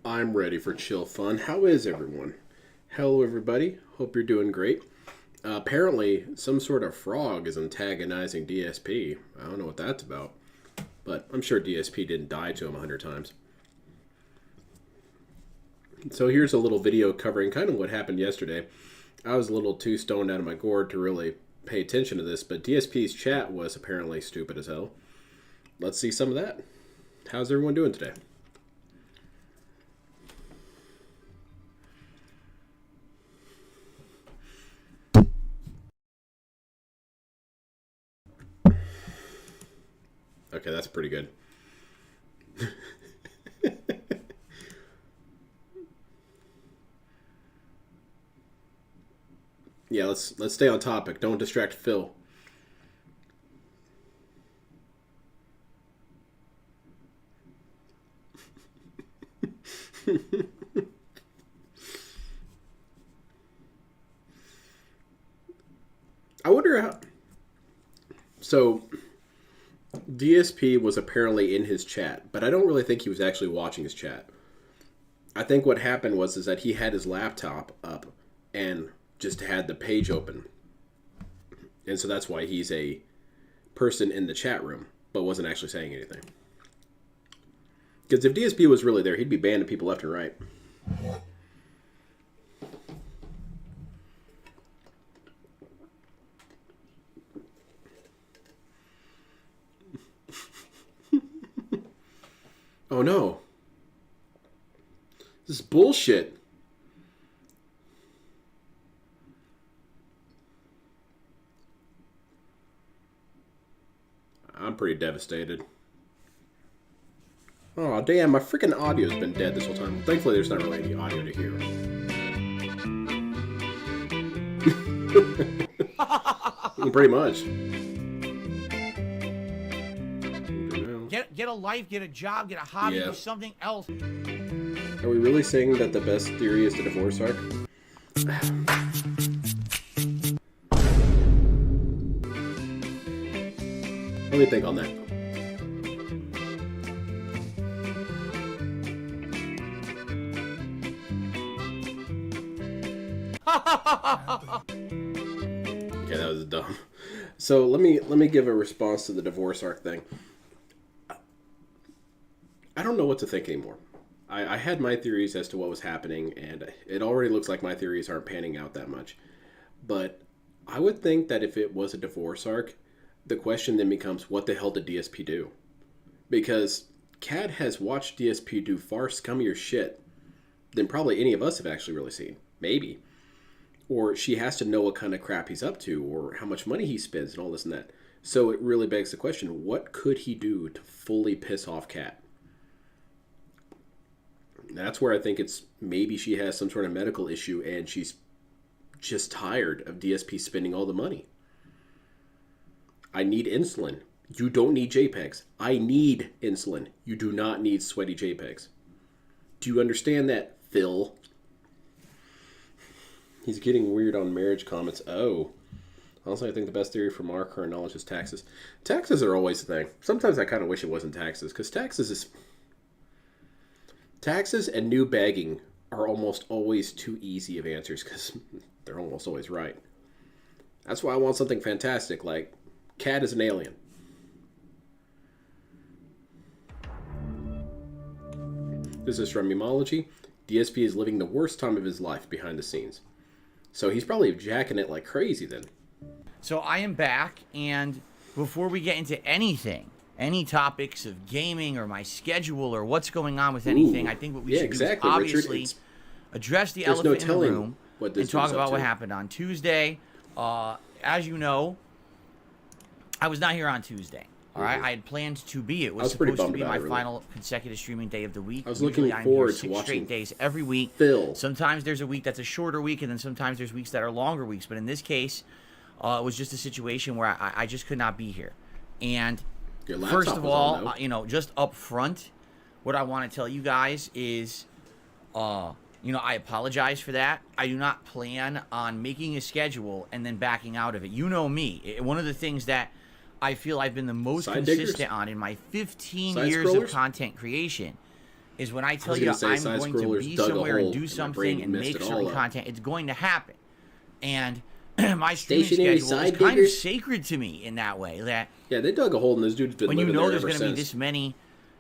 I'm ready for chill fun. How is everyone? Hello, everybody. Hope you're doing great. Apparently, some sort of frog is antagonizing DSP. I don't know what that's about, but I'm sure DSP didn't die to him 100 times. So here's a little video covering kind of what happened yesterday. I was a little too stoned out of my gourd to really pay attention to this, but DSP's chat was apparently stupid as hell. Let's see some of that. How's everyone doing today? Okay, that's pretty good. Yeah, let's stay on topic. Don't distract Phil. I wonder how. So, DSP was apparently in his chat, but I don't really think he was actually watching his chat. I think what happened was is that he had his laptop up and just had the page open. And so that's why he's a person in the chat room, but wasn't actually saying anything. Because if DSP was really there, he'd be banning people left and right. Oh no. This is bullshit. I'm pretty devastated. Oh damn, my freaking audio's been dead this whole time. Thankfully there's not really any audio to hear. Pretty much. Get a life, get a job, get a hobby, do something else. Are we really saying that the best theory is the divorce arc? Let me think on that. Okay, that was dumb. So let me give a response to the divorce arc thing. I don't know what to think anymore. I had my theories as to what was happening, and it already looks like my theories aren't panning out that much. But I would think that if it was a divorce arc, the question then becomes, what the hell did DSP do? Because Kat has watched DSP do far scummier shit than probably any of us have actually really seen. Maybe. Or she has to know what kind of crap he's up to, or how much money he spends, and all this and that. So it really begs the question, what could he do to fully piss off Kat? That's where I think it's maybe she has some sort of medical issue and she's just tired of DSP spending all the money. I need insulin. You don't need JPEGs. I need insulin. You do not need sweaty JPEGs. Do you understand that, Phil? He's getting weird on marriage comments. Oh. Also, I think the best theory from our current knowledge is taxes. Taxes are always the thing. Sometimes I kind of wish it wasn't taxes, because taxes and new bagging are almost always too easy of answers because they're almost always right. That's why I want something fantastic like Cat is an alien. This is from Memology. DSP is living the worst time of his life behind the scenes. So he's probably jacking it like crazy then. So I am back, and before we get into anything, any topics of gaming or my schedule or what's going on with anything, I think what we should do is obviously Richard, address the elephant in the room and talk about what to. happened on Tuesday. As you know, I was not here on Tuesday. All right, I had planned to be. It was supposed to be my final consecutive streaming day of the week. I was looking forward to watching straight days every week. Phil. Sometimes there's a week that's a shorter week, and then sometimes there's weeks that are longer weeks. But in this case, it was just a situation where I just could not be here. And first of all, just up front, what I want to tell you guys is, I apologize for that. I do not plan on making a schedule and then backing out of it. You know me. One of the things that I feel I've been the most consistent on in my 15 years of content creation is when I tell you I'm going to be somewhere and do something and make certain content, it's going to happen. And my streaming schedule is kind of sacred to me in that way. That yeah, they dug a hole in this dude's been when living you know there there's going to be since. this many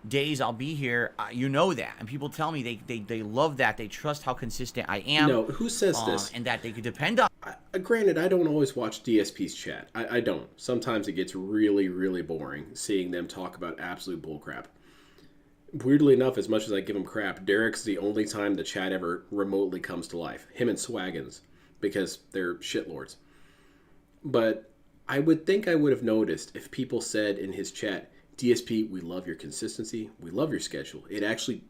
days I'll be here, you know that, and people tell me they love that, they trust how consistent I am. No, who says this? And that they could depend on. Granted, I don't always watch DSP's chat. I don't. Sometimes it gets really, really boring seeing them talk about absolute bullcrap. Weirdly enough, as much as I give him crap, Derek's the only time the chat ever remotely comes to life. Him and Swaggins, because they're shitlords. But I would think I would have noticed if people said in his chat, DSP, we love your consistency. We love your schedule. It actually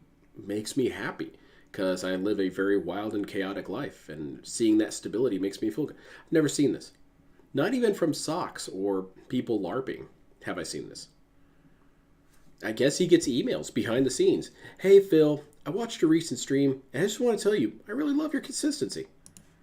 makes me happy because I live a very wild and chaotic life, and seeing that stability makes me feel good. I've never seen this. Not even from Socks or people LARPing have I seen this. I guess he gets emails behind the scenes. Hey, Phil, I watched your recent stream, and I just want to tell you, I really love your consistency.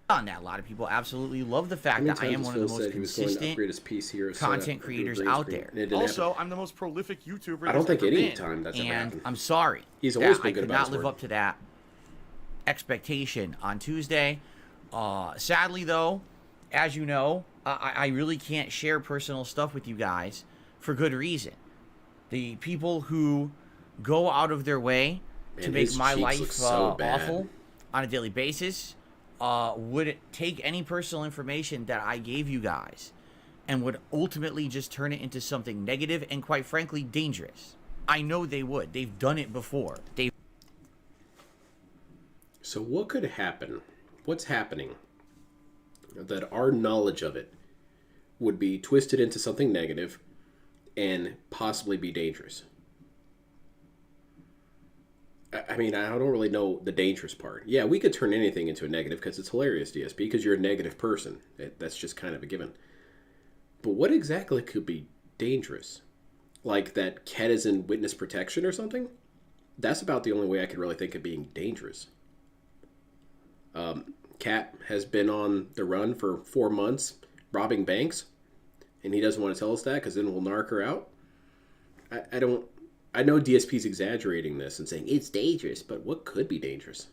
On that, a lot of people absolutely love the fact that I am one of the most consistent content creators out there. Also, I'm the most prolific YouTuber. I don't think any time that's ever happened. I'm sorry. He's always been I good could about not his live work. up to that expectation on Tuesday. Sadly, though, as you know, I really can't share personal stuff with you guys for good reason. The people who go out of their way to make my life awful on a daily basis would take any personal information that I gave you guys and would ultimately just turn it into something negative and, quite frankly, dangerous. I know they would. They've done it before. So what could happen? What's happening that our knowledge of it would be twisted into something negative and possibly be dangerous? I mean, I don't really know the dangerous part. Yeah, we could turn anything into a negative because it's hilarious, DSP, because you're a negative person. That's just kind of a given. But what exactly could be dangerous? Like that Cat is in witness protection or something? That's about the only way I could really think of being dangerous. Cat has been on the run for 4 months, robbing banks, and he doesn't want to tell us that because then we'll narc her out. I know DSP's exaggerating this and saying it's dangerous, but what could be dangerous?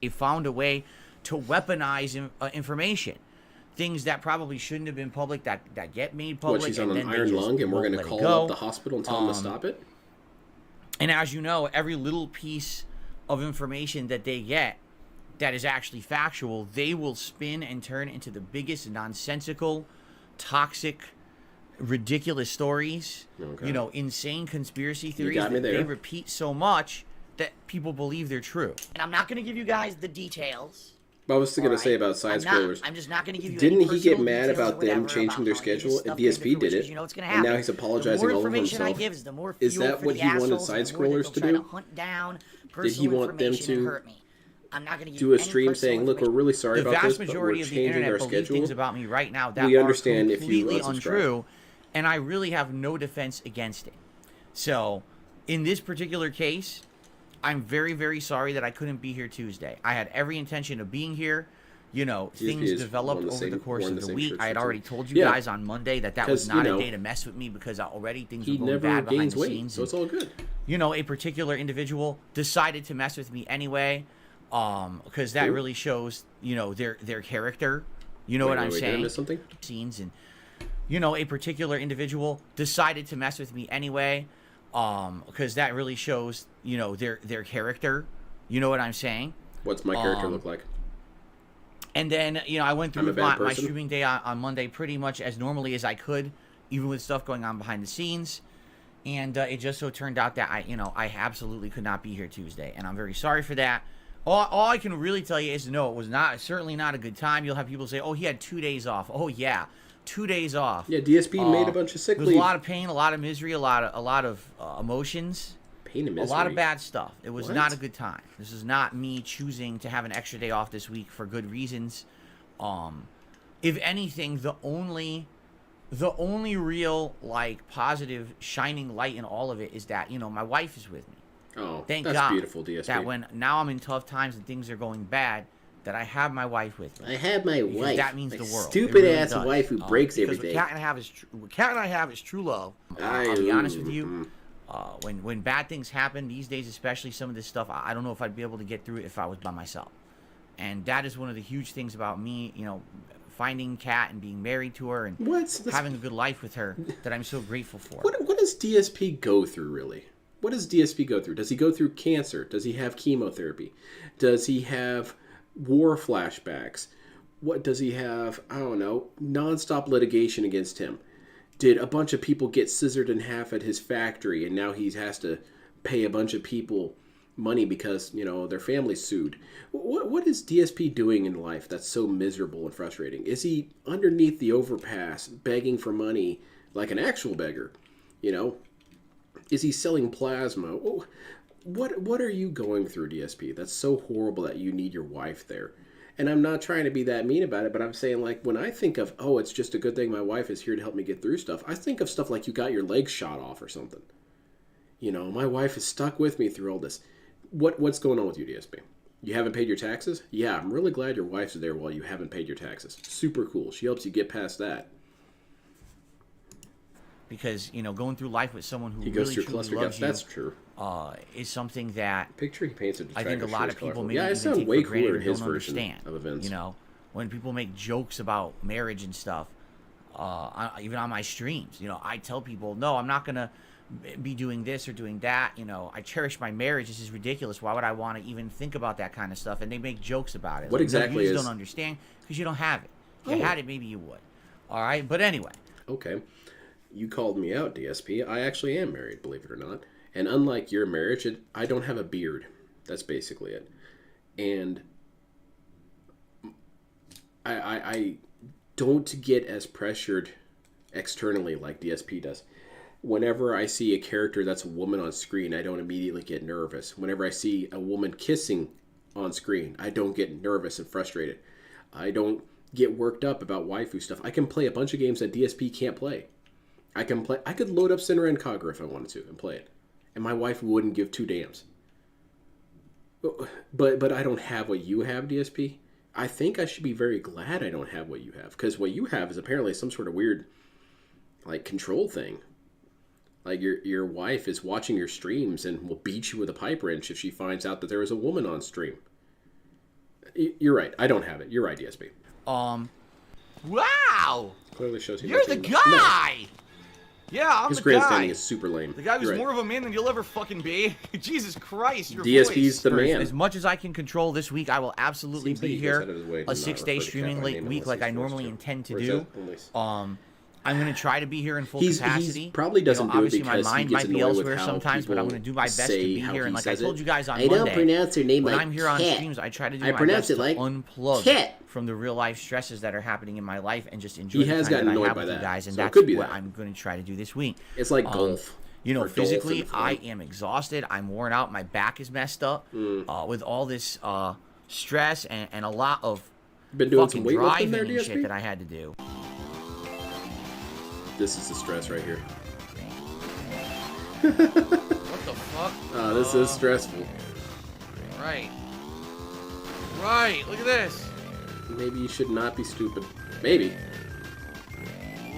They found a way to weaponize information. Things that probably shouldn't have been public that get made public. What, she's on an iron lung and we're going to call up the hospital and tell them to stop it? And as you know, every little piece of information that they get that is actually factual, they will spin and turn into the biggest nonsensical, toxic, ridiculous stories. Okay. You know, insane conspiracy theories that they repeat so much that people believe they're true. And I'm not going to give you guys the details. What was I going to say about side scrollers? I'm just not going to give you. Didn't he get mad about them changing their schedule? And DSP did it, and now he's apologizing all over himself. Is that what he wanted side scrollers to do? Did he want them to do a stream saying, "Look, we're really sorry about this, but we're changing our schedule"? Things about me right now that we are understand if you completely untrue, and I really have no defense against it. So, in this particular case, I'm very, very sorry that I couldn't be here Tuesday. I had every intention of being here. You know, things developed over the course of the week. I had already told you guys on Monday that was not a day to mess with me because already things were going bad behind the scenes. So it's all good. You know, a particular individual decided to mess with me anyway, because that really shows, you know, their character. You know what I'm saying? Did I miss something? Scenes and, you know, a particular individual decided to mess with me anyway. Because that really shows, you know, their character. You know what I'm saying? What's my character look like? And then, you know, I went through my streaming day on Monday pretty much as normally as I could, even with stuff going on behind the scenes. And it just so turned out that I absolutely could not be here Tuesday, and I'm very sorry for that. All I can really tell you is no, it was certainly not a good time. You'll have people say, "Oh, he had 2 days off." Oh yeah. 2 days off. Yeah, DSP made a bunch of sick leave. There was a lot of pain, a lot of misery, a lot of emotions. Pain and misery. A lot of bad stuff. It was not a good time. This is not me choosing to have an extra day off this week for good reasons. If anything, the only real positive shining light in all of it is that my wife is with me. Oh, thank that's God beautiful, DSP. That when now I'm in tough times and things are going bad, that I have my wife with me. I have my wife. That means the world. Stupid ass wife who breaks every day. What Kat and I have is true love. I'll be honest with you. When bad things happen these days, especially some of this stuff, I don't know if I'd be able to get through it if I was by myself. And that is one of the huge things about me, finding Kat and being married to her and having a good life with her that I'm so grateful for. What does DSP go through, really? What does DSP go through? Does he go through cancer? Does he have chemotherapy? Does he have war flashbacks? What does he have? I don't know. Nonstop litigation against him. Did a bunch of people get scissored in half at his factory and now he has to pay a bunch of people money because, their family sued? What is DSP doing in life that's so miserable and frustrating? Is he underneath the overpass begging for money like an actual beggar? Is he selling plasma? What are you going through, DSP? That's so horrible that you need your wife there. And I'm not trying to be that mean about it, but I'm saying, like, when I think of, it's just a good thing my wife is here to help me get through stuff, I think of stuff like you got your legs shot off or something. My wife is stuck with me through all this. What's going on with you, DSP? You haven't paid your taxes? Yeah, I'm really glad your wife's there while you haven't paid your taxes. Super cool. She helps you get past that. Because, going through life with someone who he goes really through truly cluster loves you, that's true. Is something that picture he paints I think a lot of people maybe I even sound take way for granted cooler or in his don't version understand. of events. When people make jokes about marriage and stuff, even on my streams, I tell people, no, I'm not gonna be doing this or doing that. I cherish my marriage. This is ridiculous. Why would I want to even think about that kind of stuff? And they make jokes about it. What exactly you is? Don't understand because you don't have it. If you had it, maybe you would. All right, but anyway. Okay, you called me out, DSP. I actually am married, believe it or not. And unlike your marriage, I don't have a beard. That's basically it. And I don't get as pressured externally like DSP does. Whenever I see a character that's a woman on screen, I don't immediately get nervous. Whenever I see a woman kissing on screen, I don't get nervous and frustrated. I don't get worked up about waifu stuff. I can play a bunch of games that DSP can't play. I could load up Sinner and Kagura if I wanted to and play it. And my wife wouldn't give two damns. But I don't have what you have, DSP. I think I should be very glad I don't have what you have. Because what you have is apparently some sort of weird, control thing. Like, your wife is watching your streams and will beat you with a pipe wrench if she finds out that there is a woman on stream. You're right. I don't have it. You're right, DSP. Wow! Clearly shows you're the guy! No. Yeah, I'm his the guy. His grandstanding is super lame. The guy who's more of a man than you'll ever fucking be. Jesus Christ, your DSP's voice. The man. As much as I can control this week, I will absolutely be here. A 6-day streaming week like I normally intend to do. I'm going to try to be here in full capacity. He probably doesn't do it because my mind he gets might be annoyed elsewhere with how sometimes, but I'm going to do my best to be here. And like I told you guys on Monday, I don't pronounce her name when like I'm here on cat. streams, I try to do I my best to like unplug cat. from the real life stresses that are happening in my life and just enjoy the time that I have with you guys. And that's what I'm going to try to do this week. It's like golf. Physically, I am exhausted. I'm worn out. My back is messed up with all this stress and a lot of fucking driving and shit that I had to do. This is the stress right here. What the fuck? This is stressful. Right. Right. Look at this. Maybe you should not be stupid. Maybe.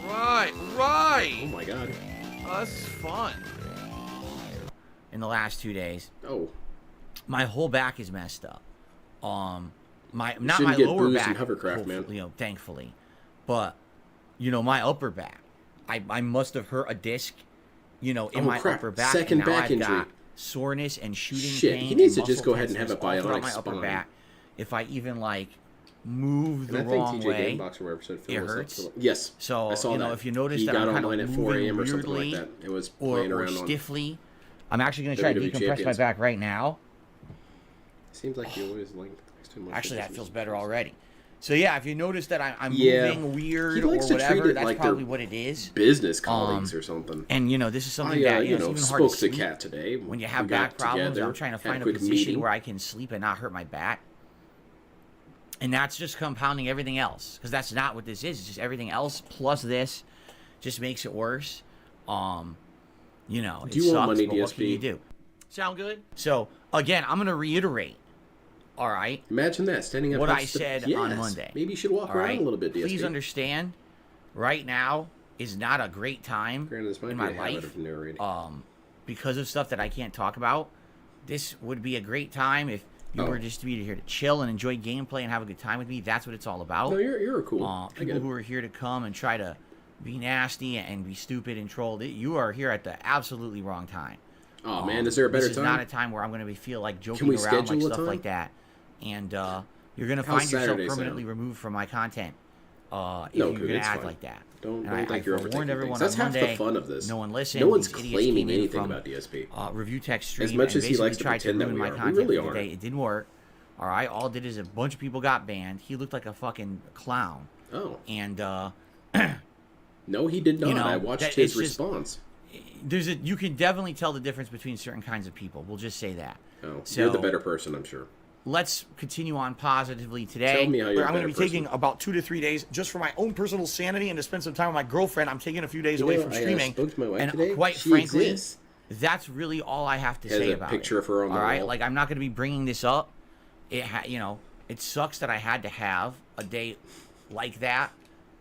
Right. Right. Oh my god. Oh, this is fun. In the last 2 days. Oh. My whole back is messed up. Not my lower back. In hovercraft, man. Thankfully, but my upper back. I must have hurt a disc, in my upper back. Second and now back I've injury. Got soreness and shooting Shit, pain. He needs and to just go ahead and have a all bionic my spine. upper back. If I even move the wrong way, it hurts. Yes. So I saw that. If you notice he that got I'm kind online of at 4 a.m. or something weirdly, like that. It was playing or around stiffly. I'm actually going to try to decompress my back right now. Seems like you always too much. Actually, that feels better already. So yeah, if you notice that I'm moving weird or whatever, that's probably what it is. Business colleagues or something. And this is something that it's even hard to spoke sleep. to Kat today. When you have back problems, I'm trying to find a position where I can sleep and not hurt my back. And that's just compounding everything else, because that's not what this is. It's just everything else plus this just makes it worse. Do you want money, DSP? What can you do? Sound good? So again, I'm gonna reiterate. All right. Imagine that, standing up. What I said on Monday. Maybe you should walk around a little bit, DSP. Please understand, right now is not a great time in my life. because of stuff that I can't talk about, this would be a great time if you were just to be here to chill and enjoy gameplay and have a good time with me. That's what it's all about. No, you're cool. People who are here to come and try to be nasty and be stupid and troll, you are here at the absolutely wrong time. Oh man, is there a better time? This is not a time where I'm going to feel like joking around like stuff like that. And you're going to find yourself permanently removed from my content if you're going to act like that. Don't think you're overthinking things. That's half the fun of this. No one listened. No one's claiming anything about DSP. Review text stream. As much as he likes to pretend that we really aren't. It didn't work. All right, all it did is a bunch of people got banned. He looked like a fucking clown. Oh. And no, he did not. You know, I watched his response. You can definitely tell the difference between certain kinds of people. We'll just say that. Oh, so, you're the better person, I'm sure. Let's continue on positively today. Tell me how you're I'm going to be taking about 2 to 3 days just for my own personal sanity and to spend some time with my girlfriend. I'm taking a few days away from streaming. I spoke to my wife and today. Quite frankly, that's really all I have to say about it. Has a picture of her on the wall. All right, like I'm not going to be bringing this up. It it sucks that I had to have a day like that,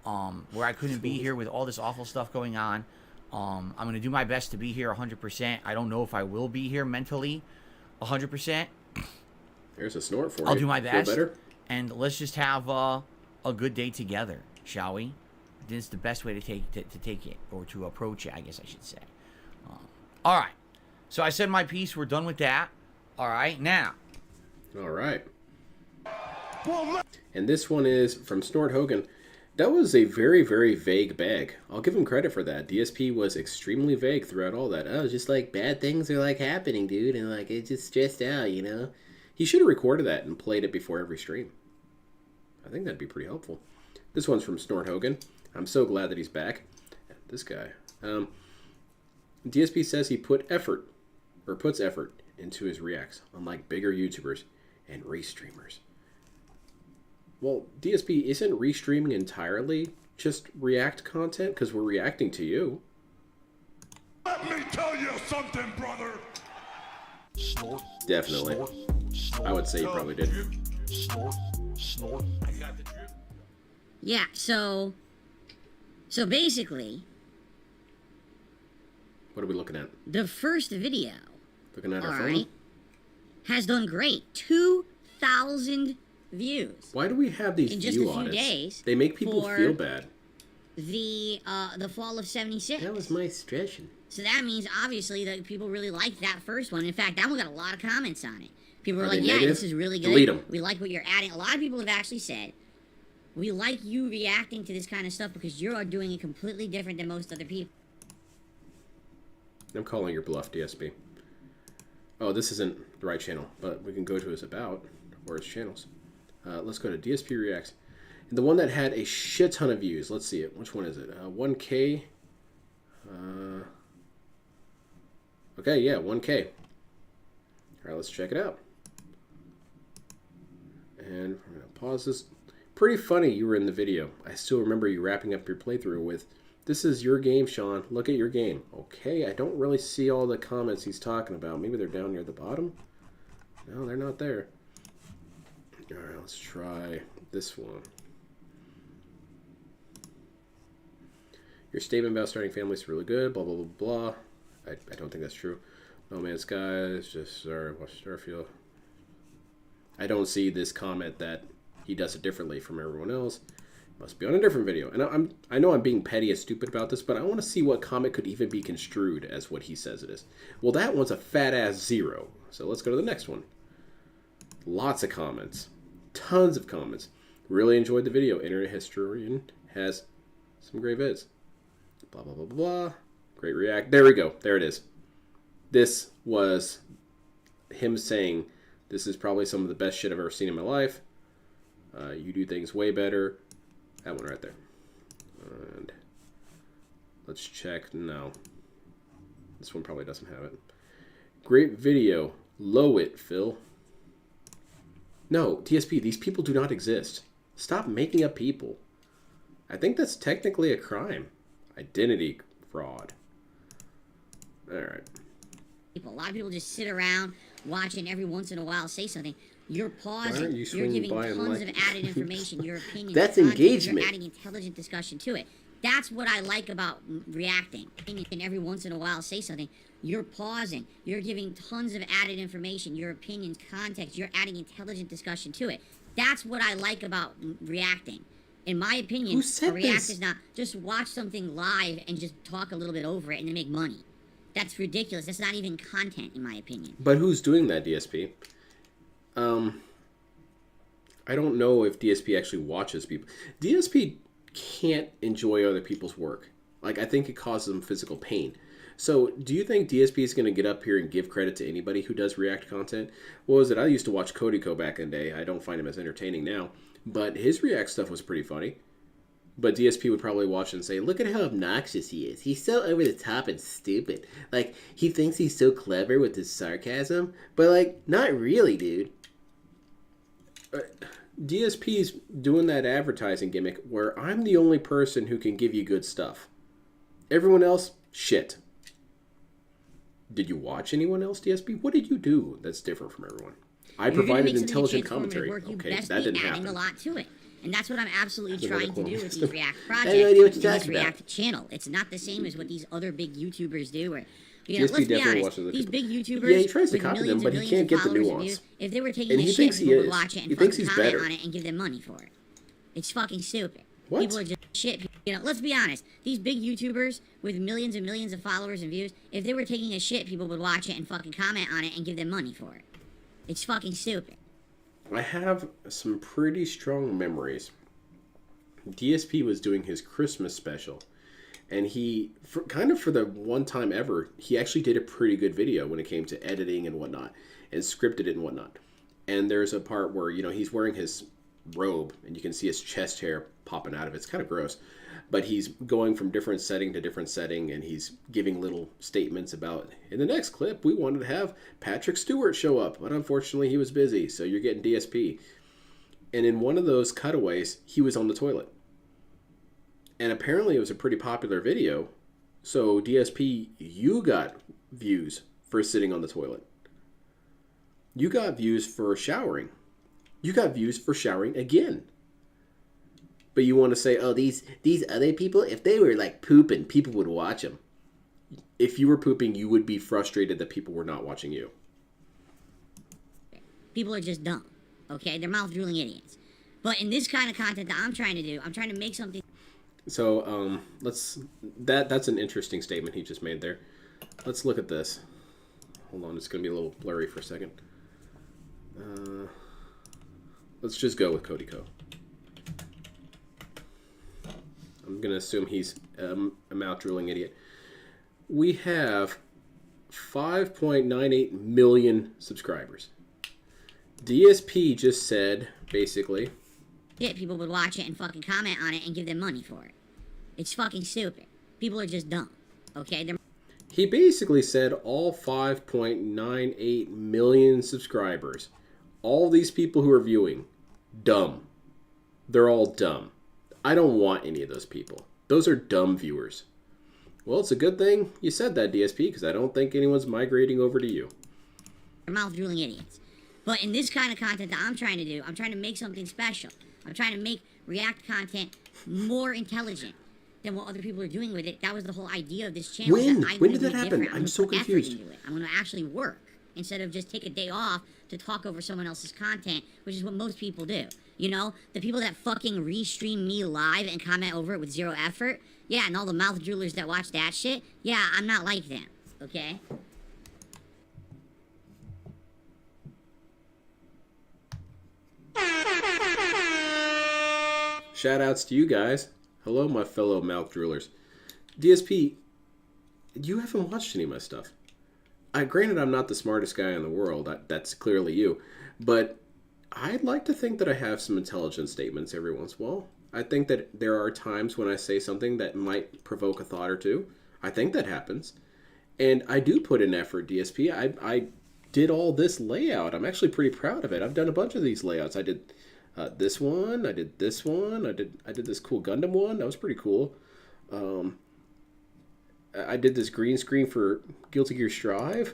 where I couldn't be here with all this awful stuff going on. I'm going to do my best to be here 100%. I don't know if I will be here mentally 100%. There's a snort for you. I'll do my best. Feel better? And let's just have a good day together, shall we? This is the best way to take it, or to approach it, I guess I should say. All right. So I said my piece. We're done with that. All right. Now. All right. And this one is from Snort Hogan. That was a very, very vague bag. I'll give him credit for that. DSP was extremely vague throughout all that. Oh, just like bad things are like happening, dude. And like it's just stressed out, you know? He should have recorded that and played it before every stream. I think that'd be pretty helpful. This one's from Snort Hogan. I'm so glad that he's back. This guy. DSP says he puts effort into his reacts, unlike bigger YouTubers and Restreamers. Well, DSP, isn't Restreaming entirely just React content? Because we're reacting to you. Let me tell you something, brother. Snort. Definitely. Snort, I would say you probably did. Snort. I got the drip. Yeah, so basically, what are we looking at? The first video, looking at our phone, has done great. 2,000 views. Why do we have these in just view a few audits? days? They make people feel bad. The fall of '76. That was my suggestion. So that means obviously that people really liked that first one. In fact, that one got a lot of comments on it. People were like, "Yeah, negative? This is really good. Delete them. We like what you're adding." A lot of people have actually said, "We like you reacting to this kind of stuff because you are doing it completely different than most other people." I'm calling your bluff, DSP. Oh, this isn't the right channel, but we can go to his about or his channels. Let's go to DSP Reacts. And the one that had a shit ton of views. Let's see it. Which one is it? 1K. Okay, yeah, 1K. All right, let's check it out. And we're going to pause this. Pretty funny you were in the video. I still remember you wrapping up your playthrough with, "This is your game, Sean. Look at your game." Okay, I don't really see all the comments he's talking about. Maybe they're down near the bottom? No, they're not there. All right, let's try this one. Your statement about starting families is really good, blah, blah, blah, blah. I don't think that's true. No Man's Sky is just, sorry, watch Starfield. I don't see this comment that he does it differently from everyone else. Must be on a different video. And I know I'm being petty and stupid about this, but I want to see what comment could even be construed as what he says it is. Well, that one's a fat-ass 0. So let's go to the next one. Lots of comments. Tons of comments. Really enjoyed the video. Internet historian has some great vids. Blah, blah, blah, blah, blah. Great react. There we go. There it is. This was him saying, "This is probably some of the best shit I've ever seen in my life. You do things way better." That one right there. And let's check. No. This one probably doesn't have it. Great video. Low it, Phil. No, TSP, these people do not exist. Stop making up people. I think that's technically a crime. Identity fraud. Alright. A lot of people just sit around watching every once in a while say something. You're pausing. You're giving by tons of added information, your opinion. That's content, engagement. You're adding intelligent discussion to it. That's what I like about reacting. And every once in a while say something. You're pausing. You're giving tons of added information, your opinions, context. You're adding intelligent discussion to it. That's what I like about reacting. In my opinion, a react is not just watch something live and just talk a little bit over it and then make money. That's ridiculous. That's not even content, in my opinion. But who's doing that, DSP? I don't know if DSP actually watches people. DSP can't enjoy other people's work. Like, I think it causes them physical pain. So, do you think DSP is going to get up here and give credit to anybody who does react content? What was it? I used to watch Codico back in the day. I don't find him as entertaining now. But his react stuff was pretty funny. But DSP would probably watch and say, look at how obnoxious he is. He's so over the top and stupid. Like, he thinks he's so clever with his sarcasm. But, like, not really, dude. DSP's doing that advertising gimmick where I'm the only person who can give you good stuff. Everyone else, shit. Did you watch anyone else, DSP? What did you do that's different from everyone? I provided intelligent commentary. Okay, that didn't happen. A lot to it. And that's what I'm absolutely trying to do with these React projects. I have no idea what you're this talking about. React channel. It's not the same as what these other big YouTubers do. Where, DSP let's be definitely honest, watches these big YouTubers, yeah, he tries to with copy them, millions but and he can't millions get of the followers and nuance. views, if they were taking And a he shit, thinks he people would is. watch it and He thinks fucking he's comment better. on it and give them money for it. It's fucking stupid. What? People are just shit. Let's be honest. These big YouTubers with millions and millions of followers and views, if they were taking a shit, people would watch it and fucking comment on it and give them money for it. It's fucking stupid. I have some pretty strong memories. DSP was doing his Christmas special, and he, for the one time ever, he actually did a pretty good video when it came to editing and whatnot, and scripted it and whatnot. And there's a part where, he's wearing his robe, and you can see his chest hair popping out of it. It's kind of gross. But he's going from different setting to different setting, and he's giving little statements about, in the next clip, we wanted to have Patrick Stewart show up, but unfortunately he was busy, so you're getting DSP. And in one of those cutaways, he was on the toilet. And apparently it was a pretty popular video, so DSP, you got views for sitting on the toilet. You got views for showering. You got views for showering again. But you want to say, oh, these other people, if they were like pooping, people would watch them. If you were pooping, you would be frustrated that people were not watching you. People are just dumb, okay? They're mouth-drooling idiots. But in this kind of content that I'm trying to do, I'm trying to make something... So, that's an interesting statement he just made there. Let's look at this. Hold on, it's going to be a little blurry for a second. Let's just go with Codico. I'm going to assume he's a mouth-drooling idiot. We have 5.98 million subscribers. DSP just said, basically... Yeah, people would watch it and fucking comment on it and give them money for it. It's fucking stupid. People are just dumb, okay? He basically said all 5.98 million subscribers, all these people who are viewing, dumb. They're all dumb. I don't want any of those people. Those are dumb viewers. Well, it's a good thing you said that, DSP, because I don't think anyone's migrating over to you. They're mouth-drooling idiots. But in this kind of content that I'm trying to do, I'm trying to make something special. I'm trying to make React content more intelligent than what other people are doing with it. That was the whole idea of this channel. When did that happen? I'm so confused. I'm going to actually work instead of just take a day off to talk over someone else's content, which is what most people do. The people that fucking restream me live and comment over it with zero effort, yeah, and all the mouth droolers that watch that shit, yeah, I'm not like them, okay? Shout outs to you guys. Hello, my fellow mouth droolers. DSP, you haven't watched any of my stuff. Granted, I'm not the smartest guy in the world. That's clearly you. But I'd like to think that I have some intelligent statements every once in a while. I think that there are times when I say something that might provoke a thought or two. I think that happens. And I do put in effort, DSP. I did all this layout. I'm actually pretty proud of it. I've done a bunch of these layouts. I did this one. I did this one. I did this cool Gundam one. That was pretty cool. I did this green screen for Guilty Gear Strive.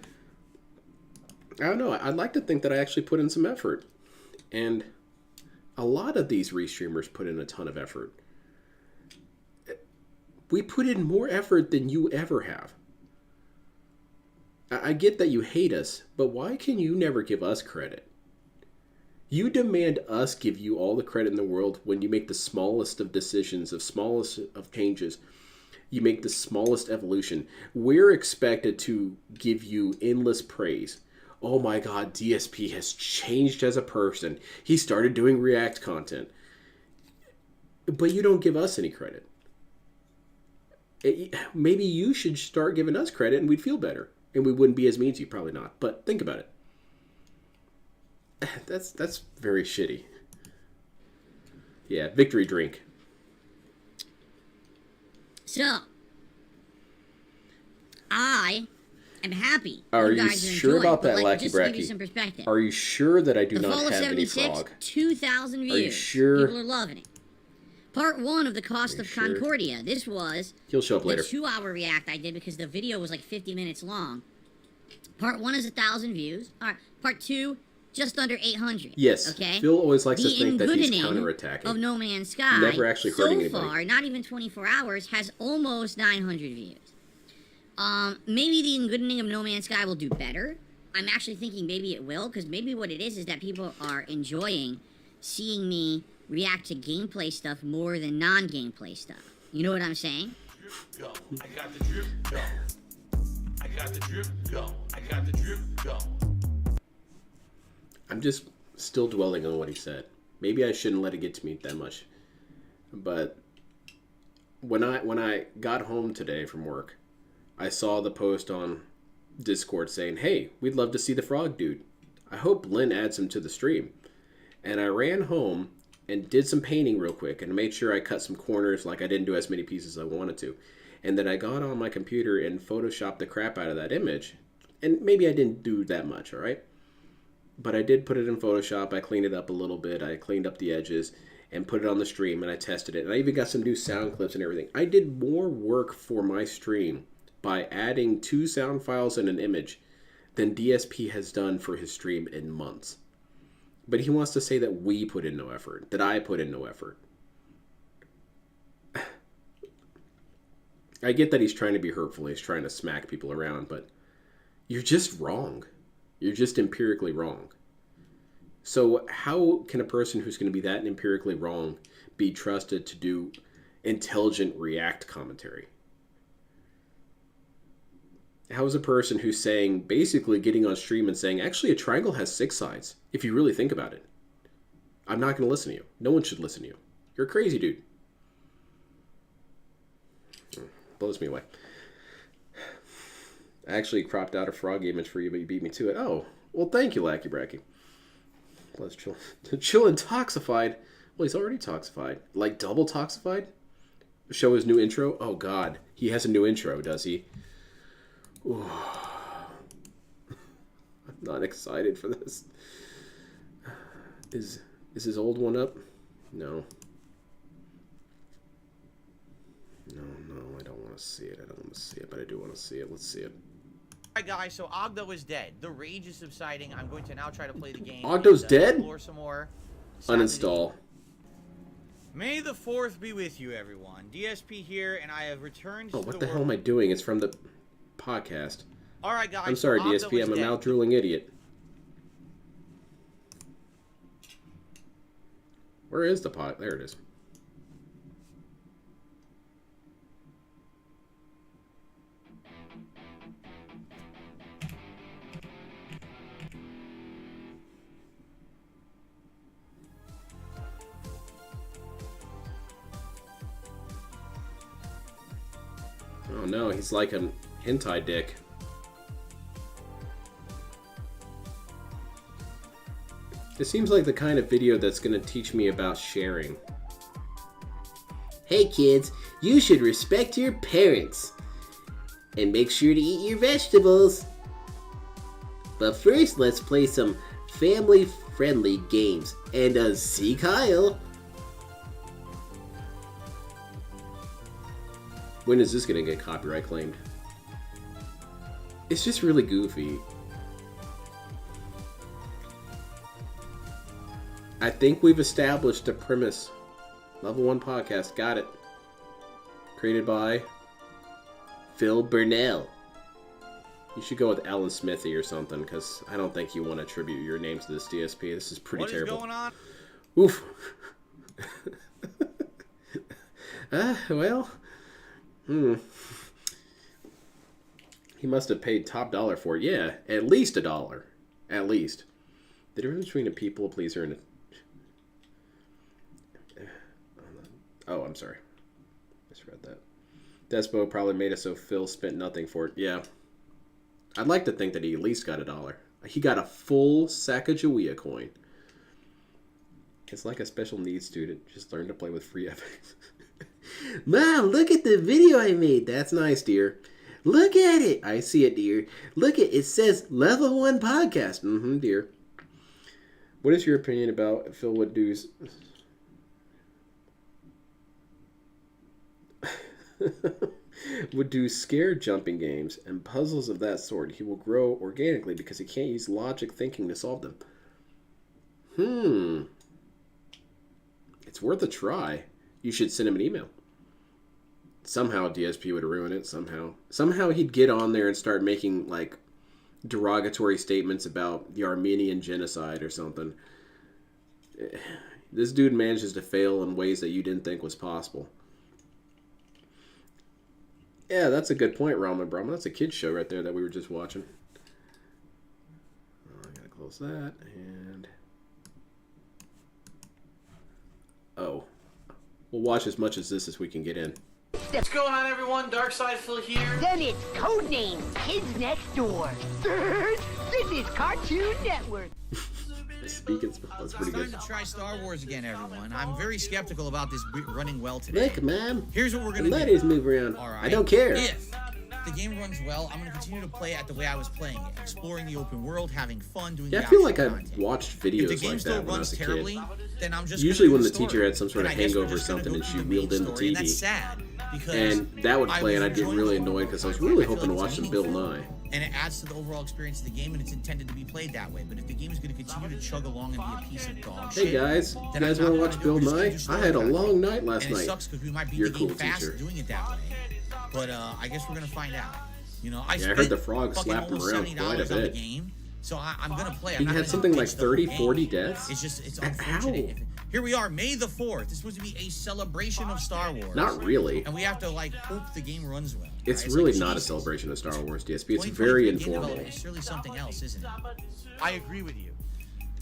I don't know. I'd like to think that I actually put in some effort. And a lot of these restreamers put in a ton of effort. We put in more effort than you ever have. I get that you hate us, but why can you never give us credit? You demand us give you all the credit in the world when you make the smallest of decisions, the smallest of changes. You make the smallest evolution. We're expected to give you endless praise. Oh my God, DSP has changed as a person. He started doing React content. But you don't give us any credit. Maybe you should start giving us credit and we'd feel better. And we wouldn't be as mean to you. Probably not. But think about it. That's very shitty. Yeah, victory drink. So, I am happy. Are you guys sure enjoying, about that, Lackey just to give you Bracky? some perspective. Are you sure that I do the not Fall of have any 76, frog? 2,000 views. Are you sure? People are loving it. Part 1 of the Cost of sure? Concordia. This was He'll show up later. the 2-hour react I did because the video was like 50 minutes long. Part 1 is 1,000 views. All right. Part 2, just under 800. Yes. Okay. Phil always likes to the think that he's Ingoodening counterattacking. of No Man's Sky, Never actually hurting so anybody. far, not even 24 hours, has almost 900 views. Maybe the Ingoodening of No Man's Sky will do better. I'm actually thinking maybe it will, because maybe what it is that people are enjoying seeing me react to gameplay stuff more than non-gameplay stuff. You know what I'm saying? Go. I got the drip. Go. I got the drip. Go. I got the drip. Go. I'm just still dwelling on what he said. Maybe I shouldn't let it get to me that much. But when I got home today from work, I saw the post on Discord saying, "Hey, we'd love to see the frog dude. I hope Lynn adds him to the stream." And I ran home and did some painting real quick and made sure I cut some corners, like I didn't do as many pieces as I wanted to. And then I got on my computer and photoshopped the crap out of that image. And maybe I didn't do that much, all right? But I did put it in Photoshop. I cleaned it up a little bit. I cleaned up the edges and put it on the stream and I tested it. And I even got some new sound clips and everything. I did more work for my stream by adding 2 sound files and an image than DSP has done for his stream in months. But he wants to say that we put in no effort, that I put in no effort. I get that he's trying to be hurtful. He's trying to smack people around, but you're just wrong. You're just empirically wrong. So how can a person who's going to be that empirically wrong be trusted to do intelligent React commentary? How is a person who's saying, basically getting on stream and saying, actually a triangle has 6 sides, if you really think about it? I'm not going to listen to you. No one should listen to you. You're a crazy dude. Blows me away. I actually cropped out a frog image for you, but you beat me to it. Oh, well, thank you, Lackey Bracky. Let's chill. Chill intoxified. Well, he's already toxified. Like double toxified? Show his new intro? Oh, God. He has a new intro, does he? Ooh. I'm not excited for this. Is his old one up? No. No, I don't want to see it. I don't want to see it, but I do want to see it. Let's see it. Alright guys, so Ogdo is dead. The rage is subsiding. I'm going to now try to play the game. Ogdo's dead? Explore some more. Uninstall. May the 4th be with you, everyone. DSP here, and I have returned to Oh, what the hell am I doing? It's from the podcast. Alright guys, I'm sorry, so DSP. I'm a mouth-drooling idiot. Where is the pot? There it is. Oh no, he's like a hentai dick. This seems like the kind of video that's going to teach me about sharing. Hey kids, you should respect your parents. And make sure to eat your vegetables. But first, let's play some family-friendly games. And see Kyle. When is this going to get copyright claimed? It's just really goofy. I think we've established a premise. Level 1 podcast. Got it. Created by Phil Burnell. You should go with Alan Smithy or something, because I don't think you want to attribute your name to this DSP. This is pretty terrible. What is going on? Oof. Well. He must have paid top dollar for it. Yeah, at least $1. At least. The difference between a people pleaser and a... Oh, I'm sorry. Misread that. Despo probably made it so Phil spent nothing for it. Yeah. I'd like to think that he at least got $1. He got a full Sacagawea coin. It's like a special needs student. Just learn to play with free epics. Mom, look at the video I made. That's nice, dear. Look at it. I see it, dear. Look at it. It says Level 1 Podcast. Mm-hmm, dear. What is your opinion about Phil would do's... would do scare jumping games and puzzles of that sort? He will grow organically because he can't use logic thinking to solve them. It's worth a try. You should send him an email. Somehow DSP would ruin it. Somehow he'd get on there and start making like derogatory statements about the Armenian genocide or something. This dude manages to fail in ways that you didn't think was possible. Yeah, that's a good point, Ramen Brahma. That's a kid's show right there that we were just watching. Oh, I gotta close that, and... Oh. We'll watch as much as this as we can get in. What's going on, everyone? Darkside Phil here. Then it's codename Kids Next Door. This is Cartoon Network. Speaking, that's pretty good. It's time to try Star Wars again, everyone. I'm very skeptical about this running well today. Look, Mom. Here's what we're gonna do. Let us move around. All right. I don't care. If the game runs well, I'm gonna continue to play it the way I was playing it, exploring the open world, having fun, doing. Yeah, the I feel like content. I've watched videos if the game like still that when I runs was a terribly, kid. then I'm just Usually when the story. teacher had some sort of And I guess we're hangover or just gonna something go and through she the main wheeled in the story, and TV. that's sad because And that would play and I'd get really enjoying annoyed because I was the whole really game. hoping to I watch feel some like Bill it's Nye. And it adds to the overall experience of the game, and it's intended to be played that way. But if the game is going to continue to chug along and be a piece of dog shit, Hey guys, you then guys I'm want to not watch gonna Bill do Nye? just I had a story long night last and night. it sucks because we might beat You're the game cool, fast teacher. doing it that way. But I guess we're gonna find out. You know, I heard the frog fucking slapped him almost around $70 quite a on the bit. game, so I'm gonna play. He had something like 30, 40 deaths? It's Ow. unfortunate. Here we are, May the 4th. This is supposed to be a celebration of Star Wars. Not really. And we have to like hope the game runs well. It's right? really like, not a Jesus. celebration of Star Wars, DSP. It's 2023 very game informal. development is surely something else, isn't it? I agree with you.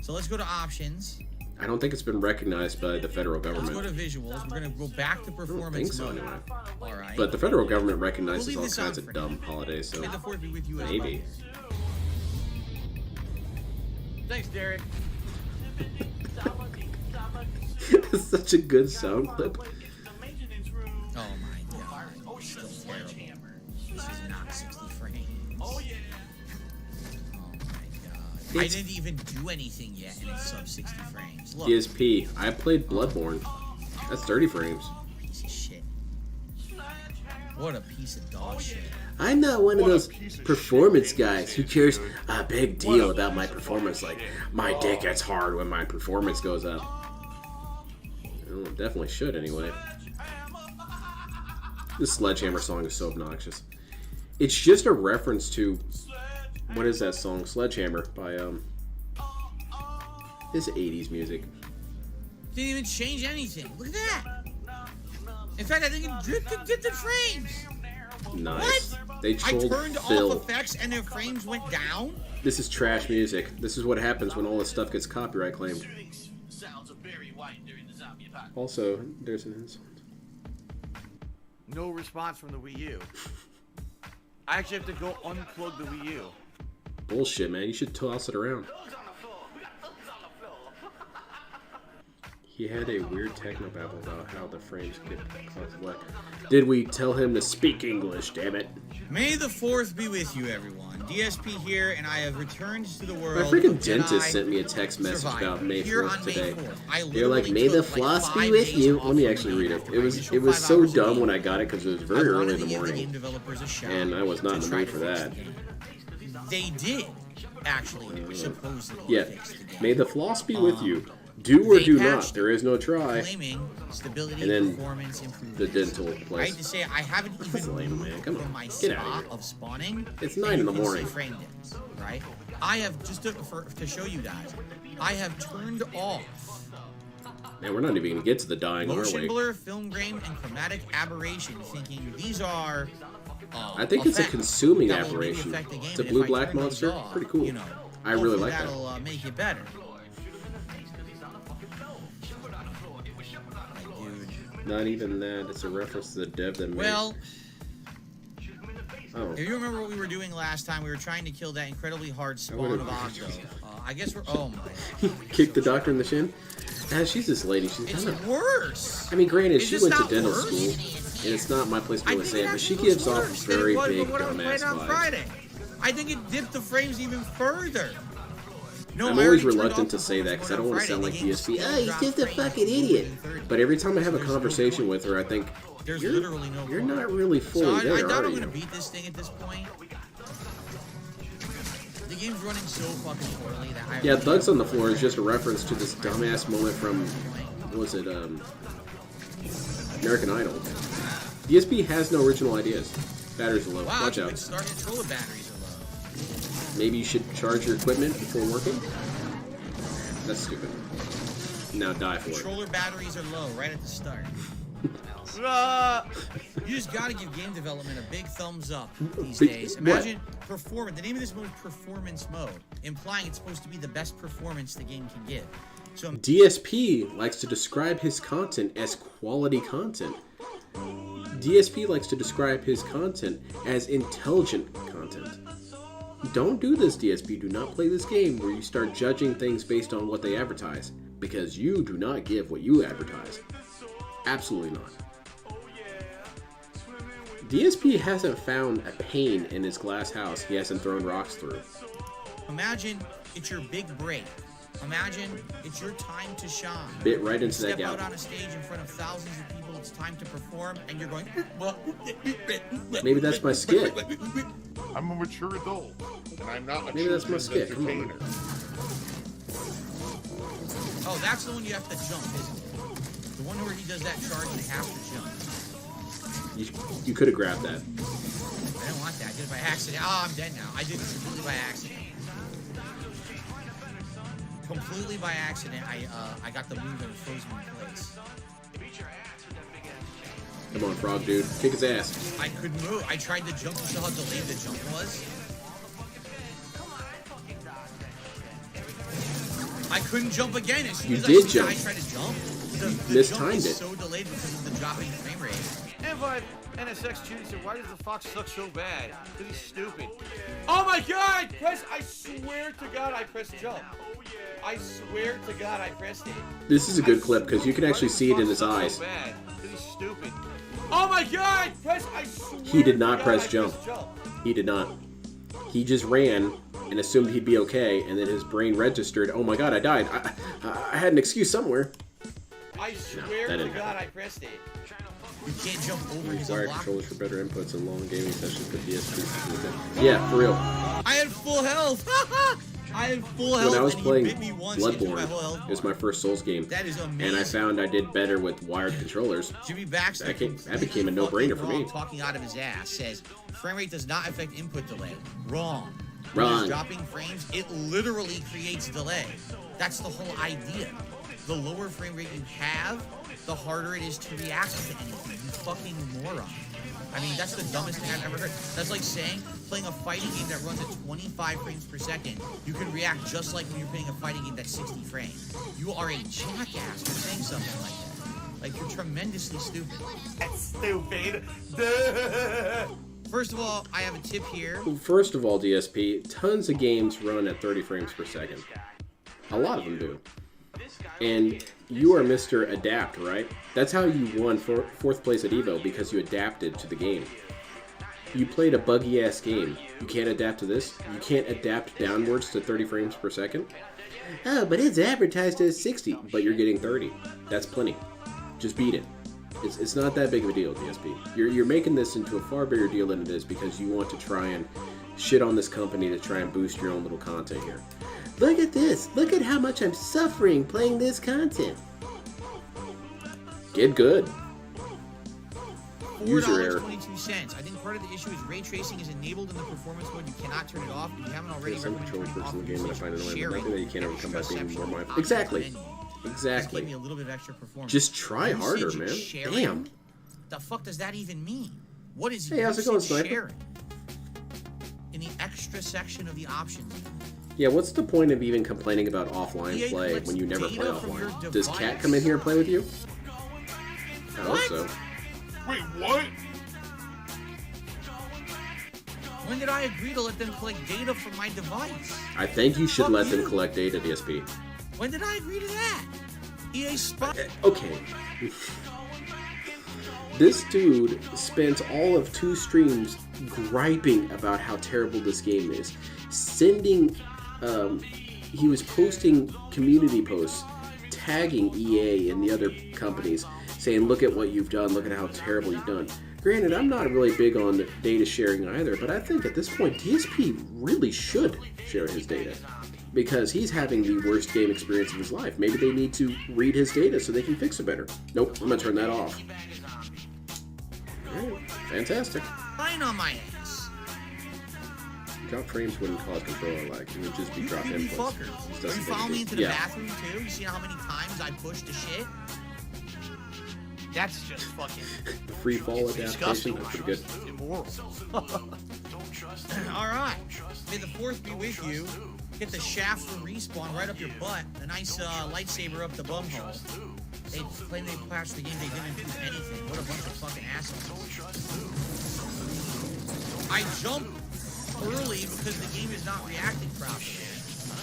So let's go to options. I don't think it's been recognized by the federal Let's go government. to visuals. We're gonna go back to I don't performance think so, mode. anyway. All right. But the federal government recognizes We'll all leave this kinds on of for dumb now. holidays, so May the 4th be with you as maybe. well. Thanks, Derek. It's such a good sound clip. Oh my god. Still terrible. This is not 60 frames. Oh, yeah. Oh my god. I didn't even do anything yet and it's sub 60 frames. Look. DSP, I played Bloodborne. That's 30 frames. Piece of shit. What a piece of dog shit. I'm not one of those performance guys who cares a big deal about my performance. Like, my dick gets hard when my performance goes up. Well, it definitely should anyway. This Sledgehammer song is so obnoxious. It's just a reference to, what is that song? Sledgehammer by, this 80s music. Didn't even change anything. Look at that. In fact, I think it dripped to 50 frames. Nice. What? They I trolled turned Phil. off effects and their frames went down? This is trash music. This is what happens when all this stuff gets copyright claimed. Sounds of Barry White during the zombie apocalypse. Also, there's an insult. No response from the Wii U. I actually have to go unplug the Wii U. Bullshit, man. You should toss it around. He had a weird techno babble about how the frames get caused what. Did we tell him to speak English, damn it? May the 4th be with you, everyone. DSP here, and I have returned to the My world. freaking of dentist Jedi sent me a text message Survivor. about May Here 4th on May today. 4th, I They're like, literally may the took, floss be 5 with days you. off Let me from actually the read game it. after It my was initial 5 so hours of dumb game. when I got it because it was very I early wanted in to the give the game morning. developers a shot And I was not in to the try mood to for fix that. the game. They did actually supposedly Yeah. fix the game. May the floss be with you. Do or They do patched not. There is no try. claiming stability, And then performance improvement. The dental I hate place. to say, I haven't even lame, moved man. Come from on. my Get out of spot here. of spawning. It's and 9 you in the can see morning. frame dips, right? I have just to show you guys. I have turned off Man, we're not even going to get to the dying, are motion we? blur, film grain, and chromatic aberration, thinking these are. I think it's a effects consuming that will maybe aberration. affect the game, It's a and if blue I black turn those monster. off, Pretty cool. You know, I really hopefully like that. that'll make it better. Dude. Not even that. It's a reference to the dev that made. Well, Oh. if you remember what we were doing last time, we were trying to kill that incredibly hard spawn would've- of Ogdo. I guess we're. Oh my. Kick the doctor in the shin. She's this lady. She's It's kind of. worse. I mean, granted, Is she this went to not dental worse? school, and it's not my place to I really think say it it, but she actually gives looks off worse very than it big was when I was dumbass playing on vibes. Friday. I think it dipped the frames even further. No, I'm I always already turned reluctant off to say that because I don't want to sound like Friday. The DSP. game Oh, still he's dropped just a frames fucking more idiot. than 30. But every time I have a There's no conversation point. with her, I think There's you're, literally no you're point. not really fully So I there, doubt are I'm you? gonna beat this thing at this point. The game's running so fucking poorly that I Yeah, really Thugs don't on the know Floor is where just a reference to this dumbass moment from, what was it, American Idol. DSP has no original ideas. Batteries are low. Wow, Watch that's a out. good start. Controller batteries are low. Maybe you should charge your equipment before working? That's stupid. Now die for it. Controller batteries are low right at the start. You just gotta give game development a big thumbs up these days. Imagine performance. The name of this mode is performance mode, implying it's supposed to be the best performance the game can give. So DSP likes to describe his content as quality content. DSP likes to describe his content as intelligent content. Don't do this, DSP. Do not play this game where you start judging things based on what they advertise, because you do not give what you advertise. Absolutely not. DSP hasn't found a pane in his glass house he hasn't thrown rocks through. imagine it's your big break. Imagine it's your time to shine. Bit right into that Step gal. out on a stage in front of thousands of people. It's time to perform, and you're going. Maybe that's my skit. I'm a mature adult, and I'm not a Maybe that's my children's skit. Come on. entertainer. Oh, that's the one you have to jump, isn't it? The one where he does that charge and have to jump. You could have grabbed that. I didn't want that. I did it by accident. Oh, I'm dead now. I did it completely by accident. Completely by accident, I got the move and it froze me in place. Come on, frog dude. Kick his ass. I couldn't move. I tried to jump. You saw how delayed the jump was? I couldn't jump again. As soon You as did I jump. tried to jump, the mistimed jump is it. so delayed because of the dropping frame rate. Invite NSX Judy said, why does the fox suck so bad? Because he's stupid. Oh my god! I swear to god I pressed jump. I swear to god I pressed it. This is a good clip because you can actually see it in his eyes. So bad, 'cause he's stupid. Oh my god! I swear He did not to press God, I jump. pressed jump. He did not. He just ran and assumed he'd be okay, and then his brain registered, oh my god, I died. I had an excuse somewhere. I swear that to didn't god happen. I pressed it. You can't jump over his Wired unlock. controllers for better inputs in long gaming sessions for DSP. Yeah, for real. I had full health. I had full health. When I was and playing he bit me once into my whole Bloodborne, health it was my first Souls game, That is amazing. and I found I did better with wired controllers. Jimmy Baxter That became a no-brainer for me. Talking out of his ass says frame rate does not affect input delay. Wrong. Wrong. When it's dropping frames, it literally creates delay. That's the whole idea. The lower frame rate you have, the harder it is to react to anything. You fucking moron. I mean, that's the dumbest thing I've ever heard. That's like saying playing a fighting game that runs at 25 frames per second, you can react just like when you're playing a fighting game that's 60 frames. You are a jackass for saying something like that. Like, you're tremendously stupid. That's stupid. First of all, I have a tip here. First of all, DSP, tons of games run at 30 frames per second. A lot of them do. And you are Mr. Adapt, right? That's how you won fourth place at EVO, because you adapted to the game. You played a buggy-ass game. You can't adapt to this? You can't adapt downwards to 30 frames per second? Oh, but it's advertised as 60, but you're getting 30. That's plenty. Just beat it. It's not that big of a deal, DSP. You're making this into a far bigger deal than it is because you want to try and shit on this company to try and boost your own little content here. Look at this. Look at how much I'm suffering playing this content. Get good. User error. $4.22. I think part of the issue is ray tracing is enabled in the performance mode. You cannot turn it off. If you haven't already, There's some control turning quirks off in the game that I find annoying, but sharing nothing that you can't overcome by being more mindful. option Exactly. menu. Just Exactly. give me a little bit of extra performance. Just try harder, Usage man. sharing? Damn. The fuck does that even mean? What is Hey, how's it going, usage Sniper? sharing? In the extra section of the options. Yeah, what's the point of even complaining about offline EA play collects when you never play data from your offline? Does Cat device. come in here and play with you? I hope What? so. Wait, what? When did I agree to let them collect data from my device? I think you should Fuck let them you. collect data, DSP. When did I agree to that? EA spy. Okay. This dude spent all of 2 streams griping about how terrible this game is. He was posting community posts, tagging EA and the other companies, saying, look at what you've done, look at how terrible you've done. Granted, I'm not really big on data sharing either, but I think at this point, DSP really should share his data. Because he's having the worst game experience of his life. Maybe they need to read his data so they can fix it better. Nope, I'm gonna turn that off. Alright, fantastic. Fine on my ass. Drop frames wouldn't cause controller lag. It would just be You drop creepy inputs. fucker. Just You doesn't follow make me it- into the yeah. bathroom too? You see how many times I pushed the shit? That's just fucking The free fall adaptation, disgusting. that's pretty good. Immoral. Alright. May the fourth be with you. Get the shaft from Respawn right up your butt. A nice lightsaber up the bumhole. They claim they patched the game, they didn't improve anything. What a bunch of fucking assholes. I jumped early because the game is not reacting properly.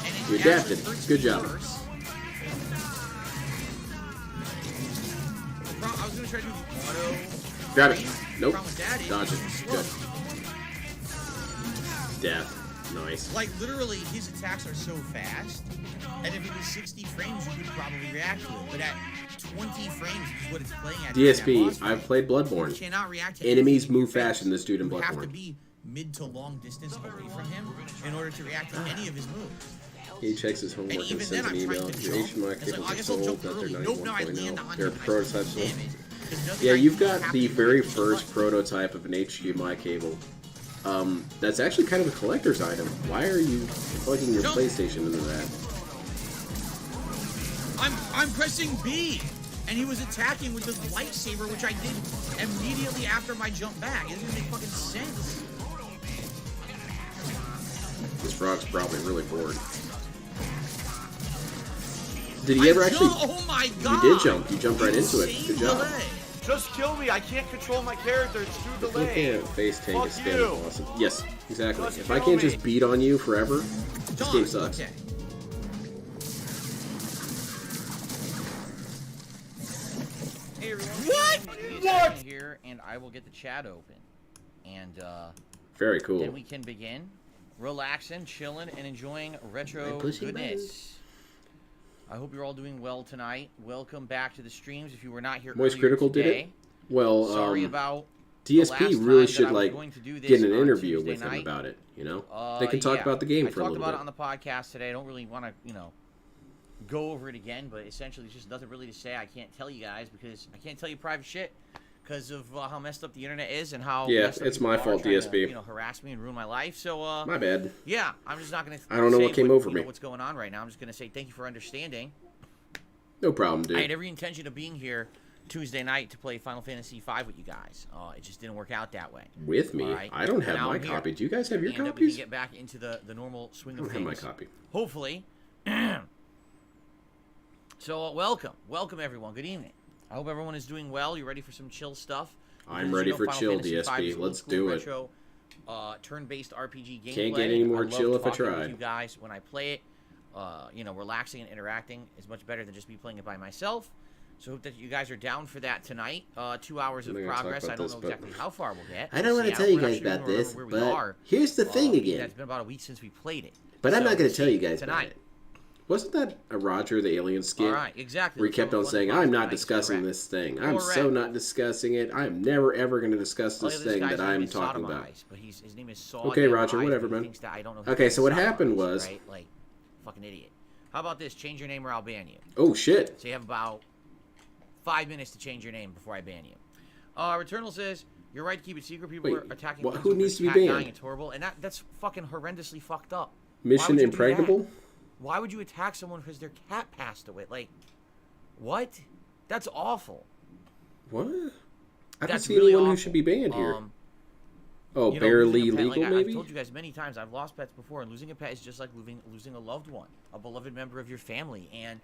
And it You adapted. actually hurts Good me job. worse. I was gonna try to do auto. Grab it. frame. Nope. Problem with that is Dodge it. it's Good. slow. Death. Nice. Like, literally, his attacks are so fast, and if it was 60 frames, you could probably react to it. But at 20 frames is what it's playing at. DSP, That boss I've played fight, Bloodborne. you cannot react to Enemies anything in move your faster face. than this dude in You have to Bloodborne. be mid to long distance away from him in order to react to any of his moves. He checks his homework and even sends then, an I'm trying email. to Your jump. HDMI It's like, cables I are guess I'll sold jump that they're early. not Nope, no, I land 1.0. on They're it. prototypes. Damn it. There's nothing Yeah, I you've can got have the to very do. first prototype of an HDMI cable. That's actually kind of a collector's item. Why are you plugging your Jump. PlayStation into that? I'm pressing B, and he was attacking with his lightsaber, which I did immediately after my jump back. It doesn't make fucking sense. This frog's probably really bored. Did he ever actually? Oh my god! You did jump. You jumped right into it. Insane Good job. delay. Just kill me. I can't control my character. It's too If you delayed. can't face tank Fuck a spam you. awesome. Yes, exactly. Just If I kill can't me. just beat on you forever, this Done. game sucks. Okay. Hey everyone. What? Give me a second here, and I will get the chat open, and Very cool. then we can begin relaxing, chilling, and enjoying retro My pussy goodness. I hope you're all doing well tonight. Welcome back to the streams. If you were not here Moist earlier Critical did today, it? Well, sorry about the last DSP time really that should I was like going to do this get an on interview Tuesday with him night. about it. You know, they can talk Yeah. about the game I for a talked little about bit. it on the podcast today. I don't really want to, go over it again, but essentially, it's just nothing really to say. I can't tell you guys because I can't tell you private shit because of how messed up the internet is and how Yeah, messed up it's people my are fault, trying DSP. To, harass me and ruin my life. So, My bad. yeah, I'm just not gonna. I don't know say what came over me. What's going on right now? I'm just gonna say thank you for understanding. No problem, dude. I had every intention of being here Tuesday night to play Final Fantasy V with you guys. It just didn't work out that way. With me, All right. I don't have Now my I'm here. copy. Do you guys have your And we copies? can get back into the normal swing I of don't have things. my copy. Hopefully. So, welcome everyone. Good evening. I hope everyone is doing well. You ready for some chill stuff? I'm Because, ready for Final chill, Fantasy V DSP. is Let's old-school do it. retro, turn-based RPG gameplay. Can't get any more love chill if I talking try. with you guys when I play it. Relaxing and interacting is much better than just me playing it by myself. So hope that you guys are down for that tonight. 2 hours of I'm not gonna talk progress. about I don't this, know but- exactly how far we'll get. I don't want to tell you guys about this, but here's the thing again. It's been about a week since we played it. But I'm So, not going to tell you guys tonight. about it. Wasn't that a Roger the Alien skit? All right, exactly. Where he kept on saying, "I'm not discussing Correct. this thing. I'm so Correct. not discussing it. I'm never ever going to discuss Oh, this yeah, thing guy's that name I'm is talking about." Sodomized, but his name is Saw. Okay, Roger, Sodomized, whatever, but he man. thinks that I don't know Okay, his so what name is happened Sodomized, was- right? Like, Fucking idiot. How about this? Change your name or I'll ban you. Oh, shit. So you have about 5 minutes to change your name before I ban you. Returnal says, you're right to keep it secret. People Wait, are attacking who needs to be dying. banned? It's horrible. And that's fucking horrendously fucked up. Mission Impregnable? Why would you attack someone because their cat passed away? Like, what? That's awful. What? I don't That's see really anyone awful. who should be banned here. You know, barely losing a pet, legal, like, maybe? I've told you guys many times, I've lost pets before, and losing a pet is just like losing a loved one, a beloved member of your family, and,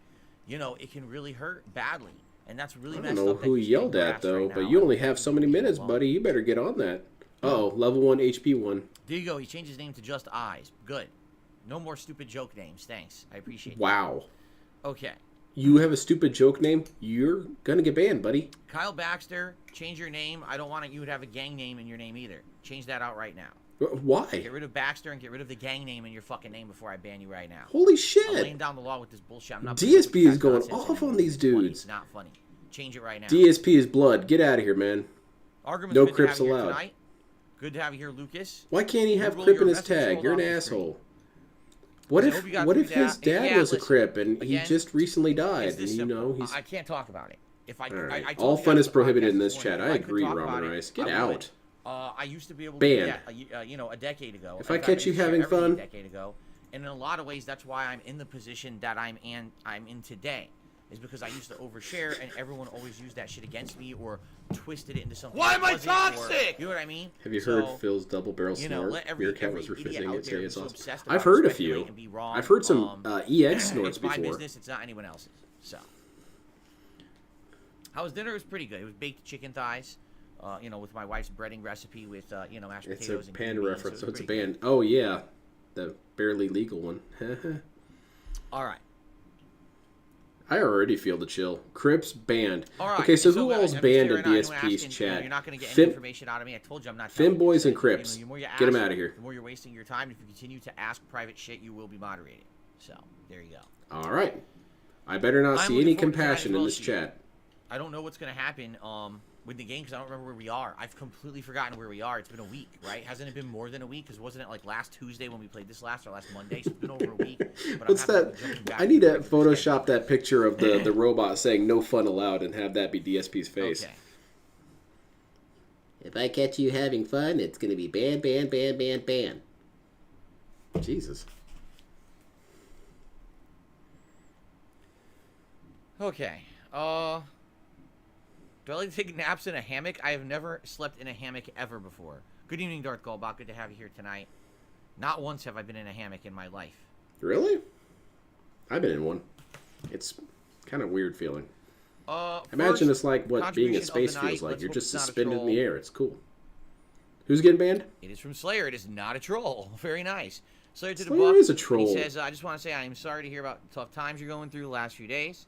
you know, it can really hurt badly, and that's really I messed don't know up. who yelled at, though, but you only have so many minutes, buddy. You better get on that. Oh, level 1, HP 1. There you go. He changed his name to Just Eyes. Good. No more stupid joke names. Thanks. I appreciate it. Wow. Okay. You have a stupid joke name, you're gonna get banned, buddy. Kyle Baxter, change your name. I don't want you to have a gang name in your name either. Change that out right now. Why? Get rid of Baxter and get rid of the gang name in your fucking name before I ban you right now. Holy I'm shit! laying down the law with this bullshit. I'm not DSP is going nonsense off anymore. on these It's funny. dudes. It's not funny. Change it right now. DSP is blood. Get out of here, man. Argument's No good to Crips have you here allowed. tonight. Good to have you here, Lucas. Why can't he have Google Crip your in his message tag? rolled You're an off the asshole. screen. What I hope you got if through his that. dad Yeah, was a listen, Crip and he again, just recently died? It's And this you know simple. he's I can't talk about it. If I, all right. I told All you fun guys is on the prohibited podcast in this this chat. morning, I if could agree, talk Robin about it, Rice. Get I would. out. I used to be able to Banned. do that, a decade ago. If In I fact, catch you used to having share everything fun- a decade ago, and in a lot of ways, that's why I'm in the position that I'm in today. Is because I used to overshare, and everyone always used that shit against me or twisted it into something. Why that am I wasn't, or- toxic? You know what I mean? Have you So, heard Phil's double barrel you know, snort? let every Meerkat was idiot refusing out it, there saying who's it's so awesome. obsessed I've about heard a speculating few. and be wrong, I've heard some EX snorts it's my before. business. It's not anyone else's. So, how was dinner? It was pretty good. It was baked chicken thighs. With my wife's breading recipe with mashed It's a potatoes and panda green beans, reference, it so was it's a pretty band. Oh, yeah. The barely legal one. good. All right. I already feel the chill. Crips banned. All right. Okay, so and who I all's have to banned stare in at anyone DSP's asking, chat? you're not going to get any Fim- information out of me. I told you I'm not. Fim telling you. boys and So, Crips. the more you Get 'em ask, outta here. The more you're wasting your time. If you continue to ask private shit, you will be moderated. So there you go. All right. I better not I'm see looking any forward to that compassion as well in as this you. chat. I don't know what's going to happen with the game because I don't remember where we are. I've completely forgotten where we are. It's been a week, right? Hasn't it been more than a week? Because wasn't it like last Tuesday when we played this last Monday? So it's been over a week. But What's I'm happy that? to be jumping back I need into to the regular Photoshop schedule. that picture of the robot saying "No fun allowed" and have that be DSP's face. Okay. If I catch you having fun, it's gonna be ban, ban, ban, ban, ban. Jesus. Okay. Do I like to take naps in a hammock? I have never slept in a hammock ever before. Good evening, Darth Goldbach. Good to have you here tonight. Not once have I been in a hammock in my life. Really? I've been in one. It's kind of weird feeling. Imagine First, it's like what being in contribution of space the night. feels like. Let's You're hope just it's not a suspended in the troll. air. It's cool. Who's getting banned? It is from Slayer. It is not a troll. Very nice. Slayer to the Slayer buck. is a troll. He says, I just want to say I am sorry to hear about the tough times you're going through the last few days.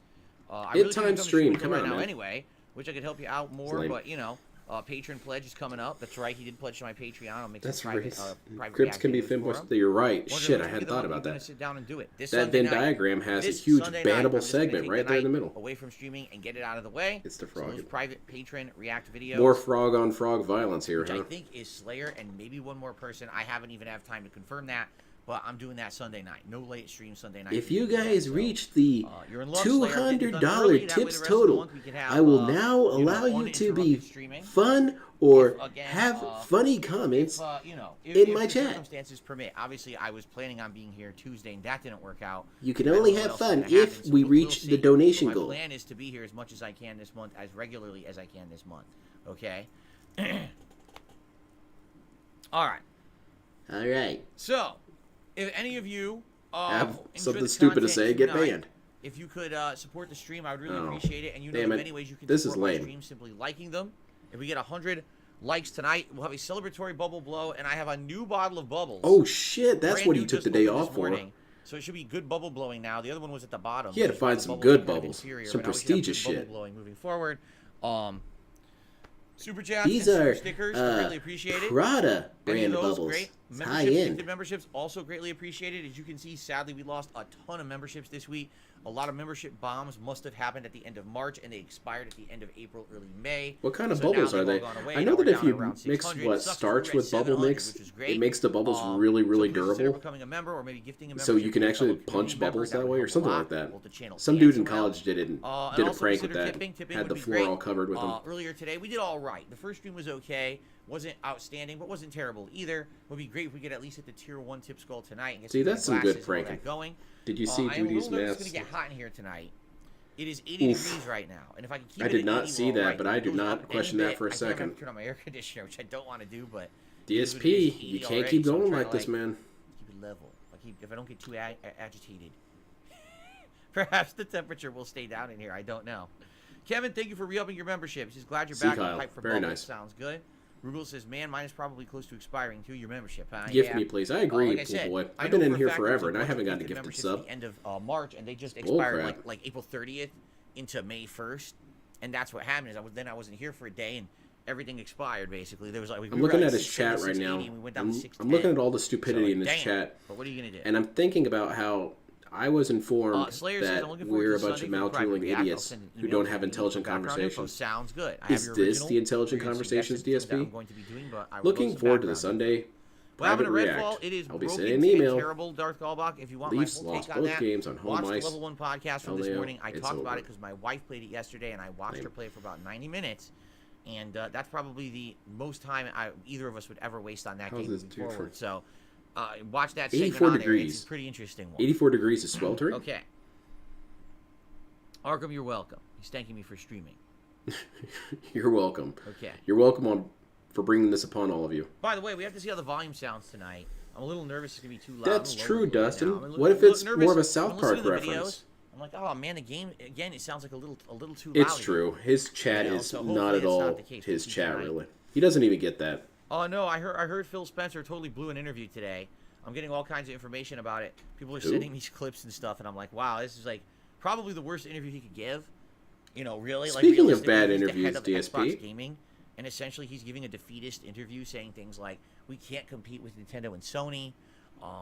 I Hit really time couldn't come to stream. stream Come right on, now man. anyway. Wish I could help you out more, lame. but patron pledge is coming up. That's right. He did pledge to my Patreon. I'll make That's some right. private Crips can be react videos for femboys. him. You're right. Wonder Shit, if I we hadn't can thought get them- about we're gonna that. sit down and do it. This That Sunday Venn night. diagram has a This huge Sunday night, I'm bannable just gonna segment take right there in the night middle. Away from streaming and get it out of the way. It's the So those frog. private patron react videos. More frog on frog violence here, Which I huh? think is Slayer and maybe one more person. I haven't even had time to confirm that, but I'm doing that Sunday night. No late stream Sunday night. If for you guys, guys so, reach the you're in love, Slayer. Get it done $200 early. That way the tips rest of the total, month we can have, I will now allow you to be uninterrupted streaming. fun or If, again, have funny comments If in my the chat. circumstances permit. Obviously, I was planning on being here Tuesday, and that didn't work out. You can I don't only know have what else is fun gonna happen, if so we we'll reach see. the donation So goal. my plan is to be here as much as I can this month, as regularly as I can this month. Okay. All right. All right. So, if any of you Have enjoy something the stupid to content say, get tonight, banned. if you could support the stream, I would really Oh, appreciate it. And you know, damn there are it. many ways you can This is support my lame. stream simply liking them. If we get 100 likes tonight, we'll have a celebratory bubble blow, and I have a new bottle of bubbles. Oh shit, that's Brand what new, he took just the day opened this off for. morning. So it should be good bubble blowing now. The other one was at the bottom. He had to which is find why the some bubble good was kind of bubbles. inferior, Some but now we should have prestigious good shit. bubble blowing moving forward. Super chats These and super are stickers. I really appreciate it. Prada Any brand of those, bubbles. great. Gifted memberships also greatly appreciated. As you can see, sadly, we lost a ton of memberships this week. A lot of membership bombs must have happened at the end of March, and they expired at the end of April, early May. What kind of bubbles are they? I know that if you mix starch with bubble mix, it makes the bubbles really, really durable. Becoming a member or maybe gifting a so you can actually punch bubbles that way or something like that. Some dude in college did a prank with that. Had the floor all covered with them. Earlier today, we did all right. The first stream was okay. Wasn't outstanding, but wasn't terrible either. Would be great if we could at least hit the tier 1 tip skull tonight. And get see, that's some good pranking. Did you see Duty's mask? It's going to get hot in here tonight. It is 80 degrees right now, and if I can keep it I did not see that, but I do not question that for a second. I turn on my air conditioner, which I don't want to do, but DSP, you can't keep going like this, man. Keep it level. If I don't get too agitated, perhaps the temperature will stay down in here. I don't know. Kevin, thank you for re-upping your membership. He's glad you're back. Kyle. Hype for Very bubbles. nice. Sounds good. Rugal says, man, mine is probably close to expiring too, your membership. Gift me, please. I agree, boy. I've been in here forever, and I haven't gotten a gifted sub. At the end of March, and they just expired like April 30th into May 1st. And that's what happened is I wasn't here for a day, and everything expired, basically. There was like, I'm looking at his chat right now. I'm looking at all the stupidity in his chat. But what are you going to do? And I'm thinking about how I was informed that we're a bunch of mouth-drooling idiots who don't have intelligent conversations. Sounds good. Is this the intelligent conversations, DSP? Looking forward to the Sunday private react. I'll be sending an email. Leafs lost both games on home ice. Level 1 podcast from this morning. I talked about it because my wife played it yesterday, and I watched her play it for about 90 minutes. And that's probably the most time either of us would ever waste on that game moving forward. So... watch that 84 on degrees. There. It's a pretty interesting one. 84 degrees is sweltering? Okay. Arkham, you're welcome. He's thanking me for streaming. You're welcome. Okay. You're welcome for bringing this upon all of you. By the way, we have to see how the volume sounds tonight. I'm a little nervous it's going to be too loud. That's true, Dustin. What if it's more of a South Park reference? I'm like, oh man, the game again. It sounds like a little too loud. It's true. His chat is not at all his chat, really. He doesn't even get that. Oh no, I heard Phil Spencer totally blew an interview today. I'm getting all kinds of information about it. People are sending me clips and stuff, and I'm like, wow, this is like probably the worst interview he could give. You know, really. Speaking of bad interviews, DSP. Xbox Gaming, and essentially he's giving a defeatist interview, saying things like, "We can't compete with Nintendo and Sony."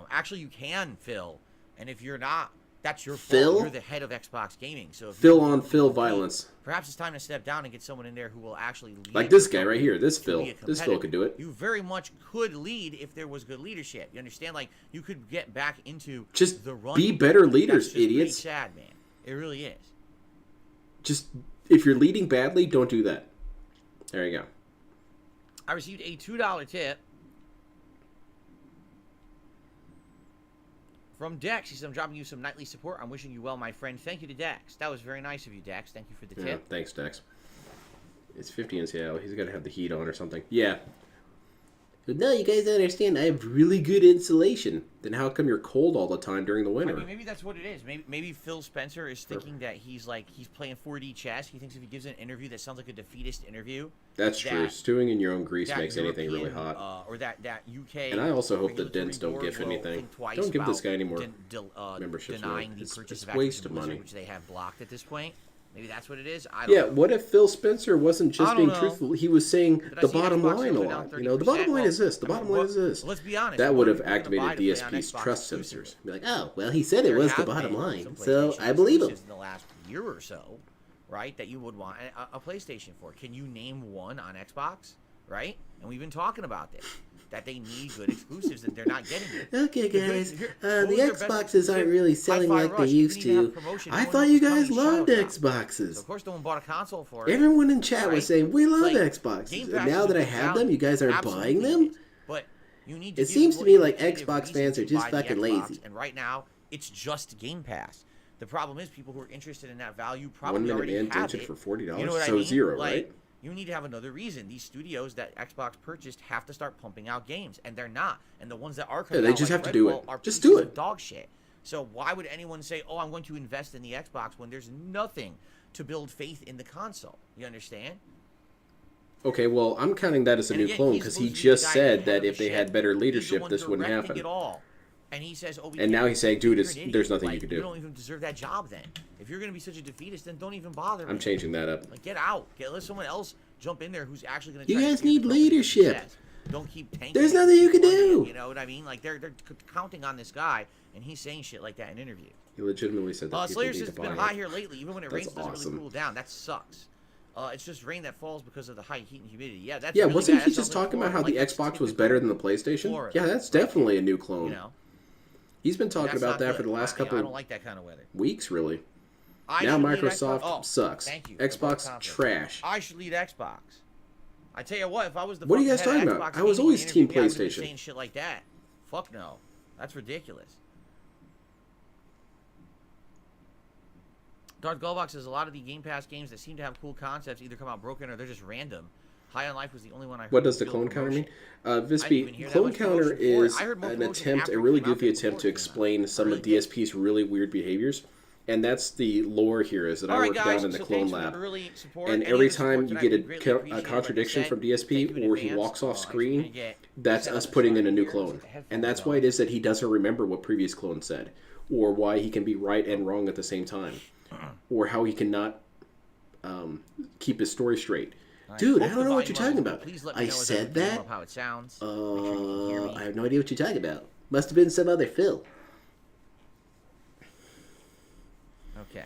Actually, you can, Phil. And if you're not, that's your fault. You're the head of Xbox Gaming. So if Phil on Phil violence. Perhaps it's time to step down and get someone in there who will actually lead. Like this guy right here, this Phil. This Phil could do it. You very much could lead if there was good leadership. You understand? Like, you could get back into just the run. Be better leaders, that's just idiots. Pretty sad, man. It really is. Just, if you're leading badly, don't do that. There you go. I received a $2 tip from Dex. He said, I'm dropping you some nightly support. I'm wishing you well, my friend. Thank you to Dex. That was very nice of you, Dex. Thank you for the tip. Yeah, thanks, Dex. It's 50 in Seattle. He's got to have the heat on or something. Yeah. But no, you guys don't understand. I have really good insulation. Then how come you're cold all the time during the winter? I mean, maybe that's what it is. Maybe Phil Spencer is thinking that he's playing 4D chess. He thinks if he gives an interview that sounds like a defeatist interview. That's true. Stewing in your own grease makes anything really hot. Or that UK. And I also hope the Dents don't give anything. Don't give this guy any more memberships. Denying the purchase of waste of money, which they have blocked at this point. Maybe that's what it is. I don't know. What if Phil Spencer wasn't just being truthful? He was saying the bottom line a lot. You know, the bottom line is this. The bottom line is this. Let's be honest. That would have activated DSP's trust sensors. Be like, oh, well, he said it was the bottom line, so I believe him. In the last year or so, right, that you would want a PlayStation for. Can you name one on Xbox? Right? And we've been talking about this. That they need good exclusives and they're not getting it. Okay, guys. The Xboxes aren't really selling like they used to. I thought you guys loved Xboxes. So of course, no one bought a console for it. Everyone in chat was saying, we love Xboxes. And now that I have them, you guys aren't buying them? But you need it seems to me like Xbox fans are just fucking lazy. And right now, it's just Game Pass. The problem is people who are interested in that value probably already have it. For $40, you know what so I mean? zero, right? You need to have another reason. These studios that Xbox purchased have to start pumping out games, and they're not. And the ones that are coming out, they just have to do it. Just do it. Dog shit. So why would anyone say, "Oh, I'm going to invest in the Xbox" when there's nothing to build faith in the console? You understand? Okay, well, I'm counting that as a new clone because he just said that if they had better leadership, this wouldn't happen. And he says, "Oh, and now he's saying, dude, there's nothing you can do. You don't even deserve that job then. If you're going to be such a defeatist, then don't even bother." I'm changing that up. Like, get out. Let someone else jump in there who's actually going to. You guys need leadership. don't keep tanking. There's nothing you can do. You know what I mean? Like they're counting on this guy, and he's saying shit like that in an interview. He legitimately said that. Slayer says it's been hot here lately. Even when it rains, it doesn't awesome. really cool down. That sucks. It's just rain that falls because of the high heat and humidity. Yeah, that's yeah. really Wasn't bad. he just talking about how the Xbox was better than the PlayStation? Florida. Yeah, that's definitely a new clone. You know, he's been talking about that for the last couple. I don't like that kind of weather. Weeks, really. I now should lead Microsoft Xbox. sucks. Thank you. Xbox trash. I should lead Xbox. I tell you what, if I was the What are you guys fucking head talking of about? Xbox I was gaming always interview, team I would've been PlayStation. saying shit like that. Fuck no, that's ridiculous. Darth Goldbox says a lot of the Game Pass games that seem to have cool concepts either come out broken or they're just random. High on Life was the only one I heard. What does the clone counter mean? Vispy, clone counter is an attempt, a really goofy attempt to explain some of DSP's really weird behaviors. And that's the lore here, is that I work down in the clone lab. And every time you get a contradiction from DSP or he walks off screen, that's us putting in a new clone. And that's why it is that he doesn't remember what previous clone said, or why he can be right and wrong at the same time, or how he cannot keep his story straight. Dude, I don't know what you're talking about. I said that? How it sounds. I have no idea what you're talking about. Must have been some other Phil. Okay.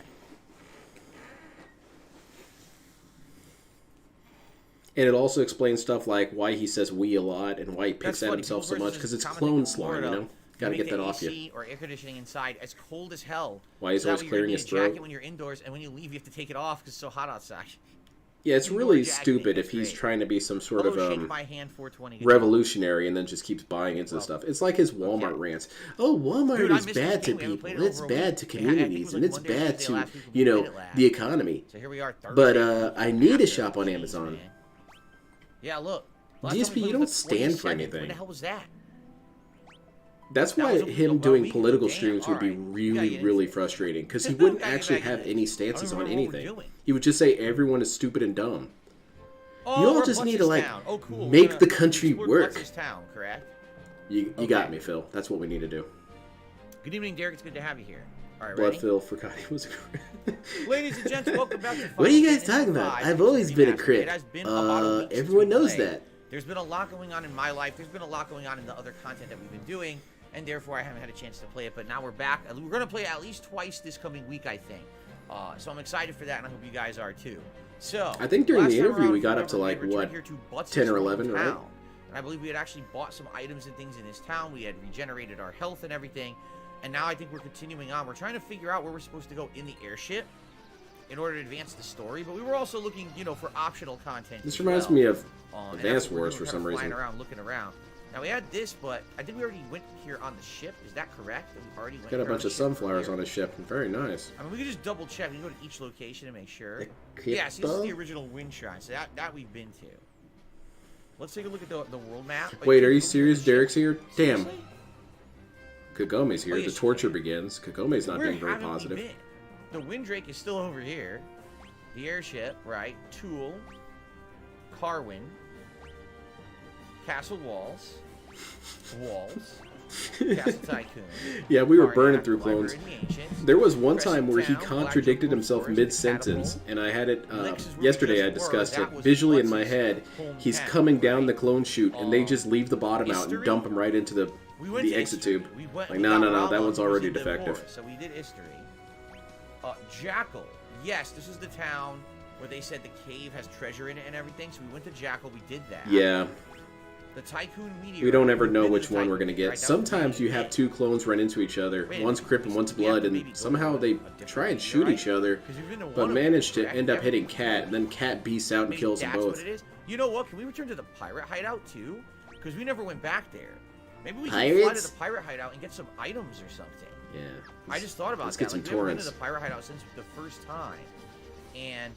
And it also explains stuff like why he says we a lot and why he picks at himself so much, because it's clone slime, you know? Gotta get that off you. Or air conditioning inside as cold as hell. Why he's always clearing his throat. Jacket when you're indoors, and when you leave, you have to take it off because it's so hot outside. Yeah, it's really stupid if he's trying to be some sort of revolutionary and then just keeps buying into stuff. It's like his Walmart rants. Oh, Walmart is bad to people. It's bad to communities, and it's bad to, you know, the economy. So here we are. But I need to shop on Amazon. Yeah, look. DSP, you don't stand for anything. What the hell was that? That's why him doing political streams would be really, really frustrating, because he wouldn't actually have any stances on anything. He would just say everyone is stupid and dumb. You all just need to, like, make the country work. You got me, Phil. That's what we need to do. Good evening, Derek. It's good to have you here. All right, Blood Phil forgot he was a crit. Ladies and gents, welcome back to What are you guys talking about? I've always been a crit. Everyone knows that. There's been a lot going on in my life. There's been a lot going on in the other content that we've been doing, and therefore I haven't had a chance to play it. But now we're back. We're going to play it at least twice this coming week, I think. So I'm excited for that, and I hope you guys are too. So I think during the interview we got up to like what 10 or 11, right? And I believe we had actually bought some items and things in this town. We had regenerated our health and everything, and now I think we're continuing on. We're trying to figure out where we're supposed to go in the airship in order to advance the story, but we were also looking, you know, for optional content. This reminds me of Advance Wars for some reason. Looking around. Now we had this, but I think we already went here on the ship. Is that correct? That we already went. Got a bunch of sunflowers on his ship. Very nice. I mean, we could just double check. We can go to each location and make sure. Yeah, see, this is the original wind shrine. So that we've been to. Let's take a look at the world map. Wait, are you serious? Derek's here? Damn. Kagome's here. The torture begins. Kagome's not being very positive. The Windrake is still over here. The airship, right? Tool. Carwin. Castle Walls. Castle Tycoon. Yeah, we were burning through clones. There was one time where he contradicted himself mid-sentence, and I had it, yesterday I discussed it. Visually in my head, he's coming down the clone chute, and they just leave the bottom out and dump him right into the exit tube. Like, no, that one's already defective. So we did history. Jackal. Yes, this is the town where they said the cave has treasure in it and everything, so we went to Jackal, we did that. Yeah. The Tycoon Meteor. We don't ever know which one we're going to get. Sometimes you have two clones run into each other. One's Crip and one's Blood, and somehow they try and shoot each other, but manage to end up hitting Cat, and then Cat beasts out and kills them both. You know what? Can we return to the pirate hideout, too? Because we never went back there. Maybe we can fly to the pirate hideout and get some items or something. Yeah. I just thought about that. Let's get some torrents. We've never been to the pirate hideout since the first time. And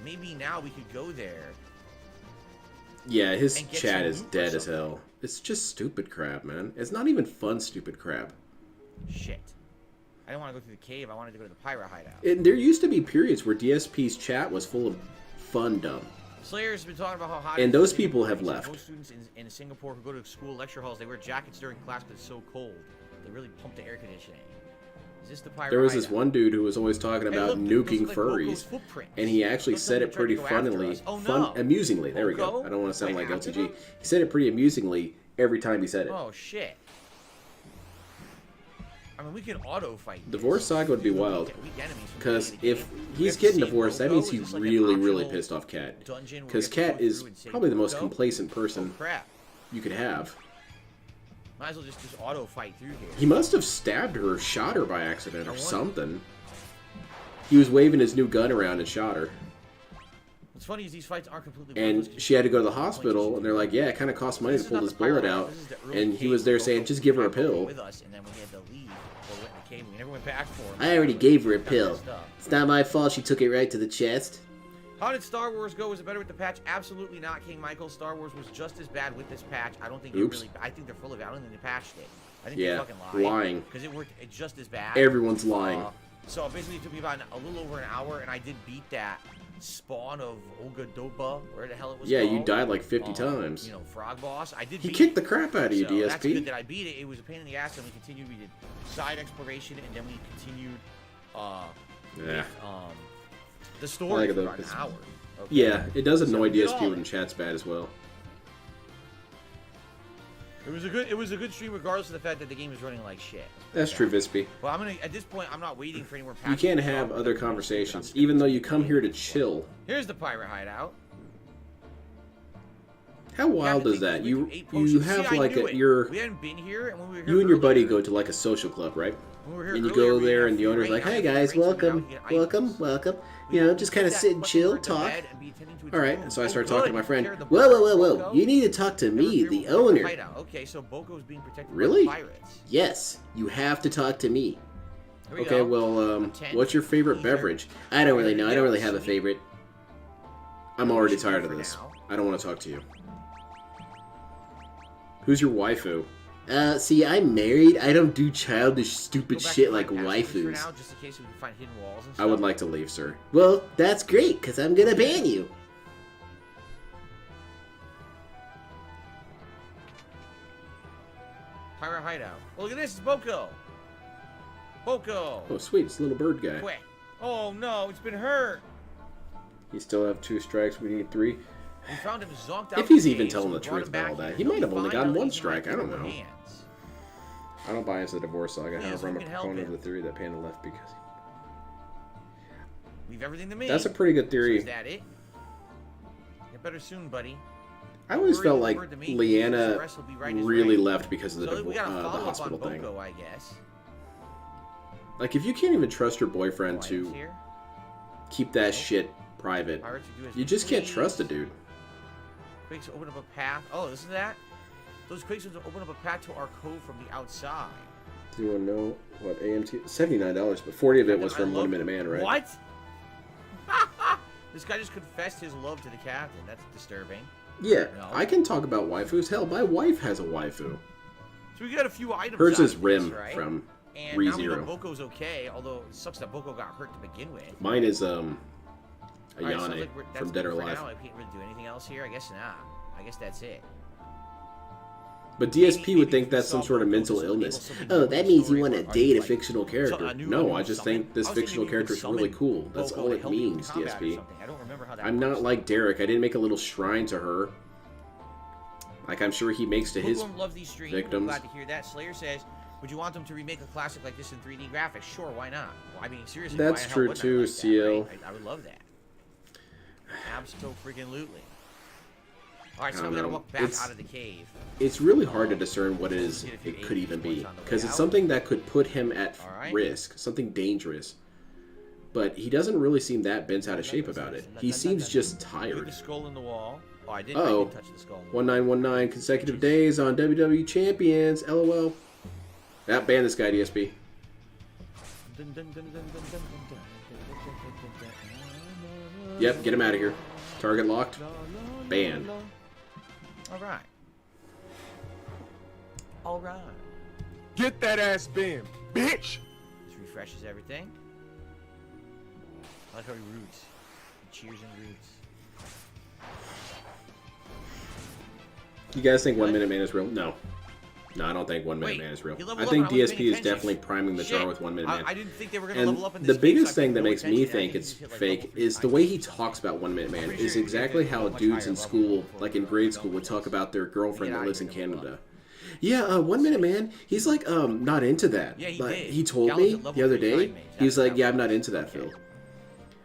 maybe now we could go there. Yeah, his chat is dead as hell. It's just stupid crap, man. It's not even fun stupid crap. Shit. I didn't want to go through the cave. I wanted to go to the pirate hideout. And there used to be periods where DSP's chat was full of fun dumb. Slayer's been talking about how hot. And those people have left. Most students in Singapore who go to school lecture halls, they wear jackets during class because it's so cold. They really pump the air conditioning. Is this the pirate There was this hideout? one dude who was always talking Hey, about look, those nuking look like Boko's furries, footprints. and he actually Those said look it pretty like they're trying to go funnily, after us. Oh, no. amusingly. There we go. Boko? I don't want to sound Wait, like after LTG. them? He said it pretty amusingly every time he said it. Oh shit. I mean, we can auto fight. Divorce Saga would be wild, because if he's getting divorced, that means he's like really pissed off Cat. Because Cat is probably the most Boko? complacent person Oh crap. you could have. Might as well just auto fight through here. He must have stabbed her or shot her by accident or something. He was waving his new gun around and shot her. What's funny is these fights aren't completely And she had to go to the hospital, and they're like, yeah, it kind of costs money to pull this bullet out. And he was there saying, just give her a pill. With us, and then we had to leave. Or went in the cave. We never went back for him. I already gave her a pill. It's not my fault she took it right to the chest. How did Star Wars go? Was it better with the patch? Absolutely not, King Michael. Star Wars was just as bad with this patch. I don't think they really... I think they're full of it. I don't think they patched it. I think they fucking lying. Because it worked just as bad. Everyone's lying. So basically it took me about a little over an hour, and I did beat that spawn of Ogadoba, where the hell it was Yeah, called. you died like 50 times. You know, Frog Boss. I did He beat kicked it. the crap out of you, So DSP. that's good that I beat it. It was a pain in the ass, and we continued. We did side exploration, and then we continued the story for about an hour. Okay. Yeah, it does annoy we did all DSP of when it. chat's bad as well. It was a good stream, regardless of the fact that the game is running like shit. That's true, Vispy. Well, at this point, I'm not waiting for any more You patches. can't have other conversations, even though you come here to chill. Here's the pirate hideout. How wild is that? You have like your we hadn't been here, and when we were here you and your buddy earlier- go to like a social club, right? when we were here And you earlier, go we there, had and the free owner's reign. like, I "Hey had free guys, reign, so now welcome, we get items. welcome." We You know, can just put kind of that sit and fucking chill, bird to talk. bed and be attending to its All right, own. so I start Oh, talking good. to my You friend. care the Whoa! Boko? You need to talk to me, Never the fear, we'll go to owner. hideout. Okay, so Boko's being protected Really? by the pirates. Yes, you have to talk to me. Here we Okay, go. well, Tent, what's your favorite ether. beverage? I don't really know. I don't really have a Sweet. favorite. I'm already should do tired of for this. now. I don't want to talk to you. Who's your waifu? See, I'm married. I don't do childish, stupid Go back shit to my like passwords for waifus. now, just in case we can find hidden walls and I stuff. would like to leave, sir. Well, that's great, because I'm gonna ban you. Pirate hideout. Oh, look at this, it's Boko. Boko. Oh, sweet, it's a little bird guy. Quick. Oh no, it's been hurt. You still have 2 strikes. We need 3. We found him zonked out. If he's the even cave, telling so the we brought truth him about back all that, here. he He'll might have be only fine. gotten Now 1 that he's strike. I don't in our know. hands. I don't buy into the divorce saga. Yeah, However, so we I'm a can help proponent of him. the theory that Panda left because. Leave everything to me. That's a pretty good So theory. is that it? Get better soon, buddy. I always Worry felt the like word to me. Leanna The rest will be right as really rain. left because of the, So we got a the follow-up hospital on thing. Boko, I guess. Like, if you can't even trust your boyfriend Items to here. keep that shit private, Pirates who do as you just can't please. trust a dude. Quakes open up a path. Oh, this is that? Those quakes will open up a path to our cove from the outside. Do you want to know what AMT? $79, but 40 of it was from 1 Minute Man, right? What? This guy just confessed his love to the captain. That's disturbing. Yeah, No. I can talk about waifus. Hell, my wife has a waifu. So we got a few items. Hers out is of Rim this, right? from And now we know ReZero. Boko's okay, although it sucks that Boko got hurt to begin with. Mine is All right, sounds Ayane like that's from Dead or good for Alive. now. I can't really do anything else here. I guess not. I guess that's it. But DSP Maybe would think if we that's some saw sort of Boko mental just enable illness. something Oh, new in that the means you story, want to or are date a like- fictional character. a new No, I just summon? think this I was thinking fictional you could character is really summon cool. That's Boko all to it help you in means, combat or DSP. something. I don't remember how that I'm not works. like Derek. I didn't make a little shrine to her. Like I'm sure he makes to his Bookworm loves these streams. victims. Glad to hear that. Slayer says, would you want them to remake a classic like this in 3D graphics? Sure, why not? Well, I mean, seriously, That's why the hell true wouldn't I too, like that, CL. right? I would love that. Abso-freaking-lutely. Alright, I so don't we gotta know. walk back out of the cave. It's really hard to discern what it is it could even be, because it's something that could put him at risk, something dangerous. But he doesn't really seem that bent out of shape about it. He seems just Put the tired. skull in the wall. Oh, I didn't Uh-oh. touch the skull. 1919 consecutive days on WWE Champions. LOL. That ban this guy, DSP. Yep, get him out of here. Target locked. Ban. Alright. Alright. Get that ass banned, bitch! This refreshes everything. I like how he roots. He cheers and roots. You guys think 1 Minute Man is real? No. No, I don't think 1 Minute Wait, Man is real. he leveled I up think and I wasn't DSP paying is definitely attention. priming the jar Shit. with 1 Minute Man. I didn't think they were gonna And level up in the this game, biggest so I thing paid that no makes me attention. I think think it's he's hit, like, fake level 3 is the times way or he something. talks about 1 Minute Man pretty is sure exactly he's how much dudes higher in level school, before like we in go grade to school, would levels. talk about their girlfriend Get that out lives of in here, level Canada. up. Yeah, 1 Minute Man, he's like, not into that. Yeah, he But did. he told Gallows me at level the other 3 day, time mage. he was That's like, how yeah, it I'm not was. into that, Okay. Phil.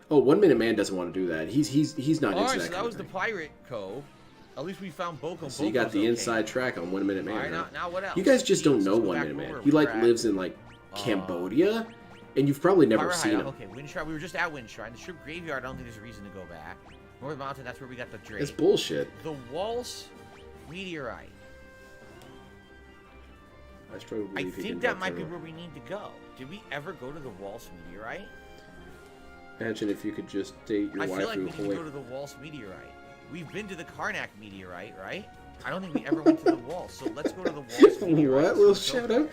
Oh, 1 Minute Man doesn't want to do that. He's not into Alright, that so that kind was of the thing. Pirate Cove. At least we found Boko. So you got the inside track on 1 Minute Man. Alright, huh? now what else? You guys just don't Jeez, know let's go 1 back Minute Man. over He like where we're lives at. in like Cambodia, and you've probably never Pirate seen Hideout. him. Okay, Wind Shrine. We were just at Wind Shrine. The ship graveyard, I don't think there's a reason to go back. North Mountain, that's where we got the Drake. It's bullshit. The Waltz Meteorite. I struggle to I believe he think can that jump might be through. where we need to go. Did we ever go to the Waltz Meteorite? Imagine if you could just date your I feel like we waifu. need to Holy. go to the Waltz Meteorite. We've been to the Karnak Meteorite, right? I don't think we ever went to the Waltz, so let's go to the Waltz Meteorite. What? Little shout out.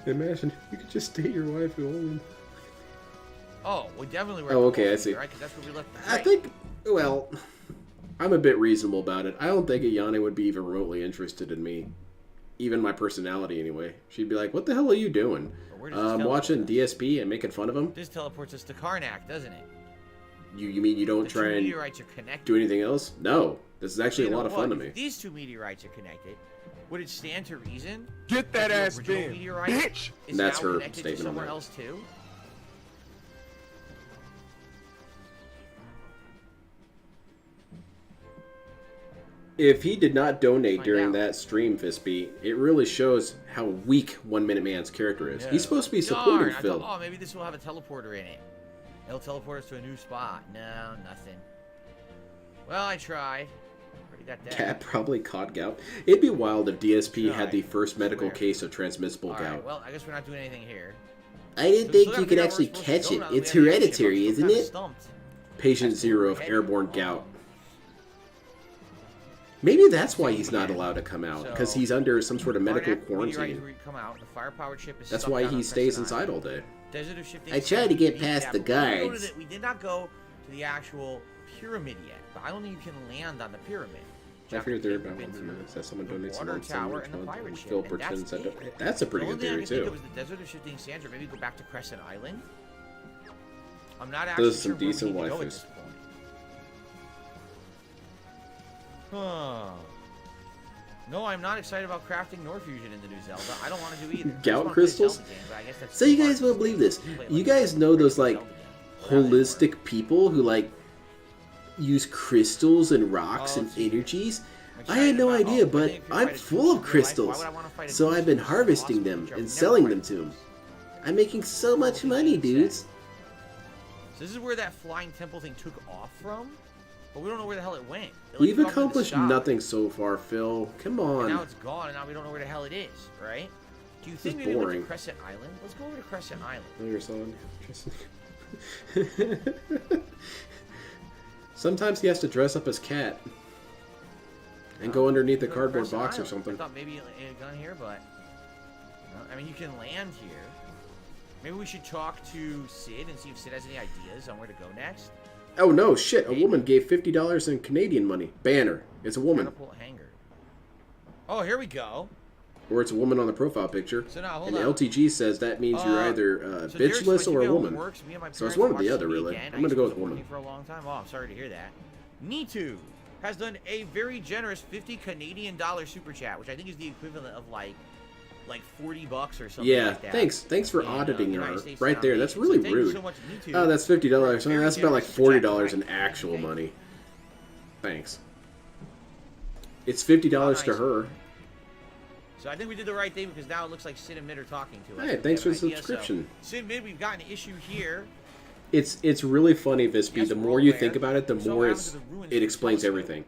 Imagine if you could just date your waifu. Only. Oh, we definitely were. Oh, at the okay, Waltz I see. Meteorite, 'cause that's where we left the I Drake. think, well, I'm a bit reasonable about it. I don't think Ayane would be even remotely interested in me. Even my personality, anyway. She'd be like, what the hell are you doing? Where does this Watching teleport us? DSP and making fun of him? This teleports us to Karnak, doesn't it? You mean you don't The try two and meteorites are connected. do anything else? No. This is actually You a know lot of fun to what? me. If these two meteorites are connected, would it stand to reason Get that the ass original bin, meteorite bitch! is That's now her connected to statement on somewhere that. else too? If he did not donate Find during out. that stream, Fistbeat, it really shows how weak 1 Minute Man's character is. He's supposed to be Darn, supportive, I Phil. thought, oh, maybe this will have a teleporter in it. It'll teleport us to a new spot. No, nothing. Well, I tried. Already got that. Cat probably caught gout. It'd be wild if DSP had Alright, the first medical swear. case of transmissible All right, gout. well, I guess we're not doing anything here. I didn't So we think still you gotta could figure out actually where we're catch supposed to it. go now that we It's have the airship. I'm hereditary, still isn't kinda it? stumped. Patient That's zero where of we're headed. airborne gout. Maybe that's why he's not allowed to come out, because So, he's under some sort of medical Karnak meteorite is quarantine. where you come out. The fire-powered ship is That's stuck why down he on stays Crescent inside Island. all day. Desert of Shifting I tried to get Sands, past beneath the that, but guards. we did not go to the actual pyramid yet, but I don't think you can land on the pyramid. I figured there Jack about and Kate 100 went minutes that someone the donates water one tower and the pirate ship, Phil and pretends that's that. it. That's a pretty The good only thing I theory can think too. of was the Desert of Shifting Sands, or maybe go back to Crescent Island. I'm not actually Those are sure some where we decent need to go at waifus. this point. Huh. No, I'm not excited about crafting nor fusion in the new Zelda. I don't want to do either. I just Gout wanna play the crystals? Zelda game, but I guess that's So you too guys hard. won't believe this. Play it You like guys a know those regular like Zelda game. holistic people who like use crystals and rocks Oh, and see. energies? I'm I had no excited about- idea, I but think if you I'm fight a full Goose of in real life, why crystals. would I wanna fight a So Goose I've been in a harvesting lost them creature? and I've selling never them fight to a him. Goose. I'm making so much money, dudes. So this is where that flying temple thing took off from, but we don't know where the hell it went. It, like, We've fell into the accomplished sky, nothing so far, Phil. Come And now on. it's gone, and now we don't know where the hell it is, right? Do you is think maybe we went boring. to Crescent Island? Let's go over to Crescent Island. Oh, you're son. Sometimes he has to dress up as Cat and go underneath the Go to cardboard Crescent box or Island. something. I thought maybe a gun here, but I mean, you can land here. Maybe we should talk to Sid and see if Sid has any ideas on where to go next. Oh no, shit. A woman gave $50 in Canadian money. Banner. It's a woman. Catapult hanger. Oh, here we go. Or it's a woman on the profile picture. So now, hold and on. LTG says that means you're either So Derek's bitchless like, or you a know, woman. works. Me and my So it's parents one or the watched other, really. weekend. I'm gonna go with I woman. working for a long time. Oh, I'm sorry to hear that. Nitu has done a very generous 50 Canadian dollar super chat, which I think is the equivalent of like $40 or something Yeah, like that. thanks for in, auditing United her States right there. That's denomination. really So thank rude. you so much, Nitu. Oh, that's $50. I mean, Very that's about like generous super chat. $40 in Right. actual Thank you. money. Thanks. It's $50 to nice. her. So I think we did the right thing because now it looks like Sid and Mid are talking to us. Hey, We thanks have for the an idea. subscription. So, Sid Mid, we've got an issue here. It's really funny, Vispy. Yes, The we're more you aware. think about it, the So more what happens to the ruins it of the explains telescope? everything.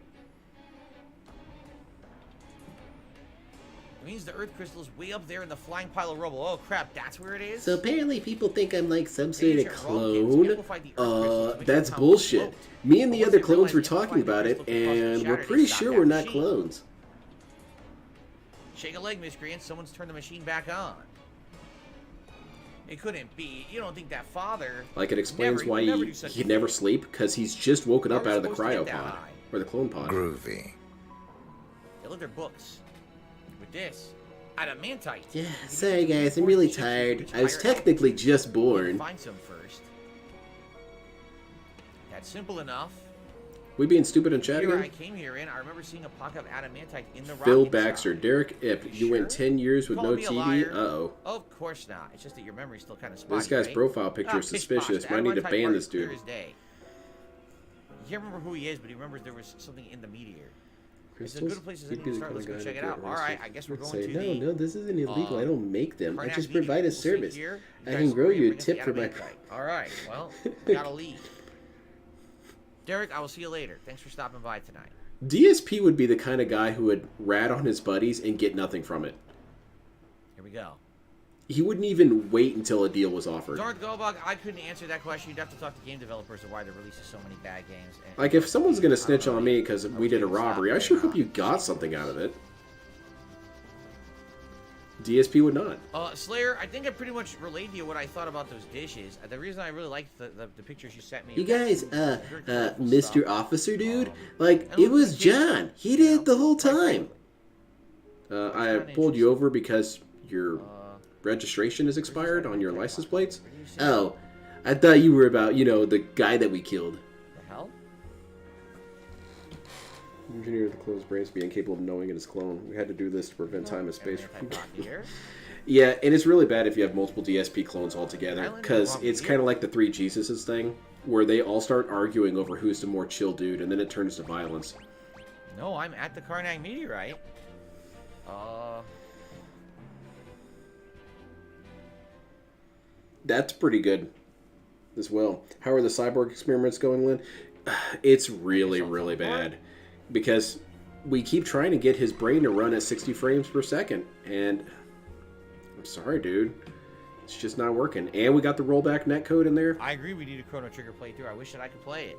It means the Earth crystal is way up there in the flying pile of rubble. Oh crap, that's where it is? So apparently people think I'm like some sort of Ancient Rome clone. amplified the Earth crystals to make That's them bullshit. float. Me and the But other once they clones were realized talking about amplifying it, the crystal could cause them and to we're shatter, pretty they stopped sure that we're not machine. clones. Shake a leg, miscreant. Someone's turned the machine back on. It couldn't be. You don't think that father... Like it explains Never, why you would never do such a he'd thing. never sleep, because he's just woken How up are we out of the supposed to get that cryopod. high? Or the clone pod. Groovy. They look at their books. With this. adamantite. Yeah, sorry guys, I'm really tired. I was technically just born. Find some first. That's simple enough. We being stupid in chat Here again? I came here in, I remember seeing a pocket of adamantite in the Phil rocket Baxter, shop. Derek Ip, you went 10 years with Call no me a TV? liar. Uh-oh. Of course not. It's just that your memory's still kind of spotty, This guy's right? profile picture is Pitch suspicious. pasta. Might need to Adamantite ban mark this is clear dude. as day. You can't remember who he is, but he remembers there was something in the meteor. It's as good a place as any to start. Let's go check it out. All right, I guess we're going to the... No, this isn't illegal. I don't make them. I Karnak just meteor. provide a We'll see service. here. I You can guys grow agree you a and bring tip us for the my... adamantite. All right, well, we got to leave. Derek, I will see you later. Thanks for stopping by tonight. DSP would be the kind of guy who would rat on his buddies and get nothing from it. Here we go. He wouldn't even wait until a deal was offered. Darth Gobog, I couldn't answer that question. You'd have to talk to game developers of why they're releasing so many bad games. And, Like, if someone's going to snitch on me because we did a Okay, stop robbery, I right sure now. hope you got something out of it. DSP would not. Slayer, I think I pretty much relayed to you what I thought about those dishes. The reason I really liked the pictures you sent me. You of that guys, food was very colorful Mr. stuff. Officer dude, and like, look it at was the kids, John. He did it the whole quite time. frankly. I kinda pulled you over because your Uh, registration is expired on your license plates. where do you see Oh, I thought you were about, the guy that we killed. the hell? Engineer the clone's brains be incapable of knowing it is clone. We had to do this to prevent time and space. Here. Yeah, and it's really bad if you have multiple DSP clones all together, Island because of it's Bomb kind of like the Three Jesuses thing, where they all start arguing over who's the more chill dude, and then it turns to violence. No, I'm at the Karnak meteorite. That's pretty good as well. How are the cyborg experiments going, Lynn? It's really, really bad. Because we keep trying to get his brain to run at 60 frames per second. And I'm sorry, dude. It's just not working. And we got the rollback netcode in there. I agree we need a Chrono Trigger playthrough. I wish that I could play it.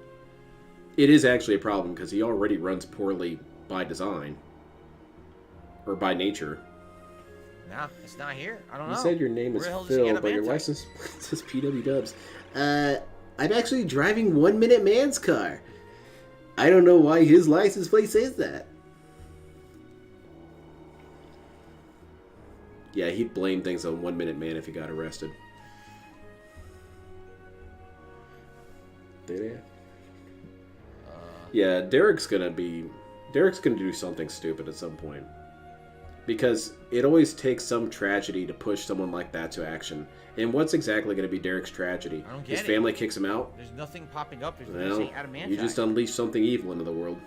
It is actually a problem because he already runs poorly by design. Or by nature. Nah, it's not here. I don't know. You said your name is Where the hell does he Phil, get but your adamantite? license plate says PW Dubs. I'm actually driving 1 Minute Man's car. I don't know why his license plate says that. Yeah, he'd blame things on 1 Minute Man if he got arrested. Did he? Yeah, Derek's gonna do something stupid at some point. Because it always takes some tragedy to push someone like that to action. And what's exactly going to be Derek's tragedy? I don't His get it. family kicks him out? There's nothing popping up. There's nothing Well, saying adamantite. you just unleashed something evil into the world.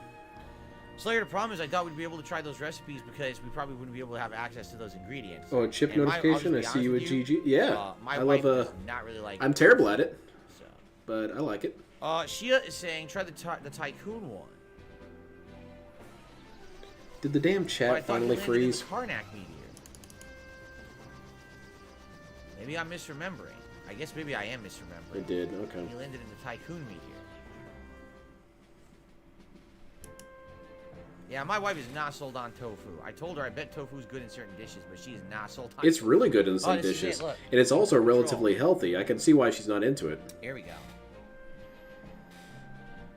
Slayer, the problem is I thought we'd be able to try those recipes because we probably wouldn't be able to have access to those ingredients. Oh, a chip And notification? I'll I just see be you at honest with GG. Yeah, my I wife love does not really like. I'm terrible at it, So. but I like it. Shia is saying try the Tycoon one. Did the damn But I chat thought he finally landed in freeze? the Karnak meteor. Maybe I'm misremembering. I guess maybe I am misremembering. It did, okay. He landed in the Tycoon meteor. Yeah, my wife is not sold on tofu. I told her I bet tofu's good in certain dishes, but she is not sold on It's tofu. really good in some this is it, dishes. look. And it's also Control. relatively healthy. I can see why she's not into it. Here we go.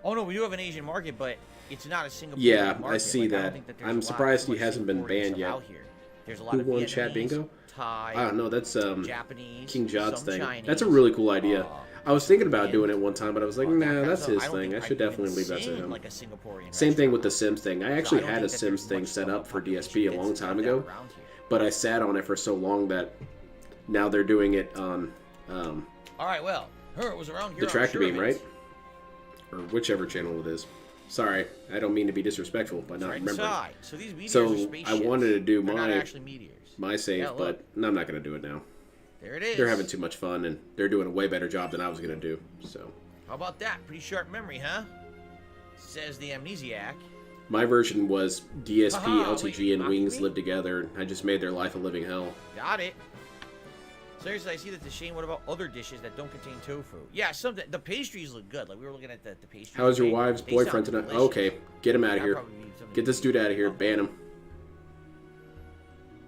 Oh no, we do have an Asian market, but it's not a Singaporean Yeah, I market. see Like, I don't that. think there's I'm a lot surprised too he much hasn't been Singaporean banned stuff yet. out here. There's a lot Who of won Vietnamese, chat bingo? Thai, I don't know. That's Japanese, King Jod's some thing. Chinese. That's a really cool idea. I was thinking about and- doing it one time, but I was like, that nah, kind of that's stuff. his I don't thing. think I should I'd even definitely leave that to sing him. like a Singaporean Same thing with the restaurant. Sims thing. I So actually don't had a think that Sims there's thing much set up for population DSP a that's long time like ago, that around here. but I sat on it for so long that now they're doing it on All right, well, her was around here. the I'm Tractor sure Beam, of right? it. Or whichever channel it is. Sorry, I don't mean to be disrespectful by not Right remembering. inside. So these meteors So, are I spaceships. wanted to do They're not my- actually meteors. My save, Yeah, look. but I'm not going to do it now. There it is. They're having too much fun, and they're doing a way better job than I was going to do. So How about that? Pretty sharp memory, huh? Says the amnesiac. my version was DSP, Haha, LTG, wait, and mocking Wings me? live together. I just made their life a living hell. Got it. Seriously, I see that's a shame. What about other dishes that don't contain tofu? Yeah, the pastries look good. Like we were looking at the pastries. How's your today. wife's They boyfriend sound tonight? delicious. Okay, get him out of That here. probably needs something Get to this do dude out of here. with- Ban him.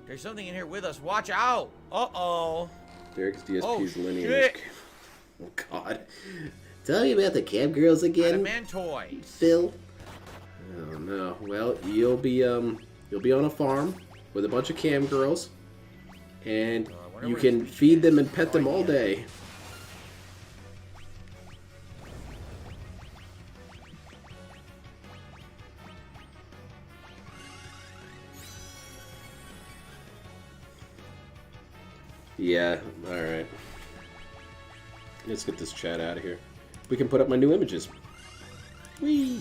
There's something in here with us. Watch out. Uh-oh. Derek's DSP's Oh, lineage. shit. Oh, God. Tell me about the cab girls again, Adamantoids. Phil. Oh, no. Well, you'll be on a farm with a bunch of cam girls, and you can feed them and pet them all day. Yeah, alright. Let's get this chat out of here. We can put up my new images. Whee!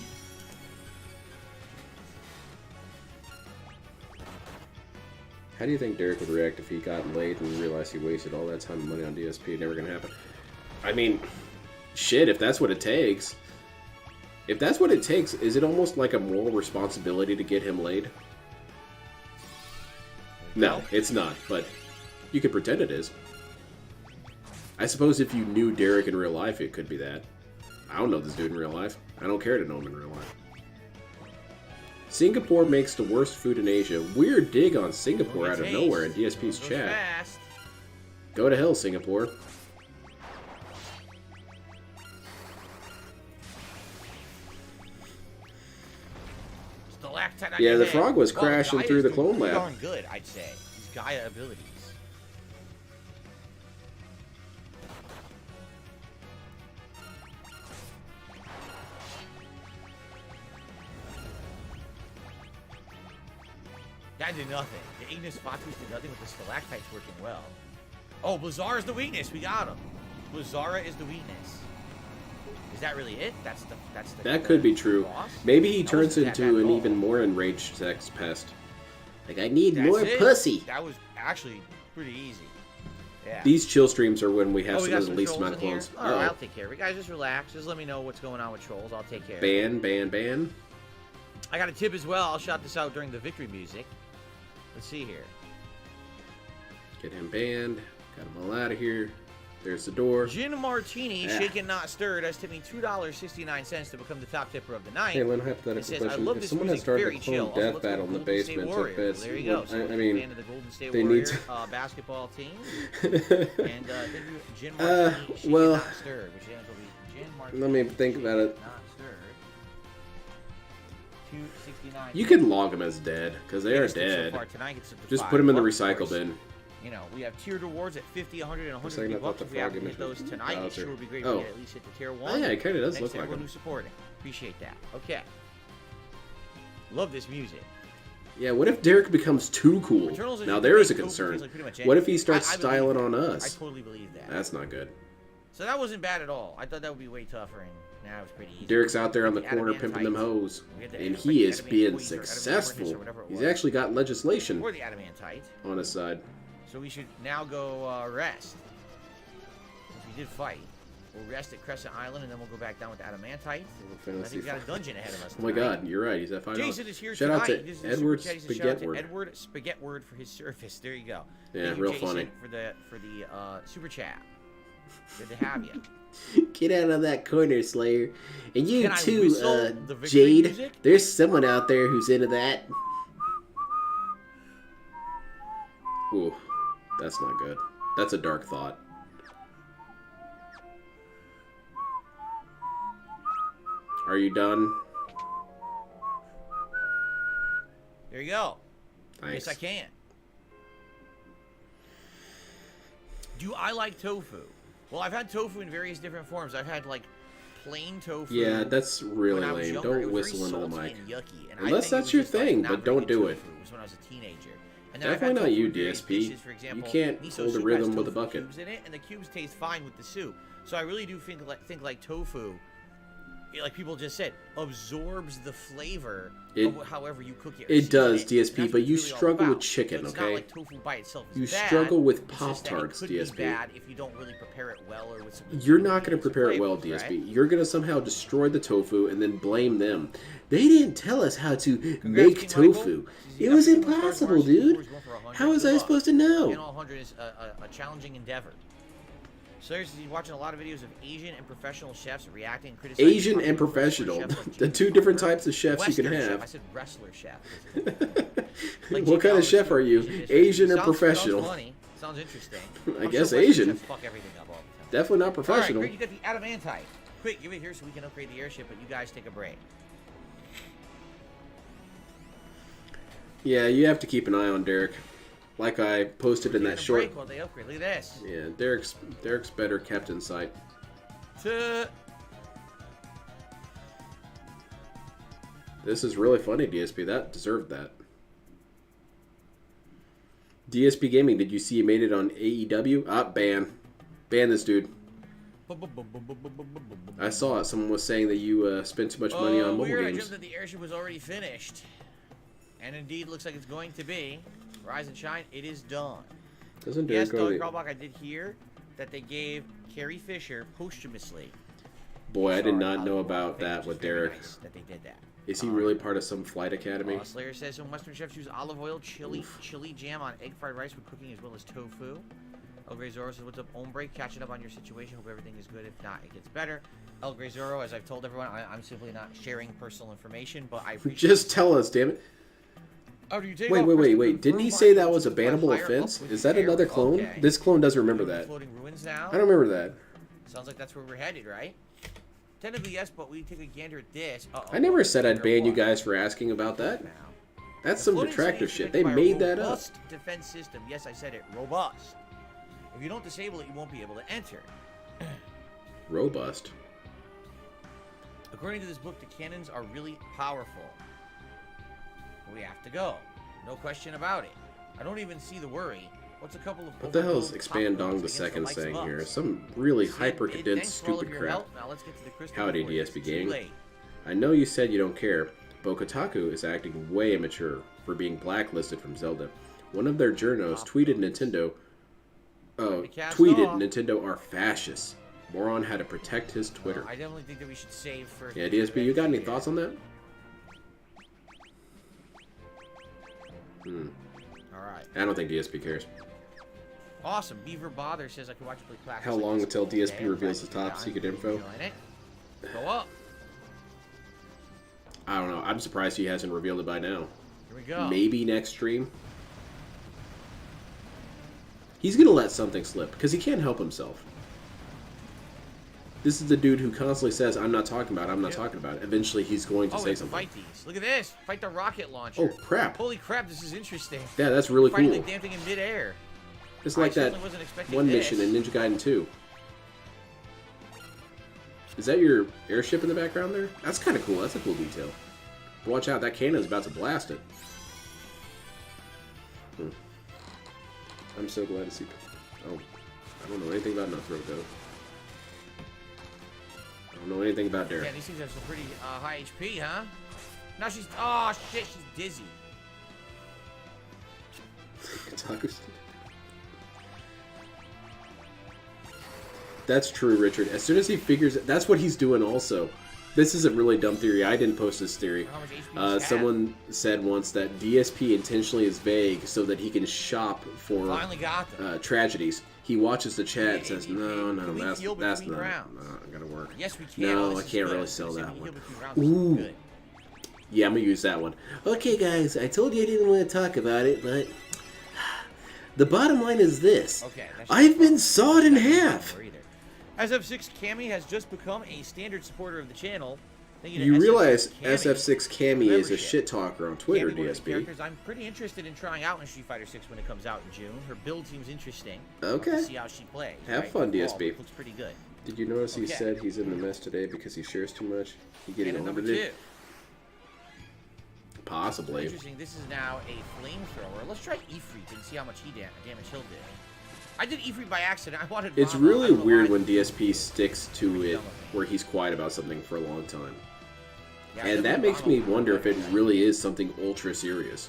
How do you think Derek would react if he got laid and realized he wasted all that time and money on DSP? Never gonna happen. I mean, shit, if that's what it takes. If that's what it takes, is it almost like a moral responsibility to get him laid? No, it's not, but you could pretend it is. I suppose if you knew Derek in real life, it could be that. I don't know this dude in real life. I don't care to know him in real life. Singapore makes the worst food in Asia. Weird dig on Singapore out of nowhere in DSP's chat. Fast. Go to hell, Singapore. Yeah, the frog was crashing through the clone lab. Darn good, I'd say. These Gaia abilities. That did nothing. The Ignis Fatuus did nothing with the stalactites working well. Oh, Blazara is the weakness. We got him. Blazara is the weakness. Is that really it? That's the that could be true. Boss? Maybe he turns into an even more enraged sex pest. Like, I need more pussy. That was actually pretty easy. Yeah. These chill streams are when we have some of the least amount of clones. clones. Alright, I'll take care of it. Guys, just relax. Just let me know what's going on with trolls. I'll take care of Ban, it. ban. I got a tip as well. I'll shout this out during the victory music. Let's see here. Get him banned. Got him all out of here. There's the door. Gin Martini, shaken not stirred, has tipped me $2.69 to become the top tipper of the night. Hey, Lynn, hypothetical question. If someone has started a clone death battle in the basement, if it's... There you go. I mean, fan of the Golden State they Warrior, need to... basketball team. And thank you, Gin Martini, shaken well, not stirred, which ends will be Gin Martini, let me think about it. not stirred. $2.69. You can log them as dead, because they are dead. So far tonight, gets up to Just $5. put them in the Of recycle course, bin. You know, we have tiered rewards at 50, 100, and For a second, 150 I thought bucks. the If we have to frog hit those image was tonight, it Bowser. sure would be great Oh. if we get at least hit the tier 1. Oh, yeah, it kind of does Thanks look to like everyone him. who's supporting. Appreciate that. Okay. Love this music. Yeah, what if Derek becomes too cool? Now there is a concern. What if he starts styling on us? I totally believe that. That's not good. So that wasn't bad at all. I thought that would be way tougher, and now it's pretty easy. Derek's out there on the corner pimping them hoes. And he is being successful. He's actually got legislation Or the adamantite. on his side. So we should now go rest. Since we did fight. We'll rest at Crescent Island, and then we'll go back down with adamantite. I think we got a dungeon ahead of us Oh my god, you're right. He's at $5. Jason is here Shout tonight. out to Edward Spaghettword. Edward Spaghettword for his service. There you go. Yeah, Thank you, real Jason, funny. For the super chat. Good to have you. Get out of that corner, Slayer. And you Can I too, whistle the victory Jade. music? There's someone out there who's into that. Ooh, that's not good. That's a dark thought. Are you done? There you go. Thanks. Yes, I can. Do I like tofu? Well, I've had tofu in various different forms. I've had like plain tofu. Yeah, that's really when I was lame. younger. Don't whistle into the Salty mic. and yucky, and Unless I think that's it your was just, like, thing, not but very don't good do tofu. it. It was when I was a teenager. And then I've Definitely had not tofu you, in various DSP. dishes. For You example, can't miso hold a soup rhythm has with a tofu bucket. cubes in it, and the cubes taste fine with the soup. So I really do think like tofu, like people just said, absorbs the flavor of however you cook it. It does, DSP, That's but what you it's really all struggle with about. chicken, So it's okay? not like tofu by itself is You bad. struggle with It's just that Pop-Tarts, it could DSP. be bad if you don't really prepare it well or with some. You're not going to prepare it well, flavors, DSP. right? You're going to somehow destroy the tofu and then blame them. They didn't tell us how to make King tofu. Michael. It was You got impossible, Stars, dude. Wars, going for 100. How was Good I luck. supposed to know? Channel 100 is a challenging endeavor. So he's watching a lot of videos of Asian and professional chefs reacting and criticizing. Asian and professional. The two different types of chefs you can Western chef. have. I said wrestler chef. What Like Jimmy kind of Oliver's chef are you? Asian. Asian or Sounds professional? funny. Sounds interesting. I I'm guess sure Western Asian. chefs fuck everything up all the time. Definitely not All right, professional. great. You got the adamantite. Quick, give it here so we can upgrade the airship, but you guys take a break. Yeah, you have to keep an eye on Derek. Like I posted in that short. Break while they upgrade. Look at this. Yeah, Derek's better kept in sight. This is really funny, DSP. That deserved that. DSP Gaming, did you see you made it on AEW? Ah, ban this dude. I saw it. Someone was saying that you spent too much money on mobile games. I games. jumped that the airship was already finished. And indeed, looks like it's going to be. Rise and shine, it is done. Doesn't Derek yes, go Dog Crawlbach, I did hear that they gave Carrie Fisher posthumously. Boy, I did not know about that with Derek. Nice that they did that. Is he really part of some flight academy? Slayer says some Western chefs use olive oil, chili jam on egg fried rice with cooking as well as tofu. El Grey Zoro says, what's up, Ombre? Catching up on your situation. Hope everything is good. If not, it gets better. El Grey Zoro, as I've told everyone, I'm simply not sharing personal information, but I appreciate Just tell us, damn it. Wait. Didn't he say that was a bannable offense? Is that another clone? Okay. This clone doesn't remember that. Floating ruins now. I don't remember that. Sounds like that's where we're headed, right? Technically, yes, but we take a gander at this. I never said I'd ban you guys for asking about that. That's some detractor shit. They made that up. Robust defense system. Yes, I said it. Robust. If you don't disable it, you won't be able to enter. Robust. According to this book, the cannons are really powerful. We have to go. No question about it. I don't even see the worry. What's a couple of... What the hell is Expand Dong the Second saying here? Some really hyper-condensed stupid crap. Now let's get to the Howdy, DSP gang. I know you said you don't care, but Kotaku is acting way immature for being blacklisted from Zelda. One of their journos tweeted Nintendo are fascists. Moron had to protect his Twitter. I definitely think that we should save for... Yeah, DSP, you got any thoughts on that? Alright. I don't think DSP cares. Awesome. Beaver Bother says I could watch you play Clash. How long until DSP reveals the top secret info? Go up. I don't know. I'm surprised he hasn't revealed it by now. Here we go. Maybe next stream. He's gonna let something slip because he can't help himself. This is the dude who constantly says, I'm not talking about it, I'm not talking about it. Eventually, he's going to say something. Fight these. Look at this. Fight the rocket launcher. Oh, crap. Holy crap, this is interesting. Yeah, that's really Fighting cool. the damn thing in midair. It's like that one mission in Ninja Gaiden 2. Is that your airship in the background there? That's kind of cool. That's a cool detail. But watch out, that cannon's about to blast it. I'm so glad to see... Oh, I don't know anything about Nothroat, though. I don't know anything about Derek. Yeah, these things have some pretty high HP, huh? Now she's... Oh, shit, she's dizzy. That's true, Richard. As soon as he figures it, that's what he's doing also. This is a really dumb theory. I didn't post this theory. Someone said once that DSP intentionally is vague so that he can shop for tragedies. He watches the chat and says, no, that's not gonna work. Yes, we can. No, I can't really sell that one. Ooh. Yeah, I'm gonna use that one. Okay, guys, I told you I didn't want to talk about it, but the bottom line is this. I've been sawed in half. As SF6 Cammy has just become a standard supporter of the channel. You realize SF6 Cammy is a shit talker on Twitter, DSP. I'm pretty interested in trying out in Street Fighter 6 when it comes out in June. Her build seems interesting. Okay. See how she plays. Have fun, DSP. Looks pretty good. Did you notice he said he's in the mess today because he shares too much? He getting over it? Possibly. Interesting. This is now a flamethrower. Let's try Ifrit and see how much damage he'll do. I did Ifrit by accident. I wanted. It's really weird when DSP sticks to it where he's quiet about something for a long time. Yeah, and that makes me wonder if it really is something ultra serious.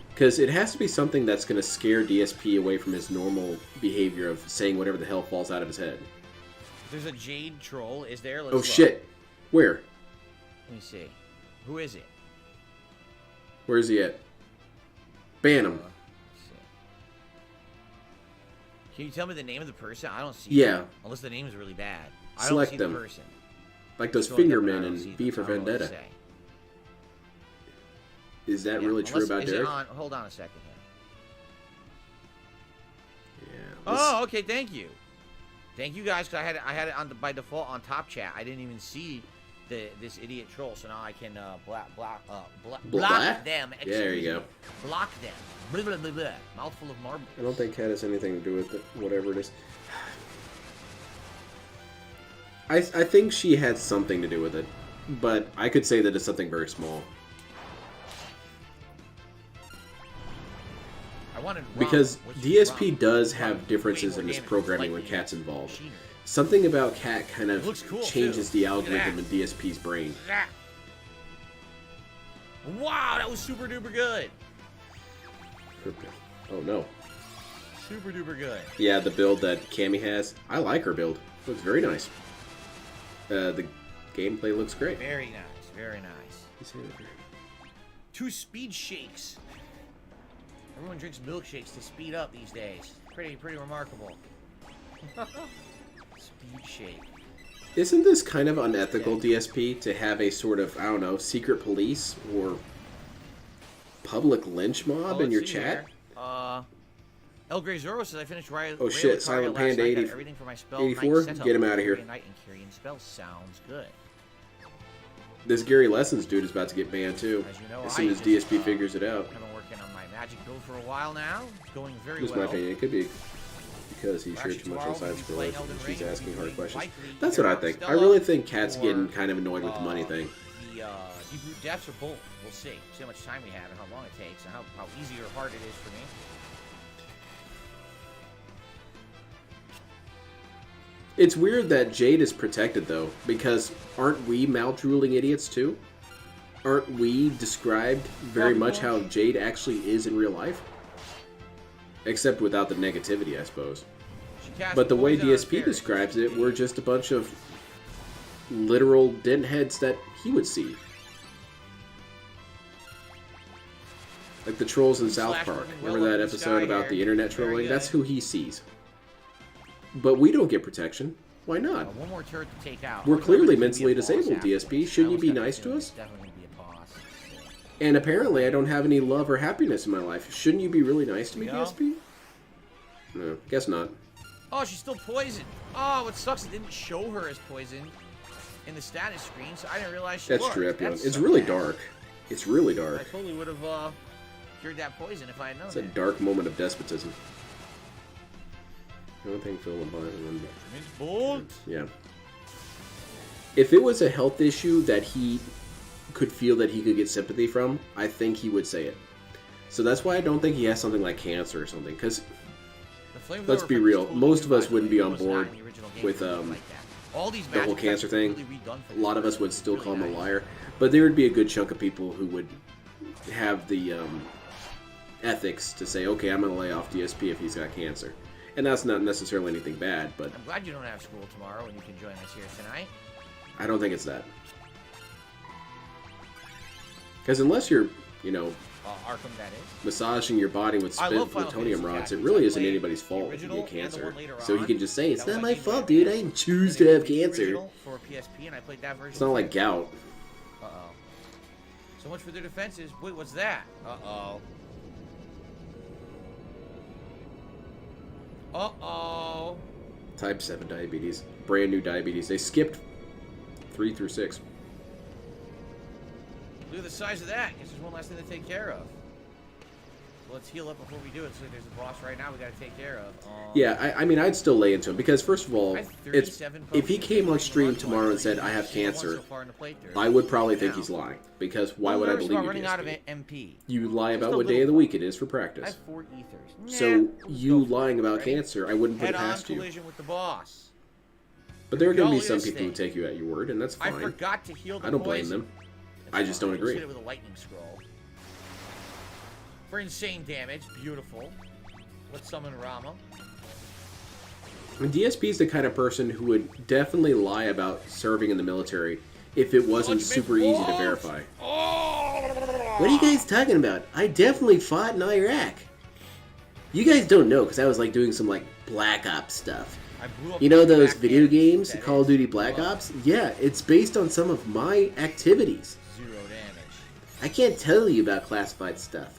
Because it has to be something that's going to scare DSP away from his normal behavior of saying whatever the hell falls out of his head. There's a Jade troll. Is there? Let's look. Shit. Where? Let me see. Who is it? Where is he at? Ban him. Can you tell me the name of the person? I don't see. Yeah. Them, unless the name is really bad. Select I don't see them. The person. Like those fingermen in V for Vendetta. Is that really true about Derek? Hold on a second here. Yeah. Oh, okay. Thank you. Thank you guys, because I had it on by default on top chat. I didn't even see this idiot troll, so now I can block Block? them. Yeah, there you go. Block them. Blah, blah, blah, blah. Mouthful of marbles. I don't think cat has anything to do with it, whatever it is. I think she had something to do with it, but I could say that it's something very small. Because DSP does have differences in this programming when Cat's involved. Something about Cat kind of changes the algorithm in DSP's brain. Wow, that was super duper good. Oh no. Super duper good. Yeah, the build that Cammy has. I like her build. Looks very nice. The gameplay looks great. Very nice, very nice. 2 speed shakes. Everyone drinks milkshakes to speed up these days. Pretty remarkable. Speed shake. Isn't this kind of unethical, DSP, to have a sort of, I don't know, secret police or public lynch mob in your chat? El Grey Zoro says I finished right. Oh shit, Silent Panda 84? Get him out of here. Sounds good. This Gary Lessons dude is about to get banned too. As you know, as soon as DSP figures it out. I've been working on my magic build for a while now. It's going very That's well. my opinion. It could be because he shared too much on side scrollers and she's asking hard questions. That's what I think. I really think Cat's getting kind of annoyed with the money thing. The deep depths or both. We'll see. See how much time we have and how long it takes and how easy or hard it is for me. It's weird that Jade is protected, though, because aren't we mouth-drooling idiots, too? Aren't we described very much how Jade actually is in real life? Except without the negativity, I suppose. But the way DSP describes it, we're just a bunch of literal dentheads that he would see. Like the trolls in South Park. Remember that episode about the internet trolling? That's who he sees. But we don't get protection. Why not? One more turret to take out. We're clearly mentally disabled, DSP. Shouldn't you be nice to us? And apparently I don't have any love or happiness in my life. Shouldn't you be really nice to me, DSP? No, guess not. Oh, she's still poisoned. Oh, what sucks, it didn't show her as poisoned in the status screen, so I didn't realize she was. That's true, Epion. It's really dark. It's really dark. I totally would have cured that poison if I had known It's a dark moment of despotism. I don't think Phil will buy it. Yeah. If it was a health issue that he could feel that he could get sympathy from, I think he would say it. So that's why I don't think he has something like cancer or something. Because, let's be real, most of us wouldn't be on board with the whole cancer thing. A lot of us would still call him a liar. But there would be a good chunk of people who would have the ethics to say, okay, I'm going to lay off DSP if he's got cancer. And that's not necessarily anything bad, but... I'm glad you don't have school tomorrow and you can join us here tonight. I don't think it's that. Because unless you're, you know, Arkham, that is. massaging your body with spent plutonium rods, it really isn't anybody's fault if you get cancer. So he can just say, it's not my fault, dude, I didn't choose to have cancer. For PSP, and I played that version. It's not like gout. Uh-oh. So much for their defenses. Wait, what's that? Uh-oh. Uh-oh. Type 7 diabetes. Brand new diabetes. They skipped 3 through 6. Look at the size of that. Guess there's one last thing to take care of. Well, let's heal up before we do it. So there's a boss right now we got to take care of. Yeah, I mean, I'd still lay into him. Because, first of all, if he came on stream tomorrow and said, I have cancer, I would probably think he's lying. Because why would I believe you, running out of DSP? MP. You lie about what day of the week it is for I practice. have 4 ethers. So, you lying about cancer, I wouldn't put it past you. Collision with the boss. But there are going to be some people who take you at your word, and that's fine. I forgot to heal the I don't blame poison. them. I just don't agree. Hit it with a lightning scroll. For insane damage. Beautiful. Let's summon Rama. And DSP is the kind of person who would definitely lie about serving in the military if it wasn't super easy to verify. What are you guys talking about? I definitely fought in Iraq. You guys don't know, because I was like doing some like Black Ops stuff. You know those video games, Call of Duty Black Ops? Yeah, it's based on some of my activities. 0 damage. I can't tell you about classified stuff.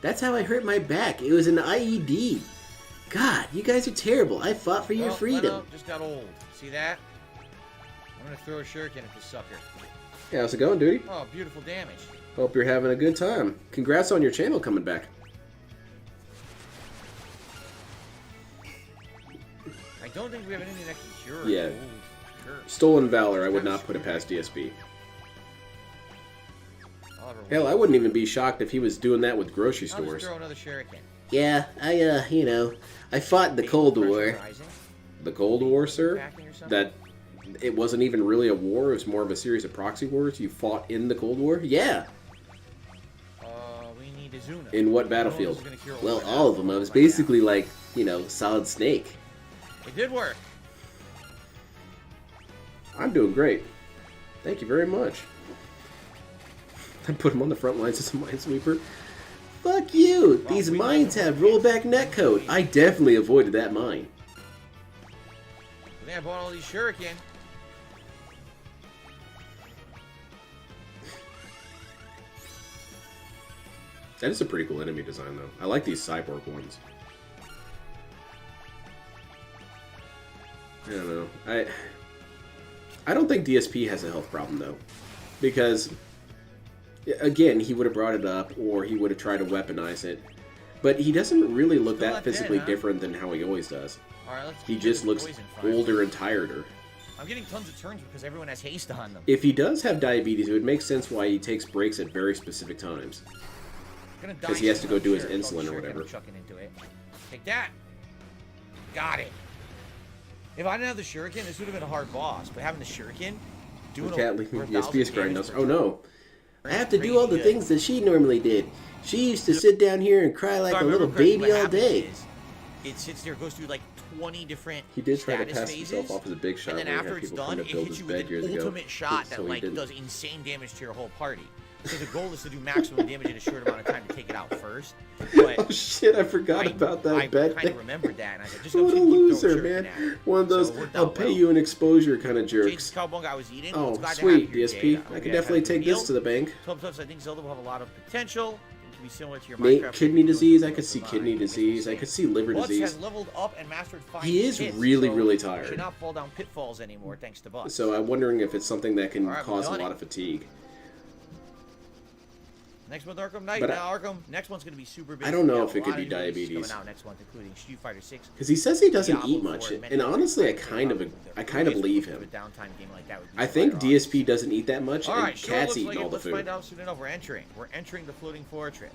That's how I hurt my back. It was an IED. God, you guys are terrible. I fought for your Well, freedom. Leno just got old. See that? I'm gonna throw a shuriken at this sucker. Hey, how's it going, dude? Oh, beautiful damage. Hope you're having a good time. Congrats on your channel coming back. I don't think we have anything that can cure. Yeah. Ooh, sure. Stolen Valor, I would not put it past DSP. Oliver, Hell, I wouldn't even be shocked if he was doing that with grocery I'll just stores. throw another shuriken. Yeah, I fought in the Cold War. The Cold War, sir? That it wasn't even really a war, it was more of a series of proxy wars. You fought in the Cold War? Yeah. We need Izuna. In what battlefield? Well, all of them. I was basically like, Solid Snake. It did work. I'm doing great. Thank you very much. I put him on the front lines as a minesweeper. Fuck you! These mines have rollback netcode. I definitely avoided that mine. I think I bought all these shuriken. That is a pretty cool enemy design, though. I like these cyborg ones. I don't know. I don't think DSP has a health problem, though. Because, again, he would have brought it up, or he would have tried to weaponize it. But he doesn't really look Still that not physically dead, huh? different than how he always does. Alright, let's He get just the looks poison first. older and tireder. I'm getting tons of turns because everyone has haste on them. If he does have diabetes, it would make sense why he takes breaks at very specific times. Because he has to go do his insulin or whatever. Chucking into it. Take that. Got it. If I didn't have the shuriken, this would have been a hard boss. But having the shuriken, doing Cat leaving over DSP is 1,000 grinding damage us. per Oh no. I turn. have to do all the things that she normally did. She used to sit down here and cry like So I a little remember correctly, baby what all happens day. is, it sits there, goes through like 20 different He did try to status pass phases, himself off as a big shot and then when he after had it's people done, come it to build hits his you bed with years an ago. ultimate shot So that he like didn't. does insane damage to your whole party. So the goal is to do maximum damage in a short amount of time to take it out first. But Oh shit, I forgot about that I bed kind of thing. remember that, and I said, just What a keep throwing loser, shuriken man. at it. One of those, So it worked I'll out pay well. you an exposure kind of James jerks. Cowabunga, I was eating. Oh, It's glad to have sweet, you here, DSP. Jay. I Hope could you definitely had a good take this meal. to the bank. 12 tips, I think Zelda will have a lot of potential. It can be similar to your Mate, Minecraft kidney videos, disease, I but could see mine kidney is disease, I insane. could see liver Butch disease. has leveled up and mastered fine He is hits, really, so really he tired. should not fall down pitfalls anymore thanks to Butch. So I'm wondering if it's something that can Alright, cause a we've done lot it. of fatigue. Next month, Arkham Knight. But Now, Arkham. Next one's going to be super busy. I don't know We got if it a could lot be of new releases diabetes. coming out next month, including Street Fighter 6. Because he says he doesn't Diablo eat much, 4, many and other honestly, I games. kind of believe him. A downtime game like that would be I think quite awesome. DSP doesn't eat that much, All and right, sure, Cat's looks eating like all it. the Let's food. find out soon enough. We're entering the floating fortress.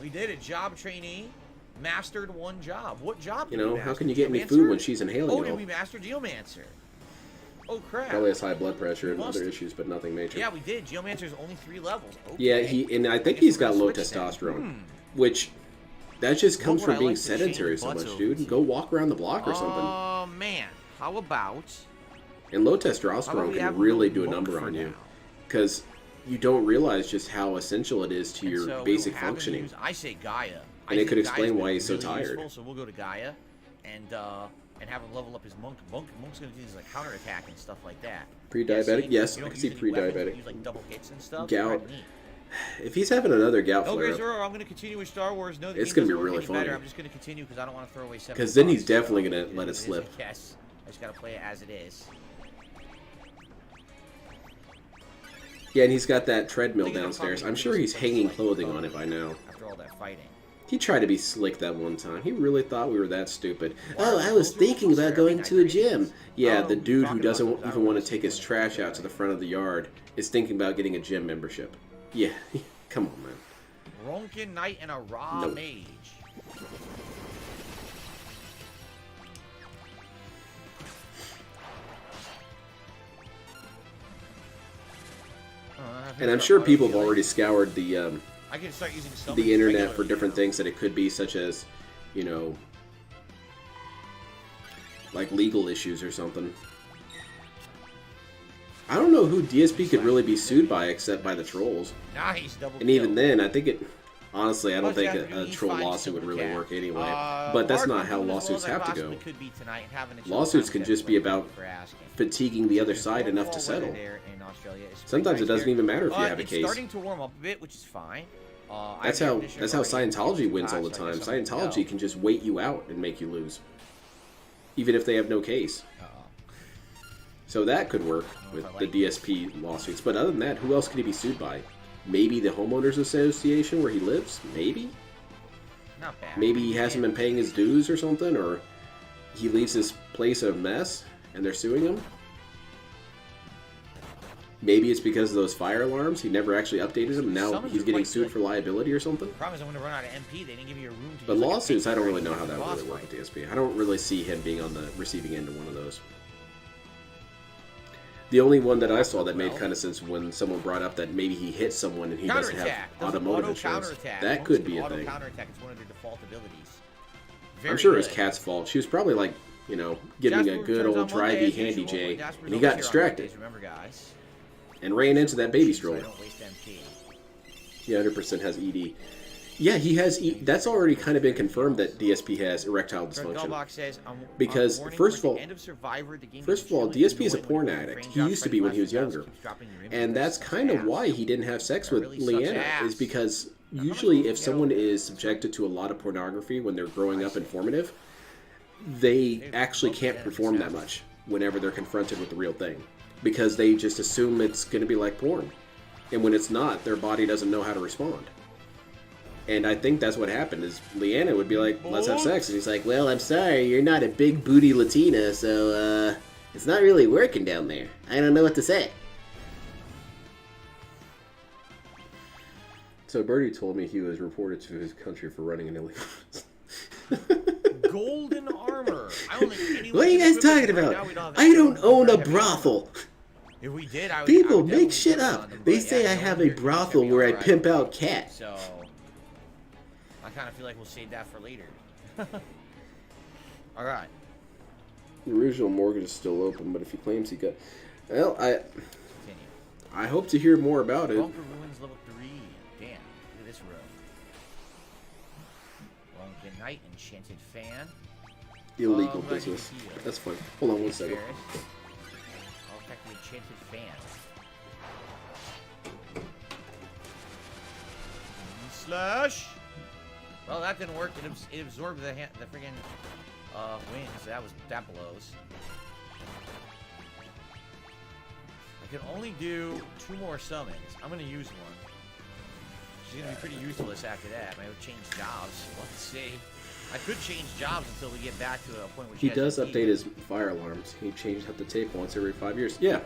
We did it. Job trainee. Mastered one job. What job You did we know, how master? can you get any Geomancer? food when she's inhaling Oh, it did all? we master Geomancer? Oh, crap. Probably has high blood pressure and Must other have. issues, but nothing major. Yeah, we did. Geomancer's only 3 levels. Okay. Yeah, and I think guess he's we're got gonna low switch then. testosterone, which that just comes What would from I being like to change sedentary so butts much, over dude. to? Go walk around the block or something. Oh, man. How about... And low How about testosterone we have can really a do a monk number for on you, now? because you don't realize just how essential it is to And your so we will basic have him functioning. use- I say Gaia. And it could explain why he's so really tired. Useful, so we'll go to Gaia and have him level up his monk. Monk's gonna do things like counterattack and stuff like that. Pre-diabetic? Yes, you I don't can see use any weapons, pre-diabetic. you use like double hits and stuff. Gout. It's pretty neat. If he's having another gout Okay, flare, Zoro, I'm gonna continue with Star Wars. No, the It's game gonna be doesn't work really any better. funny. I'm just gonna continue because I don't want to throw away 7 because then he's bucks, definitely so gonna let it is, slip. I guess I just gotta play it as it is. Yeah, and he's got that treadmill Thinking of downstairs. probably I'm sure doing he's some hanging like clothing on it by now. After all that fighting. He tried to be slick that one time. He really thought we were that stupid. Oh, I was thinking about going to a gym. Yeah, the dude who doesn't even want to take his trash out to the front of the yard is thinking about getting a gym membership. Yeah, come on, man. Ronkin Knight and a Raw Nope. Mage. And I'm sure people have already scoured the I can start using summons internet regularly for different now. things that it could be, such as, you know, like legal issues or something. I don't know who DSP could really be sued by except by the trolls. Nice double And even kill. then, I think it... Honestly, I don't Plus, you think have to do a troll E5 lawsuit would really Silvercat. work anyway. But that's Mark, not I'm how doing as well lawsuits as I have to possibly go. could be tonight and having a chill Lawsuits time can with just be everyone about for asking. fatiguing the other There's side no enough to fall weather settle. there in Australia. It's pretty Sometimes it nice doesn't there. even matter if you have a It's case. starting to warm up a bit, which is fine. That's how Scientology wins all the time. Scientology can just wait you out and make you lose, even if they have no case. So that could work with the DSP lawsuits. But other than that, who else could he be sued by? Maybe the homeowners association where he lives? Maybe? Not bad. Maybe he hasn't been paying his dues or something, or he leaves his place a mess and they're suing him. Maybe it's because of those fire alarms. He never actually updated them, and now he's getting sued for liability or something. The problem is I'm going to run out of MP. They didn't give you a room to But use lawsuits, like I don't really know how that would really work with DSP. I don't really see him being on the receiving end of one of those. The only one that I saw that made kind of sense when someone brought up that maybe he hit someone and he doesn't have automotive insurance. That could be a thing. Counterattack is one of their default abilities. I'm sure it was Kat's fault. She was probably like, you know, giving a good old drivey handy J, and he got distracted. Remember, guys. And ran into that baby stroller. Don't waste MP. He 100% has ED. Yeah, he has. That's already kind of been confirmed that DSP has erectile dysfunction. Says, because first of all, DSP is a porn addict. He used to be when he was younger, and that's kind of why he didn't have sex with Leanna. Is because usually if someone is subjected to a lot of pornography when they're growing up and formative, they actually can't perform that much whenever they're confronted with the real thing, because they just assume it's going to be like porn, and when it's not, their body doesn't know how to respond. And I think that's what happened, is Leanna would be like, let's have sex. And he's like, well, I'm sorry, you're not a big booty Latina, so, it's not really working down there. I don't know what to say. So Birdie told me he was reported to his country for running an illegal... Golden armor. I don't think anyone what are you guys talking about? I don't own a brothel. If we did, People make shit up. They say I have a brothel where I pimp out Cat. So... I kind of feel like we'll save that for later. All right. The original mortgage is still open, but if he claims he got... Well, I hope to hear more about it. Bunker Ruins level 3. Damn, look at this room. Long Good Night, Enchanted Fan. Illegal business. That's fine. Hold on one second. I'll check the Enchanted Fan. Slash! Well, that didn't work. It absorbed the friggin' wings. That blows. I can only do 2 more summons. I'm gonna use one. She's gonna be pretty useless after that. Maybe change jobs. Let's see. I could change jobs until we get back to a point where he does update his fire alarms. He changed up the tape once every 5 years. Yeah,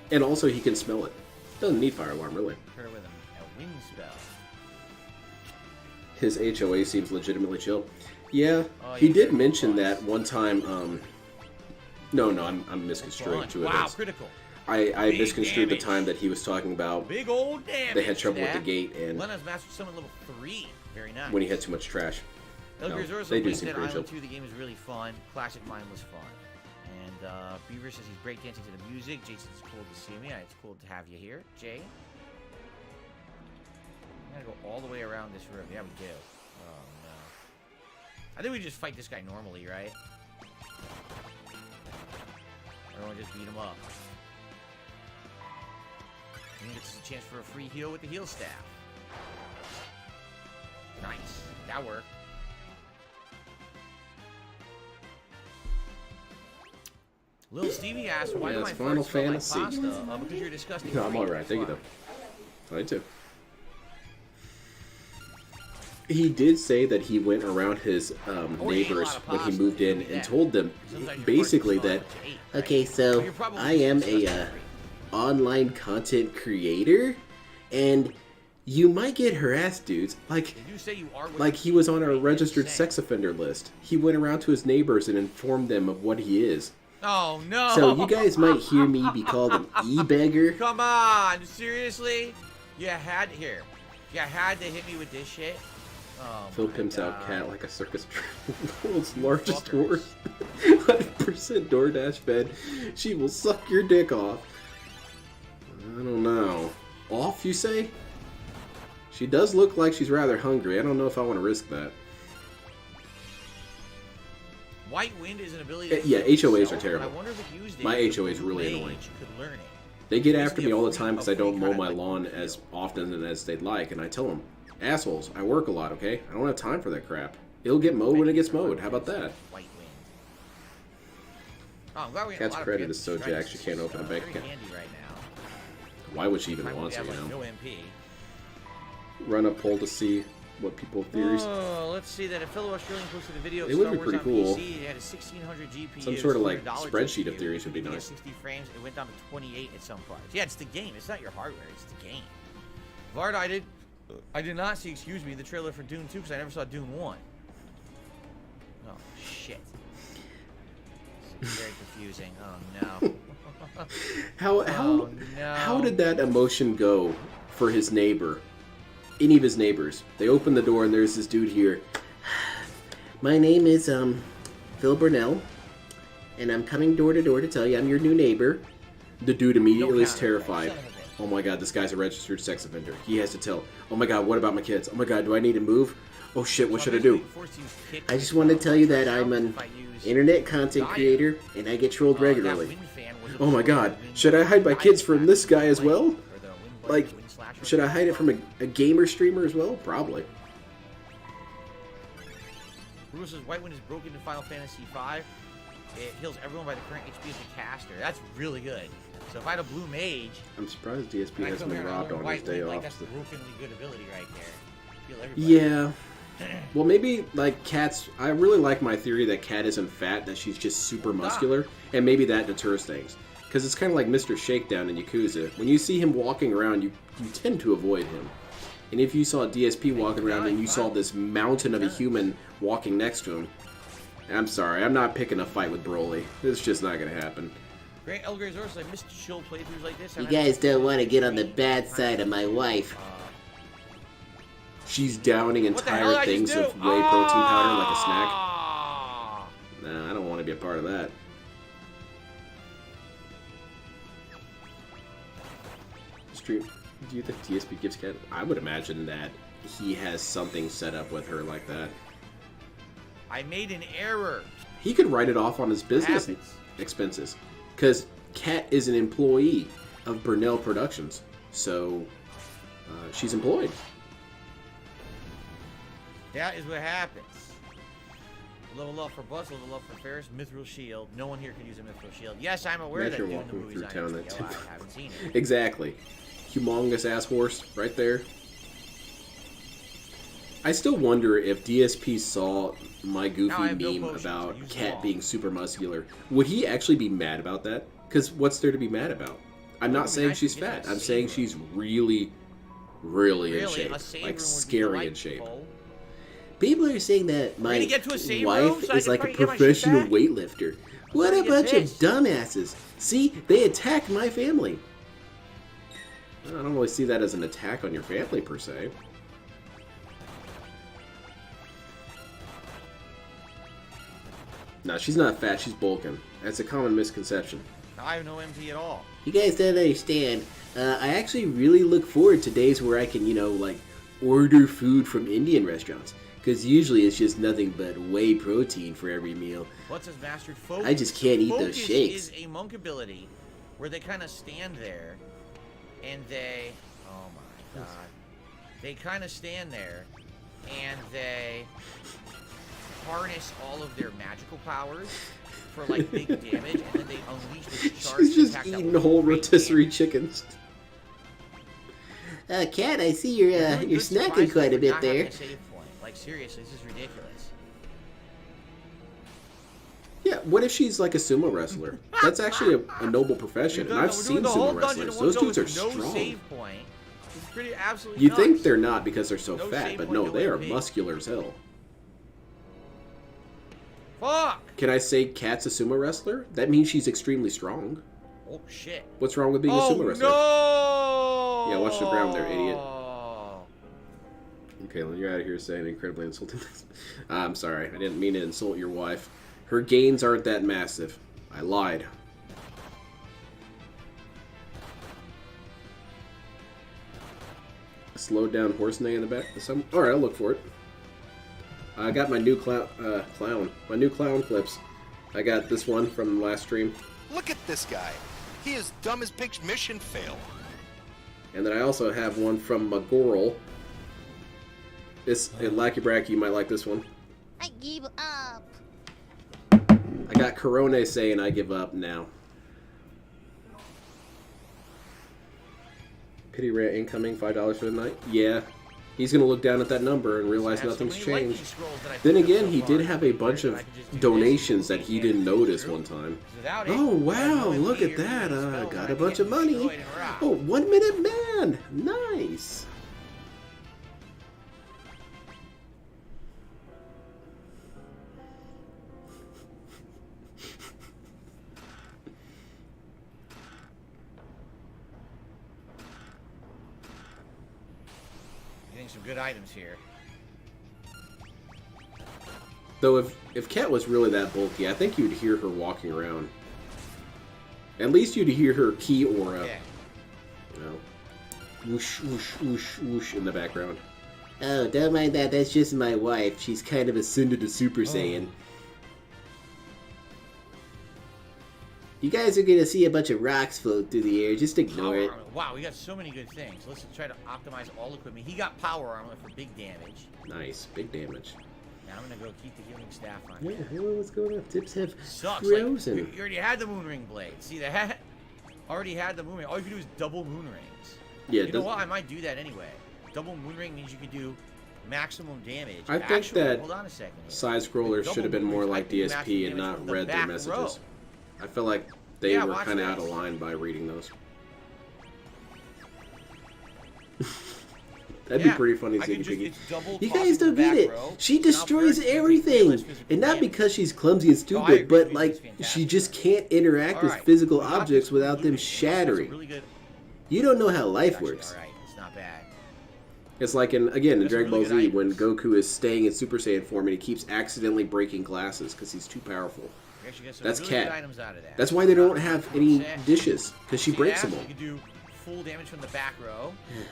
and also he can smell it. Doesn't need fire alarm really. Her with a wind spell. His HOA seems legitimately chill. Yeah, he did mention that one time. No, I'm misconstruing two of those. Wow, critical. I misconstrued the time that he was talking about. Big old damage. They had trouble with the gate, and Lena's Master Summon level 3. Very nice. When he had too much trash. No, they do seem pretty chill. 2, the game is really fun. Classic Mine was fun. And Beaver says he's breakdancing to the music. Jason's cool to see me. It's cool to have you here. Jay? I'm gonna go all the way around this room. Yeah, we do. Oh, no. I think we just fight this guy normally, right? Everyone just beat him up. And he gets a chance for a free heal with the heal staff. Nice. That worked. Lil Stevie asked, why do my Final farts smell Fantasy. like pasta? Because you're disgusting. No, I'm alright. Thank you, though. I too. He did say that he went around his neighbors when he moved in and told them basically that, okay, so I am a online content creator, and you might get harassed, dudes. Like he was on a registered sex offender list. He went around to his neighbors and informed them of what he is. Oh, no. So you guys might hear me be called an e-beggar. Come on, seriously? You had to hit me with this shit? Oh, Phil pimps out Cat like a circus world's largest horse. 100% DoorDash fed. She will suck your dick off. I don't know. Off, you say? She does look like she's rather hungry. I don't know if I want to risk that. White Wind is an ability. Yeah, HOAs are terrible. I wonder if it used my HOA is really annoying. They get after me all the time because I don't mow my lawn as often as they'd like, and I tell them, Assholes, I work a lot, okay? I don't have time for that crap. It'll get mowed when it gets mowed. How about that? White wind. Oh, I'm glad we Cat's credit is so jacked she can't open a bank account. Right now. Why would she even want to, like, you know? no MP. Run a poll to see what people theories. Oh, let's see that a fellow Australian posted a video of It would Star be Wars pretty on cool. PC. It had a 1600 GPU. Some sort of like $200 spreadsheet of GPU, theories would be nice. 60 frames. It went down to 28 at some parts. Yeah, it's the game. It's not your hardware. It's the game. Vard, I did not see, excuse me, the trailer for Dune 2 because I never saw Dune 1. Oh, shit. It's very confusing. Oh, no. How did that emotion go for his neighbor? Any of his neighbors. They open the door and there's this dude here. My name is Phil Burnell, and I'm coming door to door to tell you I'm your new neighbor. The dude immediately is terrified. Oh my god, this guy's a registered sex offender. He has to tell. Oh my god, what about my kids? Oh my god, do I need to move? Oh shit, what should I do? I just want to tell you that I'm an internet content creator and I get trolled regularly. Oh my god, should I hide my kids from this guy as well? Like, should I hide it from a gamer streamer as well? Probably. Bruce says White Wind is broken in Final Fantasy V. It heals everyone by the current HP of the caster. That's really good. So if I had a blue mage, I'm surprised DSP hasn't been robbed on his day off. That's a brokenly good ability right there. Heal everybody. Yeah. Well, maybe, like, Cat's... I really like my theory that Cat isn't fat, that she's just super muscular, and maybe that deters things. Because it's kind of like Mr. Shakedown in Yakuza. When you see him walking around, you tend to avoid him. And if you saw DSP walking around and you saw this mountain of a human walking next to him, I'm sorry, I'm not picking a fight with Broly. It's just not going to happen. Great Elgar Zorus, I missed chill playthroughs like this. You guys don't want to get on the bad side of my wife. She's downing entire things of whey protein powder like a snack. Nah, I don't want to be a part of that. Stream. Do you think DSP gives Cat? I would imagine that he has something set up with her like that. I made an error. He could write it off on his business expenses. Because Cat is an employee of Burnell Productions. So, she's employed. That is what happens. A little love for Buzz, a little love for Ferris, Mithril Shield. No one here can use a Mithril Shield. Yes, I'm aware that doing the movies on HBO, I haven't seen it. Exactly. Humongous ass horse right there. I still wonder if DSP saw my goofy meme about Cat being super muscular. Would he actually be mad about that? Because what's there to be mad about? I'm not saying she's fat. I'm saying she's really in shape. Like, scary in shape. People are saying that my wife is like a professional weightlifter. What a bunch of dumbasses. See, they attacked my family. I don't really see that as an attack on your family, per se. No, she's not fat, she's bulking. That's a common misconception. I have no MP at all. You guys don't understand. I actually really look forward to days where I can, you know, like, order food from Indian restaurants. Because usually it's just nothing but whey protein for every meal. What's his mastered focus? I just can't eat those shakes. Focus is a monk ability where they kind of stand there and they... Oh my god. They kind of stand there and they harness all of their magical powers for like big damage, and then they unleash this charge. She's just eating whole rotisserie chickens. Cat, I see you're snacking quite a bit there. Like, seriously, this is ridiculous. Yeah, what if she's like a sumo wrestler? That's actually a noble profession, and I've seen sumo wrestlers. Those dudes are strong. Save point. It's pretty absolutely you nuts. think they're not because they're so fat, but no, they are muscular as hell. Fuck! Can I say Cat's a sumo wrestler? That means she's extremely strong. Oh, shit. What's wrong with being a sumo wrestler? No! Yeah, watch the ground there, idiot. Okay, well, you're out of here saying incredibly insulting things. I'm sorry, I didn't mean to insult your wife. Her gains aren't that massive. I lied. Slowed down horse neigh in the back. Alright, I'll look for it. I got my new my new clown clips. I got this one from the last stream. Look at this guy. He is dumb as pig's mission failed. And then I also have one from Magorl. Lackey Bracky, you might like this one. I give up. I got Corone saying I give up now. Pity rant incoming, $5 for the night. Yeah. He's going to look down at that number and realize nothing's changed. Then again, he did have a bunch of donations that he didn't notice one time. Oh, wow, look at that. Got a bunch of money. Oh, 1 minute man. Nice. Some good items here. Though if Kat was really that bulky, I think you'd hear her walking around. At least you'd hear her key aura. Yeah. You know, whoosh, whoosh, whoosh, whoosh in the background. Oh, don't mind that. That's just my wife. She's kind of ascended to Super Saiyan. You guys are gonna see a bunch of rocks float through the air. Just ignore it. Wow, we got so many good things. Let's try to optimize all equipment. He got power armor for big damage. Nice, big damage. Now I'm gonna go keep the healing staff on. Yeah, hello, what's going on? Tips have Sucks. frozen. Like, you already had the moonring blade. See that? Already had the moonring. All you can do is double moonrings. Yeah. You know what? I might do that anyway. Double moonring means you can do maximum damage. I think that hold on a second here. side scrollers should have been more like DSP and not read their messages. I feel like they were kind of out of line by reading those. That'd be pretty funny, Ziggy Piggy. You guys don't get it. She destroys everything. And not because she's clumsy and stupid, but like she just can't interact with physical objects without them shattering. You don't know how life works. It's not bad. It's like in Dragon Ball Z when Goku is staying in Super Saiyan form and he keeps accidentally breaking glasses because he's too powerful. That's Cat. That's why they don't have any dishes, because she breaks them all. You can do full damage from the back row.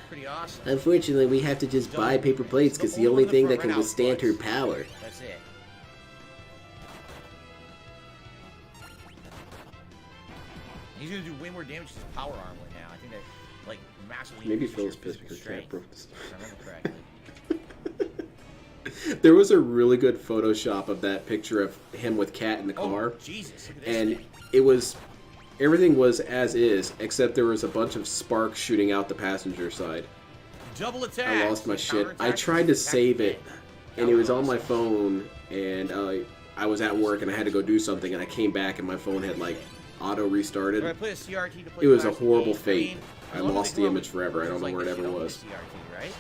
Pretty awesome. Unfortunately, we have to just buy paper plates because the only thing that can withstand her power. That's it. He's gonna do way more damage to his power armor now. I think that like massively. Maybe Phil's pissed because Cat broke this. If I remember correctly. There was a really good Photoshop of that picture of him with Cat in the car. Oh, Jesus, look at this and thing. it was, everything was as is, except there was a bunch of sparks shooting out the passenger side. Double attack. I lost my shit. I tried to save it, and it was on my phone, and I was at work, and I had to go do something, and I came back, and my phone had, like, auto-restarted. I play a CRT to play It was a Classic horrible games. fate. I love lost the the image forever. I don't know where it ever was. CRT, right?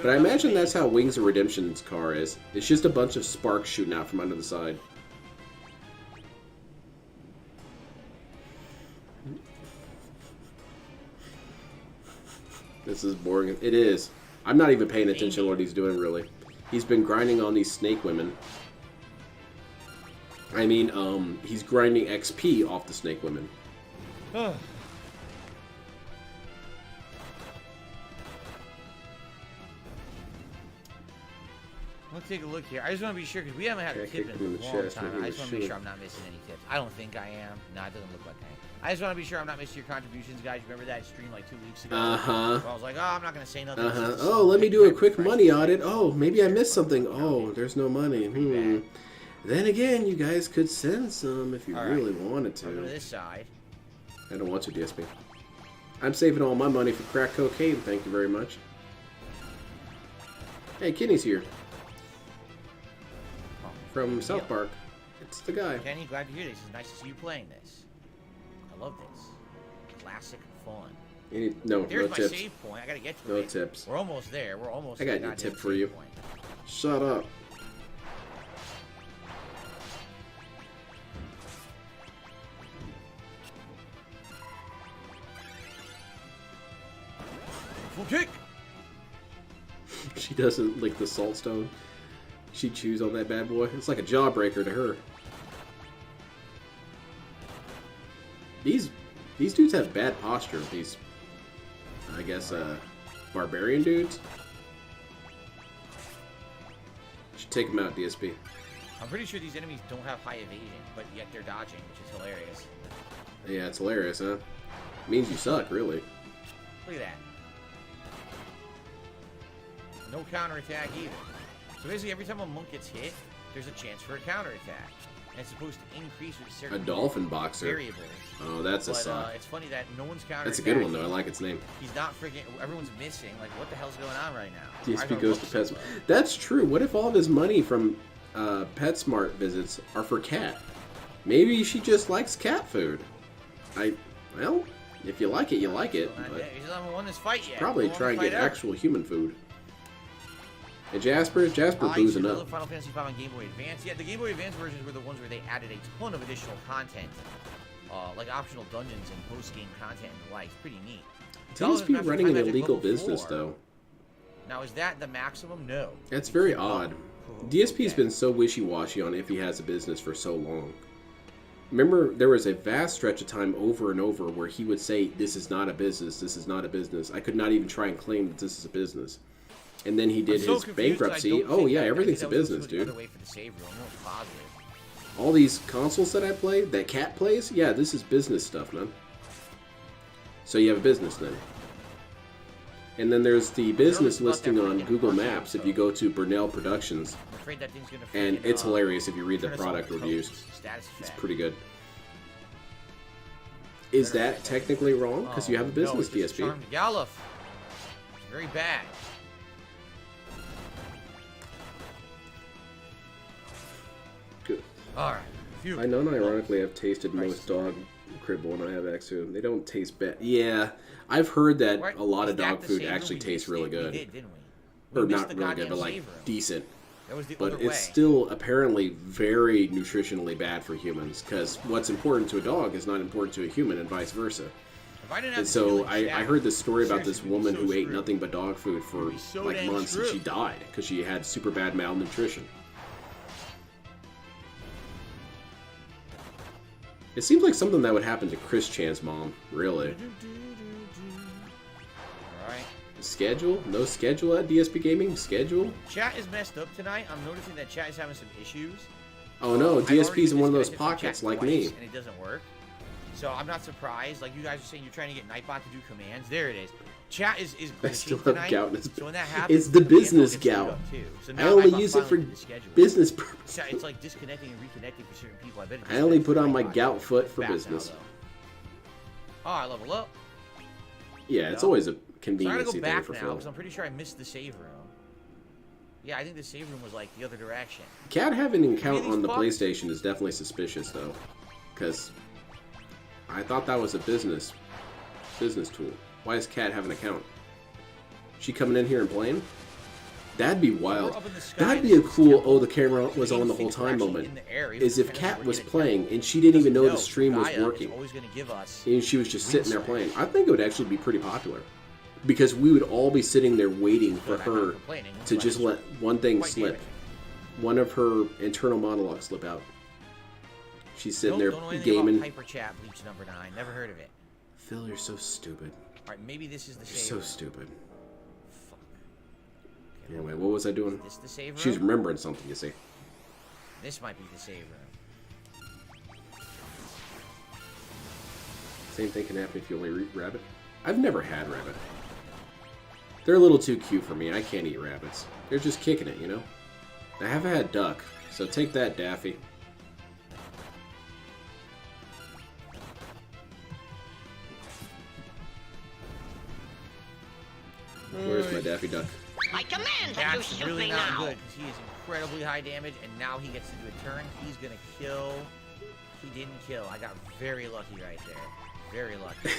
But I imagine that's how Wings of Redemption's car is. It's just a bunch of sparks shooting out from under the side. This is boring. It is. I'm not even paying attention to what he's doing, really. He's been grinding on these snake women. I mean, he's grinding XP off the snake women. Let's take a look here. I just want to be sure because we haven't had a tip in a long time. I just want to make sure I'm not missing any tips. I don't think I am. No, it doesn't look like I am. I just want to be sure I'm not missing your contributions, guys. Remember that stream like 2 weeks ago? Uh-huh. Where I was like, oh, I'm not going to say nothing. Uh-huh. Oh, let me do a quick money audit. Oh, maybe I missed something. Oh, there's no money. Then again, you guys could send some if you really wanted to. Over to this side. I don't want to, DSP. I'm saving all my money for crack cocaine, thank you very much. Hey, Kenny's here. From South Park. It's the guy. Kenny, glad to hear this. It's nice to see you playing this. I love this. Classic fun. No There's my tips. save point. I gotta get to No it. tips. We're almost there. We're almost I got there. a tip for you. Point. Shut up. Full kick! She doesn't lick the salt stone. She chews on that bad boy. It's like a jawbreaker to her. These dudes have bad posture. These, I guess, barbarian dudes. Should take them out, DSP. I'm pretty sure these enemies don't have high evasion, but yet they're dodging, which is hilarious. Yeah, it's hilarious, huh? Means you suck, really. Look at that. No counterattack either. So basically, every time a monk gets hit, there's a chance for a counterattack. And it's supposed to increase with certain A dolphin boxer. variables. Oh, that's a suck. It's funny that no one's counterattacking. That's a good one, though. I like its name. He's not freaking... Everyone's missing. Like, what the hell's going on right now? DSP goes to PetSmart. That's true. What if all of his money from PetSmart visits are for cat? Maybe she just likes cat food. Well, if you like it, you like it. But He doesn't won this fight yet. probably try and get actual human food. And Jasper boozing up. Final Fantasy V on Game Boy Advance. Yeah, the Game Boy Advance versions were the ones where they added a ton of additional content, like optional dungeons and post-game content and the like. It's pretty neat. DSP running an illegal business, though. Now, is that the maximum? No. That's very odd. DSP's been so wishy-washy on if he has a business for so long. Remember, there was a vast stretch of time over and over where he would say, this is not a business, this is not a business. I could not even try and claim that this is a business. And then he did his bankruptcy. Oh yeah, everything's a business, dude. All these consoles that I play, that Cat plays, yeah, this is business stuff, man. So you have a business then. And then there's the business listing on Google Maps if you go to Burnell Productions. And it's hilarious if you read the product reviews. It's pretty good. Is that technically wrong? Because you have a business, DSP. It's very bad. Good. Alright. I non-ironically have tasted most dog cribble when I have X food. They don't taste bad. Yeah, I've heard that a lot of dog food actually tastes really good. Or not really good, but like decent. But it's still apparently very nutritionally bad for humans, because what's important to a dog is not important to a human, and vice versa. And so I heard this story about this woman who ate nothing but dog food for like months, and she died because she had super bad malnutrition. It seems like something that would happen to Chris Chan's mom, really. Alright. Schedule? No schedule at DSP Gaming? Schedule? Chat is messed up tonight. I'm noticing that chat is having some issues. Oh no, DSP's in one of those pockets like me. And it doesn't work. So I'm not surprised. Like you guys are saying, you're trying to get Nightbot to do commands. There it is. Chat is glitching I still have tonight. gout in his So when that happens, it's the business gout. So I only use it for business purposes. It's like disconnecting and reconnecting for certain people. I only put on my gout foot for business. Oh, I level up. Yeah, it's always a So I'm convenience gonna go thing back for now Phil. because I'm pretty sure I missed the save room. Yeah, I think the save room was like the other direction. Cat having an account on the PlayStation is definitely suspicious though, because I thought that was a business tool. Why does Cat have an account? She coming in here and playing? That'd be wild. That'd be a cool, oh, the camera was on the whole time moment. Is if Cat was playing and she didn't even know the stream was working. And she was just sitting there playing. I think it would actually be pretty popular. Because we would all be sitting there waiting for her to just let one thing slip. One of her internal monologues slip out. She's sitting there gaming. Hyper Chat Bleach number 9. Never heard of it. Phil, you're so stupid. Alright, maybe this is the save You're room. so stupid. Fuck. Anyway, what was I doing? Is this the save room? She's remembering something, you see. This might be the save room. Same thing can happen if you only eat rabbit. I've never had rabbit. They're a little too cute for me. I can't eat rabbits. They're just kicking it, you know? I have had duck, so take that, Daffy. Where's my Daffy Duck? I command that you That's shoot really me not now. good because he is incredibly high damage, and now he gets to do a turn. He's gonna kill. He didn't kill. I got very lucky right there. Very lucky.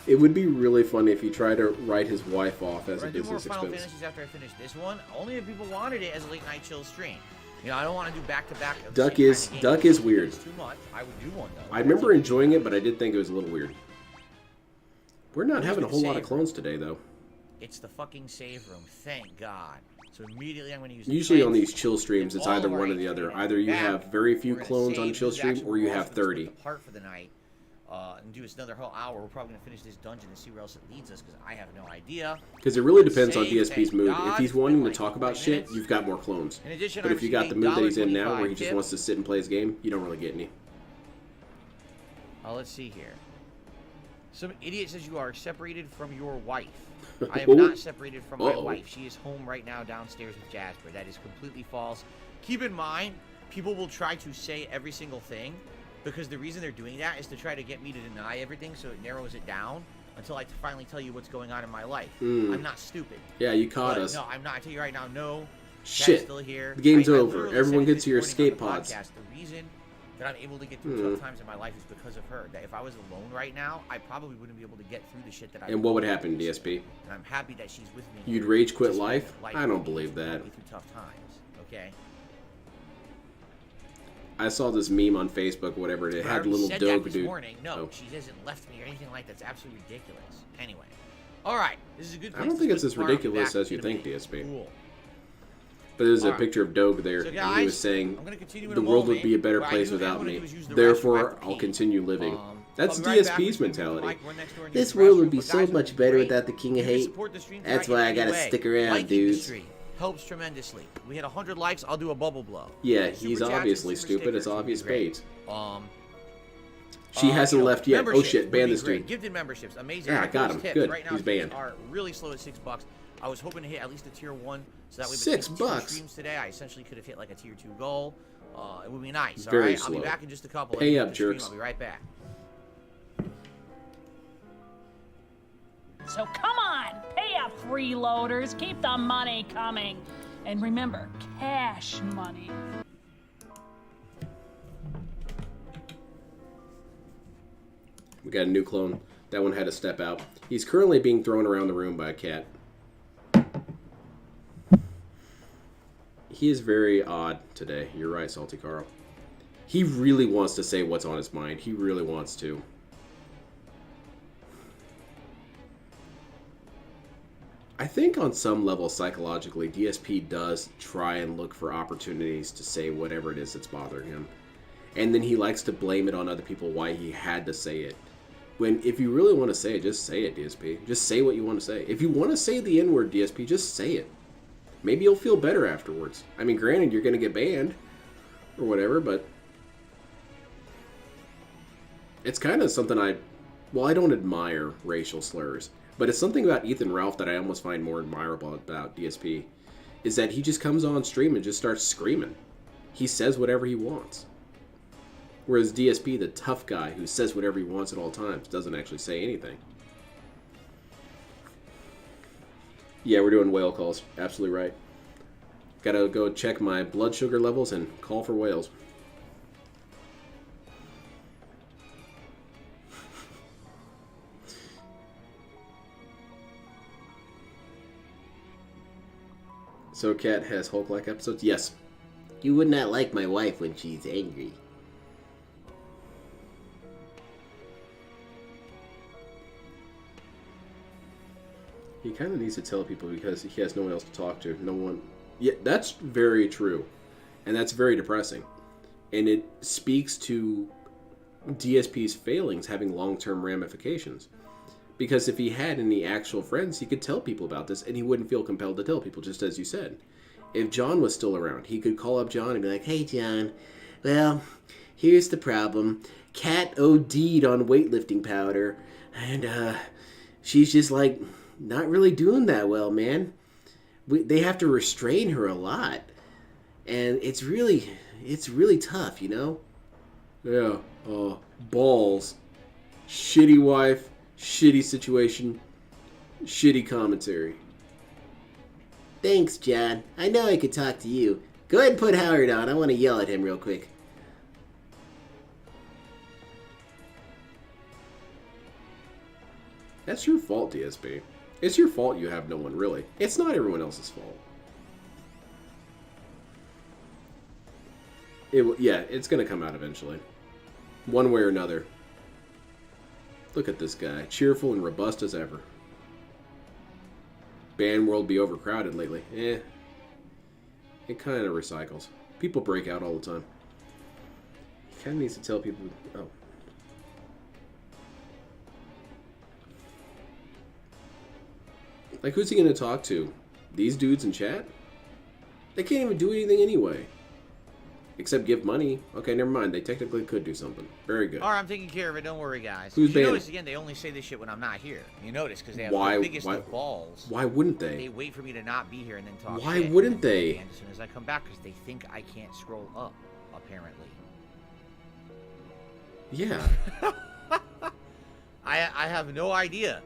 It would be really funny if he tried to write his wife off as a We're gonna do more business Final expense. Fantasies after I finish this one. Only if people wanted it as a late night chill stream. You know, I don't want to do back to back. Duck is weird. It's too much. I would do one though. I remember enjoying it, but I did think it was a little weird. We're not having a whole lot of clones today, though. It's the fucking save room. Thank God. So immediately I'm going to use. Usually on these chill streams, it's either one or the other. Either you have very few clones on chill stream, or you have 30. Apart for the night, and do another whole hour. We're probably going to finish this dungeon and see where else it leads us, because I have no idea. Because it really depends on DSP's mood. If he's wanting to talk about shit, you've got more clones. But if you got the mood that he's in now, where he just wants to sit and play his game, you don't really get any. Let's see here. Some idiot says you are separated from your wife. I am not separated from my wife. She is home right now downstairs with Jasper. That is completely false. Keep in mind, people will try to say every single thing because the reason they're doing that is to try to get me to deny everything so it narrows it down until I finally tell you what's going on in my life. I'm not stupid. Yeah, you caught us. No, I'm not. I tell you right now, no. Shit. Still here. The game's over. Everyone gets to your escape pods. The reason that I'm able to get through tough times in my life is because of her. That if I was alone right now, I probably wouldn't be able to get through the shit that I. And what would happen, DSP? And I'm happy that she's with me. You'd rage quit life? I don't believe that. Through tough times, okay. I saw this meme on Facebook, whatever. It had a little dog dude. Morning. No, she hasn't left me or anything like that. That's absolutely ridiculous. Anyway, all right, this is a good. I don't think it's as ridiculous as you think, DSP. Cool. But there's a picture of Doug there, and he was saying, the world would be a better place without me. Therefore, I'll continue living. That's DSP's mentality. This world would be so much better without the King of Hate. That's why I gotta stick around, dudes. Helps tremendously. We hit 100 likes, I'll do a bubble blow. Yeah, he's obviously stupid. It's obvious bait. She hasn't left yet. Oh shit, ban this dude. Gifted memberships, amazing. Yeah, I got him. Good. Right now, he's banned. Are really slow at $6. I was hoping to hit at least a tier 1, so that way $6 streams today, I essentially could have hit like a tier 2 goal. It would be nice. Very all right, slow. I'll be back in just a couple. Pay up, jerks. I'll be right back. So come on, pay up, freeloaders. Keep the money coming. And remember, cash money. We got a new clone. That one had to step out. He's currently being thrown around the room by a cat. He is very odd today. You're right, Salty Carl. He really wants to say what's on his mind. He really wants to. I think on some level, psychologically, DSP does try and look for opportunities to say whatever it is that's bothering him. And then he likes to blame it on other people why he had to say it. When, if you really want to say it, just say it, DSP. Just say what you want to say. If you want to say the N-word, DSP, just say it. Maybe you'll feel better afterwards. I mean, granted, you're going to get banned or whatever, but it's kind of something I don't admire racial slurs, but it's something about Ethan Ralph that I almost find more admirable about DSP, is that he just comes on stream and just starts screaming. He says whatever he wants. Whereas DSP, the tough guy who says whatever he wants at all times, doesn't actually say anything. Yeah, we're doing whale calls. Absolutely right. Gotta go check my blood sugar levels and call for whales. So Cat has Hulk-like episodes? Yes. You would not like my wife when she's angry. He kind of needs to tell people because he has no one else to talk to. No one... Yeah, that's very true. And that's very depressing. And it speaks to DSP's failings having long-term ramifications. Because if he had any actual friends, he could tell people about this and he wouldn't feel compelled to tell people, just as you said. If John was still around, he could call up John and be like, "Hey, John, well, here's the problem. Kat OD'd on weightlifting powder, and she's just, like, not really doing that well, man. They have to restrain her a lot, and it's really tough, you know?" Yeah, balls. Shitty wife, shitty situation, shitty commentary. Thanks, John. I know I could talk to you. Go ahead and put Howard on. I want to yell at him real quick. That's your fault, DSP. It's your fault you have no one, really. It's not everyone else's fault. Yeah, it's going to come out eventually. One way or another. Look at this guy. Cheerful and robust as ever. Band world be overcrowded lately. It kind of recycles. People break out all the time. He kind of needs to tell people... Oh. Like, who's he going to talk to? These dudes in chat? They can't even do anything anyway. Except give money. Okay, never mind. They technically could do something. Very good. All right, I'm taking care of it. Don't worry, guys. Who's you banning? notice, again, they only say this shit when I'm not here. You notice, because they have the biggest of balls. Why wouldn't they? They wait for me to not be here and then talk Why shit. wouldn't they? And as soon as I come back, because they think I can't scroll up, apparently. Yeah. I have no idea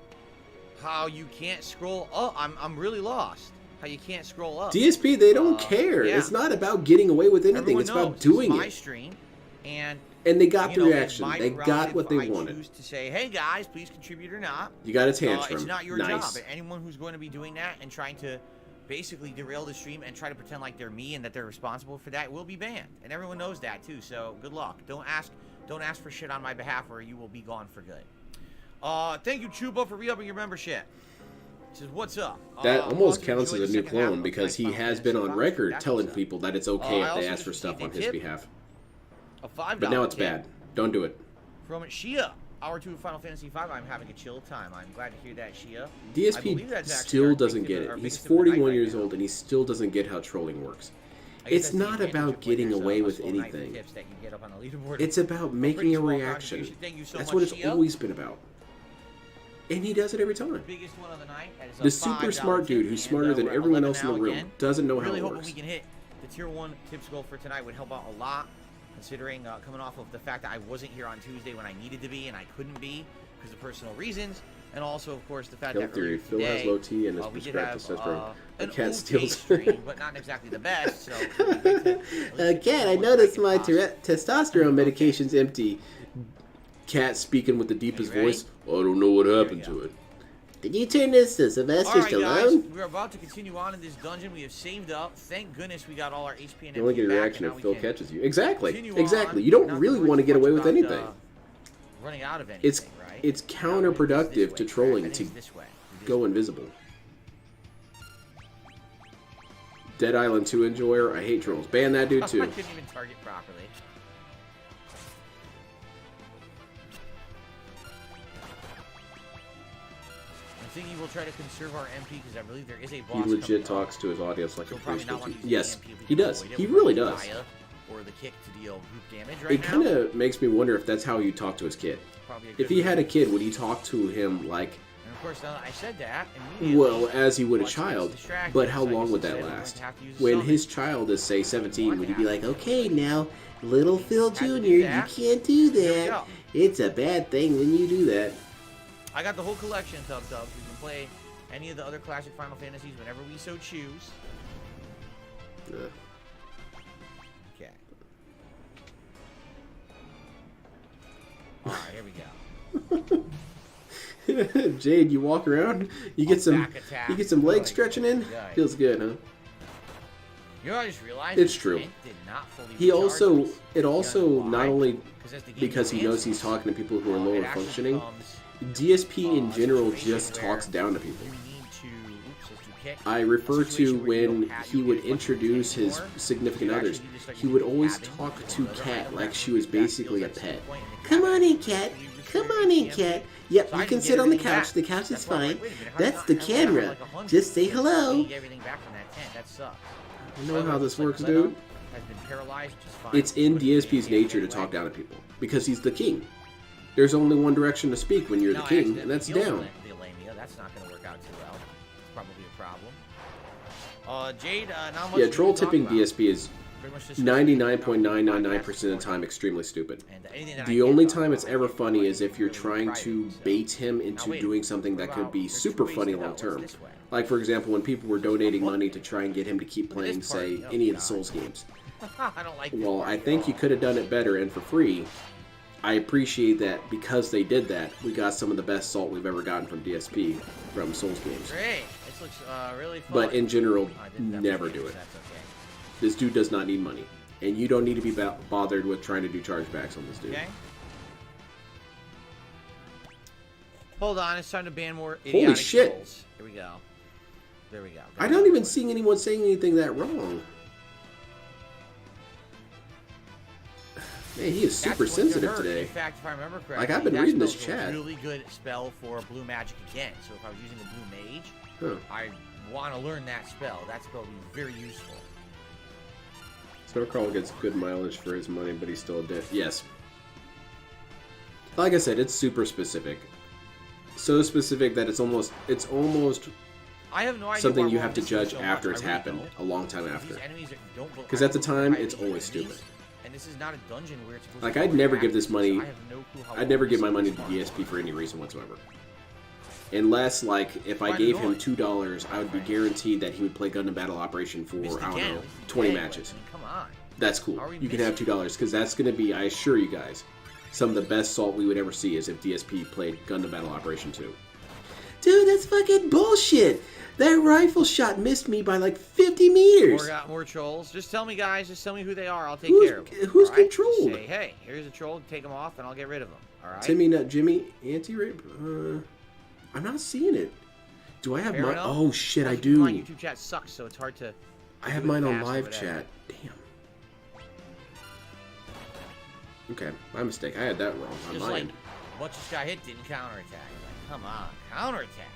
how you can't scroll up. I'm really lost. How you can't scroll up. DSP, they don't care. Yeah. It's not about getting away with anything. Everyone it's about knows doing it's my it. stream, and they got the know, reaction. They got what they wanted. I choose to say, hey guys, please contribute or not. You got a tantrum. It's not your nice. job. And anyone who's going to be doing that and trying to basically derail the stream and try to pretend like they're me and that they're responsible for that will be banned. And everyone knows that too. So good luck. Don't ask for shit on my behalf, or you will be gone for good. Thank you, Chuba, for re-upping your membership. Says, what's up? That almost counts as a new clone because he has been on record telling people that it's okay if they ask for stuff on his behalf. But now it's bad. Don't do it. From Shia, Hour 2 of Final Fantasy V. I'm having a chill time. I'm glad to hear that, Shia. DSP still doesn't get it. He's 41 years old and he still doesn't get how trolling works. It's not about getting away with anything. It's about making a reaction. That's what it's always been about. And he does it every time. The super smart dude who's smarter than everyone else in the room doesn't know how it works. We can hit the tier 1 tips goal for tonight would help out a lot, considering coming off of the fact that I wasn't here on Tuesday when I needed to be and I couldn't be because of personal reasons, and also of course the fact that theory. Phil today, has low T and is prescribed testosterone. A cat steals. Stream, but not exactly the best. So Cat, I noticed my testosterone medication's empty. Cat speaking with the deepest voice. I don't know what happened to it. Did you turn this to Sylvester Stallone? We're about to continue on in this dungeon. We have saved up. Thank goodness we got all our HP and you only get a reaction if Phil catches you. Exactly. You don't Not really want to get away with anything. Running out of anything, It's counterproductive to trolling to go invisible. Dead Island 2 enjoyer. I hate trolls. Ban that dude too. I couldn't even target properly. I think he will try to conserve our MP because I believe there is a boss. He legit talks to his audience like a priest. Yes, he does. He really does. Or the kick to deal group damage it kind of makes me wonder if that's how you talk to his kid. If he had a kid, would he talk to him like? And of course, I said that. Well, as he would a child. But how long would that last? When his child is say 17, would he be like, "Okay, now, little Phil Jr., you can't do that. It's a bad thing when you do that." I got the whole collection, Tub Tubs. We can play any of the other classic Final Fantasies whenever we so choose. Okay. Alright, here we go. Jade, you walk around, you get some leg stretching in. Feels good, huh? You know, I just realized it's true. It also not only because he knows he's talking to people who are lower functioning. DSP in general just talks down to people. I refer to when he would introduce his significant others, he would always talk to Kat like she was basically a pet. Come on in, Kat. Come on in, Kat. Yep, you can sit on the couch. The couch is fine. That's the camera. Just say hello. I know how this works, dude. It's in DSP's nature to talk down to people because he's the king. There's only one direction to speak when you're the king, and that's down. That's not going to work out too well. It's probably a problem. Jade, not much. Yeah, troll tipping DSP is 99.999% of the time extremely stupid. The only time it's ever funny is if you're trying to bait him into doing something that could be super funny long term. Like, for example, when people were donating money to try and get him to keep playing, say, any of the Souls games. Well, I think you could have done it better and for free. I appreciate that because they did that, we got some of the best salt we've ever gotten from DSP from Souls games. Great. This looks really fun. But in general, never do it. This dude does not need money. And you don't need to be bothered with trying to do chargebacks on this dude. Okay. Hold on, it's time to ban more idiotic Holy shit. trolls. Here we go. There we go. I don't even see anyone saying anything that wrong. Man, he is super sensitive today. In fact, if I remember correctly, like I've been reading this chat. A really good spell for blue magic again. So if I was using a blue mage, I want to learn that spell. That spell would be very useful. Snowcrawl gets good mileage for his money, but he's still a dick. Yes. Like I said, it's super specific. So specific that it's almost I have no idea something you have to judge after it's happened, a long time after. Because at the time, it's always stupid. And this is not a dungeon where it's supposed Like, to I'd never give this money... I have no clue how I'd never give my money to DSP for any reason whatsoever. Unless, like, if I gave him $2, I would be guaranteed that he would play Gundam Battle Operation for, I don't know, 20 matches. Come on. That's cool. You can have $2, because that's going to be, I assure you guys, some of the best salt we would ever see is if DSP played Gundam Battle Operation 2. Dude, that's fucking bullshit! That rifle shot missed me by like 50 meters! More trolls. Just tell me, guys. Just tell me who they are. I'll take care of them. Who's controlled? Say, hey, here's a troll. Take them off, and I'll get rid of them. All right? Timmy, Nut, Jimmy, Anti-Rape? I'm not seeing it. Do I have mine? Oh, shit, I do. My YouTube chat sucks, so it's hard to... I have mine on live chat. Damn. Okay, my mistake. I had that wrong on my end. What just got hit didn't counterattack. Like, come on, counterattack.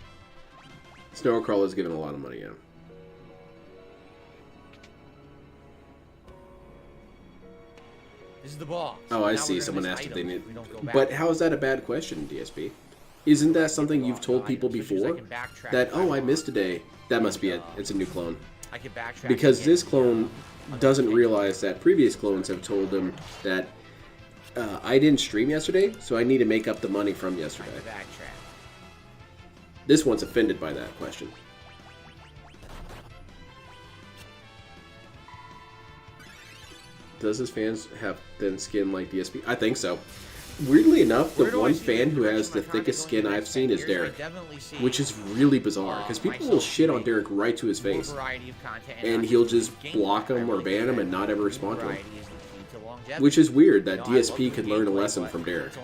Snowcrawl is giving a lot of money, yeah. This is the boss. Oh, I see. Someone asked if they need... But how is that a bad question, DSP? Isn't that something you've told people before? That, oh, I missed a day. That must be it. It's a new clone. I can backtrack. Because this clone doesn't realize that previous clones have told them that I didn't stream yesterday, so I need to make up the money from yesterday. This one's offended by that question. Does his fans have thin skin like DSP? I think so. Weirdly enough, the one fan who has the thickest skin I've seen is Derek, which is really bizarre, because people will shit on Derek right to his face, and he'll just block him or ban him and not ever respond to him. Which is weird that DSP could learn a lesson from Derek.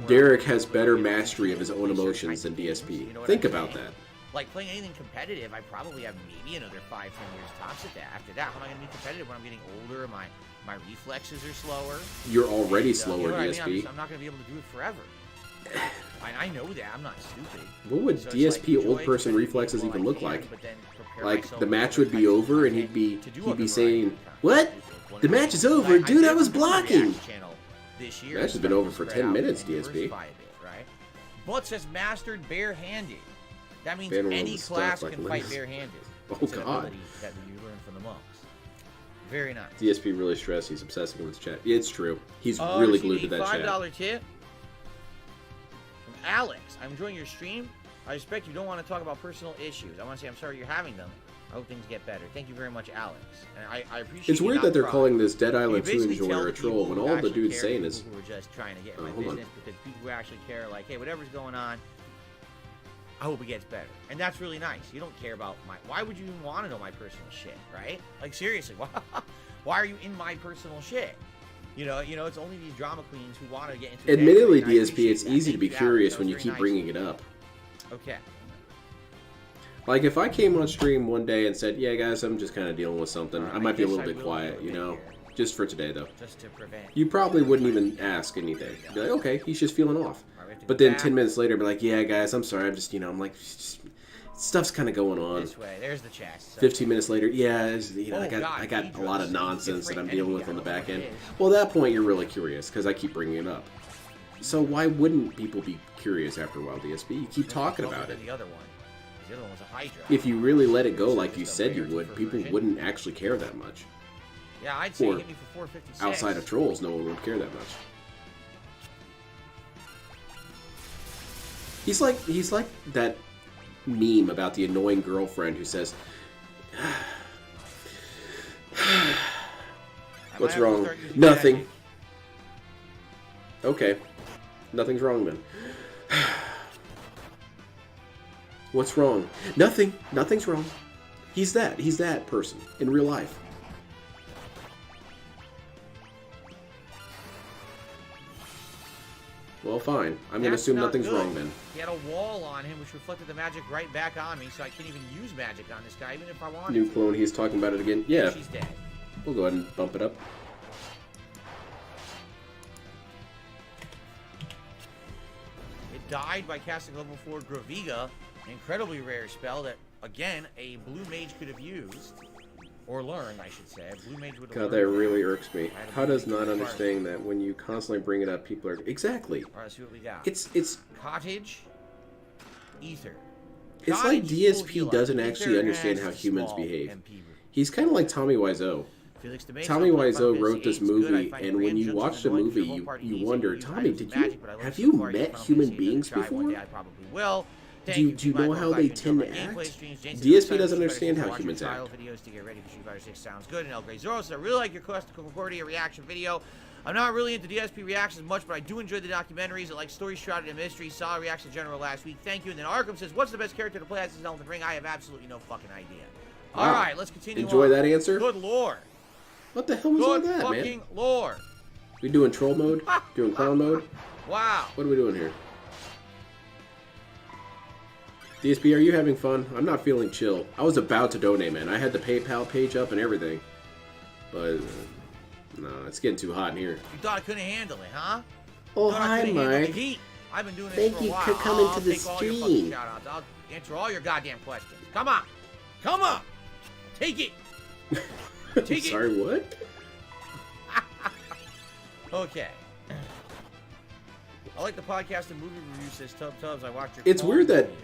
Derek has better mastery of his own emotions than DSP. Think about that. Like, playing anything competitive, I probably have maybe another 5-10 years tops at that. After that, how am I going to be competitive when I'm getting older? My reflexes are slower. You're already slower, DSP. I mean? I'm not going to be able to do it forever. I know that. I'm not stupid. What would DSP old person reflexes even look like? Like, the match would be over and he'd be saying, "What? The match is over, dude, I was blocking!" The match has been over for 10 minutes, DSP. But says mastered barehanded. That means any class can fight barehanded. Oh, it's God. An that you learn from the monks. Very nice. DSP really stressed. He's obsessing with his chat. Yeah, it's true. He's really glued to that chat. $5 tip from Alex. I'm enjoying your stream. I respect you don't want to talk about personal issues. I want to say I'm sorry you're having them. I hope things get better. Thank you very much, Alex. And I appreciate. It's weird that they're calling this Dead Island 2 enjoyer a troll when all the dude's saying is. Who are just trying to get in my business, because people who actually care, like, hey, whatever's going on, I hope it gets better. And that's really nice. You don't care about my... Why would you even want to know my personal shit, right? Like, seriously, why are you in my personal shit? You know, it's only these drama queens who want to get into... Admittedly, DSP, it's easy to be curious when you keep bringing it up. Okay. Like, if I came on stream one day and said, yeah, guys, I'm just kind of dealing with something, I might be a little bit quiet, you know? Just for today, though. Just to prevent... You probably wouldn't even ask anything. You'd be like, okay, he's just feeling off. But then 10 minutes later, be like, yeah, guys, I'm sorry. I'm just, I'm like, stuff's kind of going on. This way. There's the chest. 15 minutes later, yeah, I got a lot of nonsense that I'm dealing with on the back end. Well, at that point, you're really curious, because I keep bringing it up. So why wouldn't people be curious after a while, DSP? You keep talking about it. The other one was a Hydra. If you really let it go like you said you would, people wouldn't actually care that much. Yeah, I'd say hit me for 456. Outside of trolls, no one would care that much. He's like that meme about the annoying girlfriend who says, "What's wrong?" Nothing. Okay. Nothing's wrong then. What's wrong? Nothing. Nothing's wrong. He's that person in real life. Well, fine. I'm going to assume nothing's wrong then. He had a wall on him which reflected the magic right back on me, so I can't even use magic on this guy, even if I wanted New clone, he's talking about it again. Yeah. She's dead. We'll go ahead and bump it up. It died by casting level 4 Graviga, an incredibly rare spell that, again, a blue mage could have used. Or learned, I should say. Blue Mage would have God, that really irks me. How does not understanding that when you constantly bring it up, people are... Exactly. Alright, let's see what we got. It's... Cottage. Ether. It's like DSP doesn't actually understand how humans behave. He's kind of like Tommy Wiseau. Tommy Wiseau wrote this movie, and when you watch the movie, you wonder, Tommy, have you met human beings before? Do you know how they tend to act? DSP doesn't understand how humans act. Videos to get ready for Street Fighter 6 sounds good. And El Grey Zoro says, I really like your Concordia reaction video. I'm not really into DSP reactions much, but I do enjoy the documentaries. I like stories shrouded in mystery. Saw a reaction general last week. Thank you. And then Arkham says, what's the best character to play as in Elden Ring? I have absolutely no fucking idea. Wow. All right, let's continue. Enjoy on. that answer? Good lord. What the hell was all that, man? Good fucking lord. We doing troll mode? Doing clown mode? Wow. What are we doing here? DSP, are you having fun? I'm not feeling chill. I was about to donate, man. I had the PayPal page up and everything. But, no, it's getting too hot in here. You thought I couldn't handle it, huh? Oh, hi, Mark. I've been doing this Thank for a while. you for coming to the take all your fucking stream. shout-outs. I'll answer all your goddamn questions. Come on. Come on. Take it. Take Sorry, it. what? Okay. I like the podcast and movie review, says Tubbs. I watched your It's weird that review.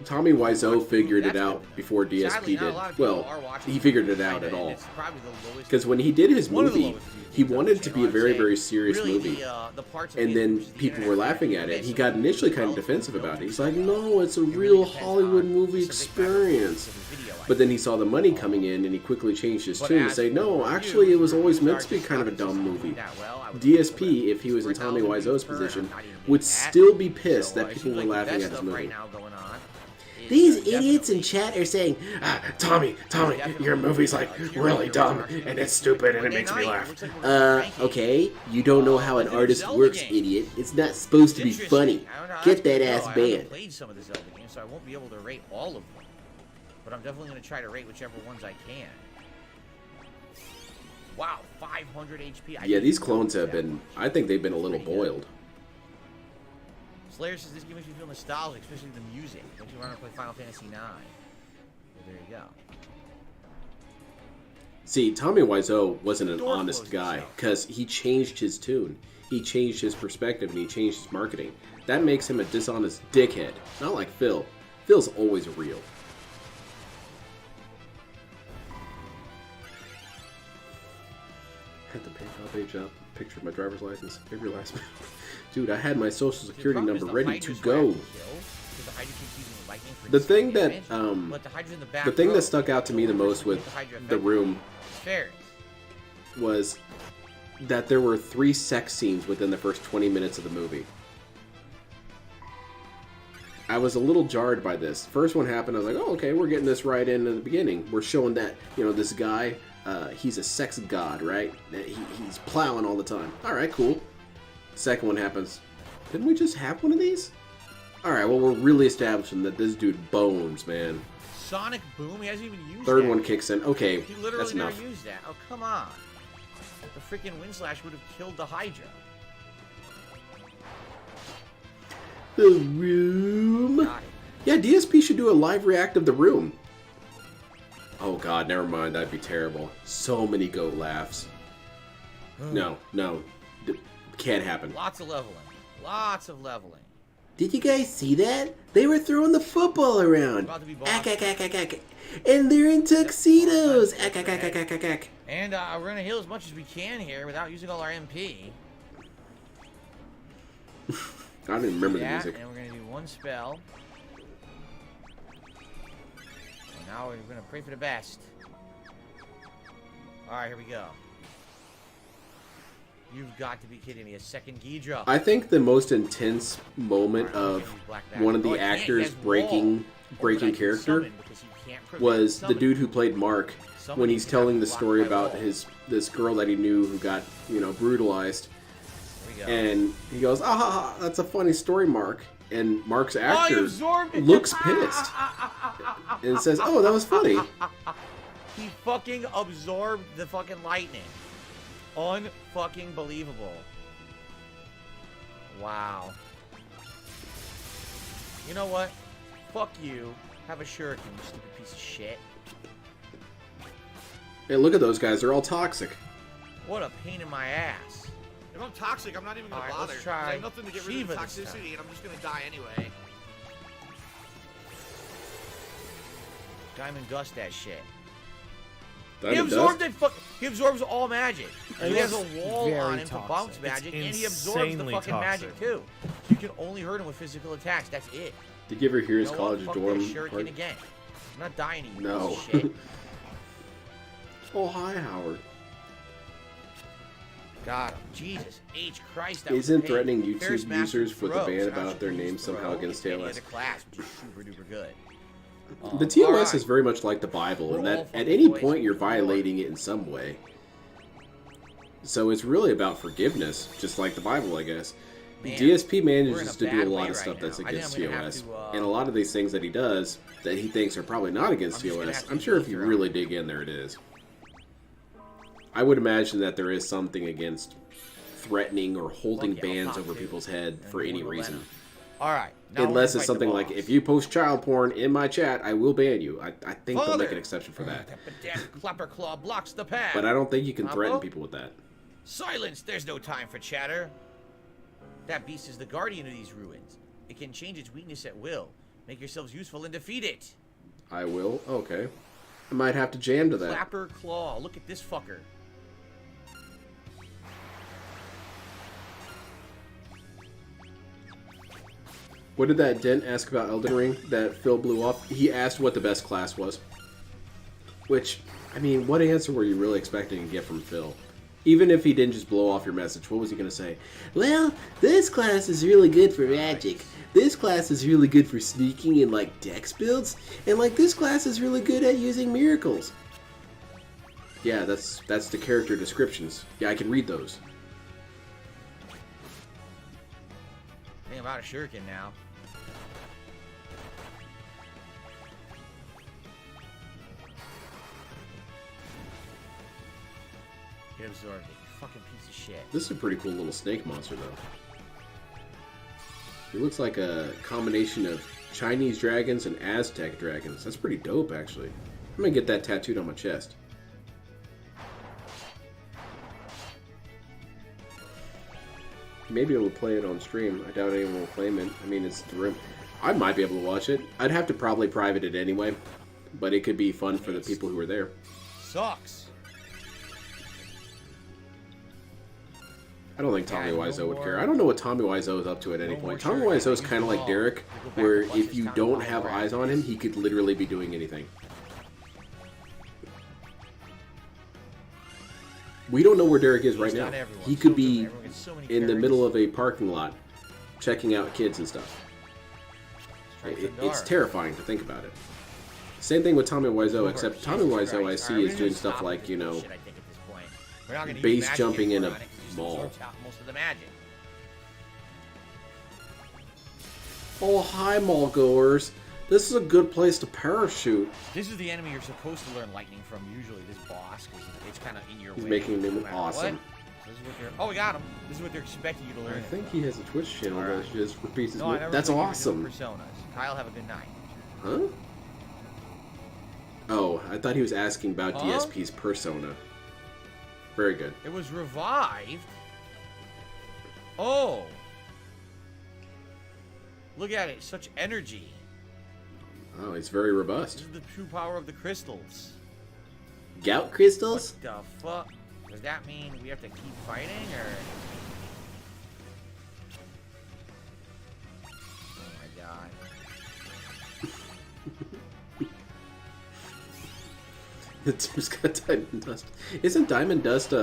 Tommy Wiseau figured it out before DSP Sadly, not a did. lot of people Well, are watching he figured it out it, at all. it's probably the lowest- Because when he did his one of the movie, lowest views he on the wanted to be a channel, very, I'd say. very serious Really, movie. the parts of And it then which the people internet were is laughing at really it. He big, got so initially kind of well, defensive no about it. views He's like, on no, it's a it. It real really depends Hollywood on movie specific factors experience. of the video, I But then he think. saw the money coming in and he quickly changed his But tune to as say, for no, the actually it was reviews, always meant to be stars kind of a just dumb haven't movie. done that well. I would DSP, if he was in Tommy Wiseau's position, would still be pissed that people were laughing at his movie. Right now going on. These idiots in chat are saying, Tommy, your movie's like really dumb and it's stupid and it makes me laugh. Okay, you don't know how an artist works, idiot. It's not supposed to be funny. Get that ass I haven't banned. played some of the Zelda games, so I won't be able to rate all of them. But I'm definitely going to try to rate whichever ones I can. Wow, 500 HP. Yeah, these clones have been, I think they've been a little boiled. Slayer says this game makes me feel nostalgic, especially the music. Makes me want to play Final Fantasy IX. Well, there you go. See, Tommy Wiseau wasn't an honest guy because he changed his tune. He changed his perspective and he changed his marketing. That makes him a dishonest dickhead. Not like Phil. Phil's always real. Had the PayPal page up, picture of my driver's license, every last minute. Dude, I had my social security number ready to go. The thing that stuck out to me the most with The Room was that there were 3 sex scenes within the first 20 minutes of the movie. I was a little jarred by this. First one happened, I was like, oh, okay, we're getting this right in the beginning. We're showing that, you know, this guy, he's a sex god, right? He's plowing all the time. All right, cool. Second one happens. Didn't we just have one of these? Alright, well, we're really establishing that this dude bones, man. Sonic Boom? He hasn't even used Third that. one kicks in. Okay, he literally that's never enough. used that. Oh, come on. The freaking Windslash would have killed the Hydra. The Room. Yeah, DSP should do a live react of The Room. Oh god, never mind. That'd be terrible. So many goat laughs. No. Can't happen. Lots of leveling. Lots of leveling. Did you guys see that? They were throwing the football around. And they're in tuxedos. And we're going to heal as much as we can here without using all our MP. I don't even remember the music. And we're going to do one spell. And now we're going to pray for the best. Alright, here we go. You've got to be kidding me. A second Ghidra. I think the most intense moment of one of the actors breaking character was the dude who played Mark when he's telling the story about this girl that he knew who got, you know, brutalized. And he goes, ah, that's a funny story, Mark. And Mark's actor looks pissed and says, oh, that was funny. He fucking absorbed the fucking lightning. Unfucking believable. Wow. You know what? Fuck you. Have a shuriken, you stupid piece of shit. Hey, look at those guys. They're all toxic. What a pain in my ass. If I'm toxic, I'm not even gonna bother. Let's try I have nothing to get rid of the Shiva this toxicity, and I'm just gonna die anyway. Diamond Dust that shit. Diamond Dust? He absorbs all magic. And He has a it's wall very on him toxic. to bounce It's magic, and he absorbs the insanely fucking toxic. magic too. You can only hurt him with physical attacks. That's it. Did you ever hear his You know college what? dorm? Fuck that shuriken party? again. I'm not dying to you. No. Piece of shit. Oh, hi, Howard. Got him. Jesus H. Christ. That was Isn't pain. threatening Ferris YouTube Master users with a throws. ban How about should their you name use somehow throw against in any TOS? other class, which is super duper good. The TOS is very much like the Bible in that at any point you're violating it in some way. So it's really about forgiveness, just like the Bible, I guess. Man, DSP we're in manages a to do a bad lot way of right stuff that's now. I think against I'm gonna have TOS. to, And a lot of these things that he does that he thinks are probably not against I'm just gonna TOS, have to I'm sure if eat you your really own. dig in there, it is. I would imagine that there is something against threatening or holding Fuck yeah, I'll bans pop over too. people's head And for any more reason. Lena. All right. Now Unless we're it's gonna fight the something like, boss. if you post child porn in my chat, I will ban you. I think they'll make Father! an exception for that. That pedantic clapper claw blocks the path. But I don't think you can Pablo? threaten people with that. Silence! There's no time for chatter. That beast is the guardian of these ruins. It can change its weakness at will. Make yourselves useful and defeat it. I will? Okay. I might have to jam to that. Clapper claw. Look at this fucker. What did that Dent ask about Elden Ring that Phil blew off? He asked what the best class was. Which, I mean, what answer were you really expecting to get from Phil? Even if he didn't just blow off your message, what was he going to say? Well, this class is really good for magic. This class is really good for sneaking and, like, dex builds. And, like, this class is really good at using miracles. Yeah, that's the character descriptions. Yeah, I can read those. Think about a shuriken now. Get absorbed it, you fucking piece of shit. This is a pretty cool little snake monster, though. He looks like a combination of Chinese dragons and Aztec dragons. That's pretty dope, actually. I'm gonna get that tattooed on my chest. Maybe we'll play it on stream. I doubt anyone will claim it. I mean, it's the room. I might be able to watch it. I'd have to probably private it anyway, but it could be fun for the people who are there. Sucks. I don't think Tommy Wiseau would care. I don't know what Tommy Wiseau is up to at any point. Tommy Wiseau is kind of like Derek, where if you don't have eyes on him, he could literally be doing anything. We don't know where Derek is right now. He could be in the middle of a parking lot, checking out kids and stuff. It's terrifying to think about it. Same thing with Tommy Wiseau, except Tommy Wiseau I see is doing stuff like, you know, base jumping in a mall. Most of the magic. Oh, hi, mall goers. This is a good place to parachute. This is the enemy you're supposed to learn lightning from, usually, this boss, because it's kind of in your He's way. making him no matter awesome. what. This is what they're, oh, we got him. This is what they're expecting you to learn. I think he has a Twitch channel that just repeats his No, I never That's think you awesome. do personas. Kyle, have a good night. Huh? Oh, I thought he was asking about Huh? DSP's persona. Very good. It was revived. Oh. Look at it. Such energy. Oh, he's very robust. This is the true power of the crystals. Gout crystals? What the fuck? Does that mean we have to keep fighting, or? Oh my god. It's just got Diamond Dust. Isn't Diamond Dust,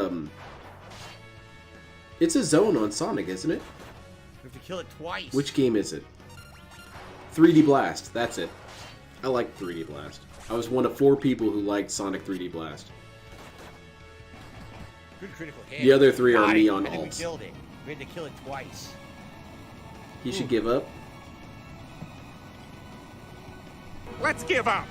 It's a zone on Sonic, isn't it? We have to kill it twice. Which game is it? 3D Blast. That's it. I like 3D Blast. I was one of 4 people who liked Sonic 3D Blast. Good critical hit. The other 3 are Got me it. on I think we alts. killed it. We had to kill it twice. He should give up. Let's give up.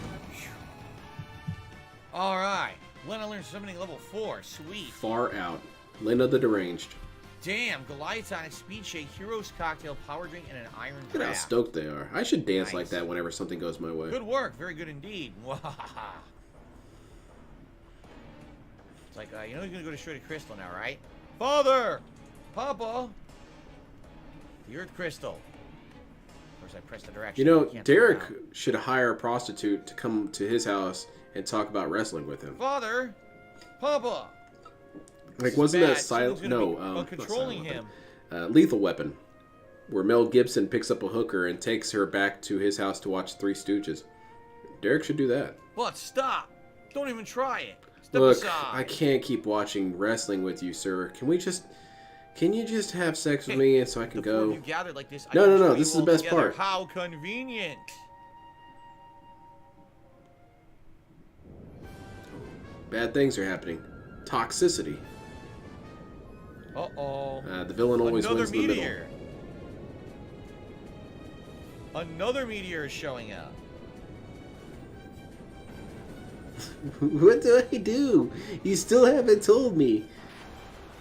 All right. Lena learned summoning level 4. Sweet. Far out. Lena the Deranged. Damn. Goliath Tonic, Speed Shake, Heroes Cocktail, Power Drink, and an Iron Look at how Grab. stoked they are. I should dance Nice. like that whenever something goes my way. Good work. Very good indeed. It's like, you know he's gonna go destroy the crystal now, right? Father! Papa! The Earth Crystal. Of course, I pressed the direction. You know, Derek should hire a prostitute to come to his house and talk about wrestling with him. Father! Papa! Like, wasn't that Silent? No, controlling him. Lethal Weapon, where Mel Gibson picks up a hooker and takes her back to his house to watch Three Stooges. Derek should do that. But stop! Don't even try it. Step Look, aside. I can't keep watching wrestling with you, sir. Can you just have sex with me so I can go? You gathered like this, No. This is the best part. How convenient. Bad things are happening. Toxicity. Uh-oh. The villain always wins the middle. Another meteor is showing up. What do I do? You still haven't told me.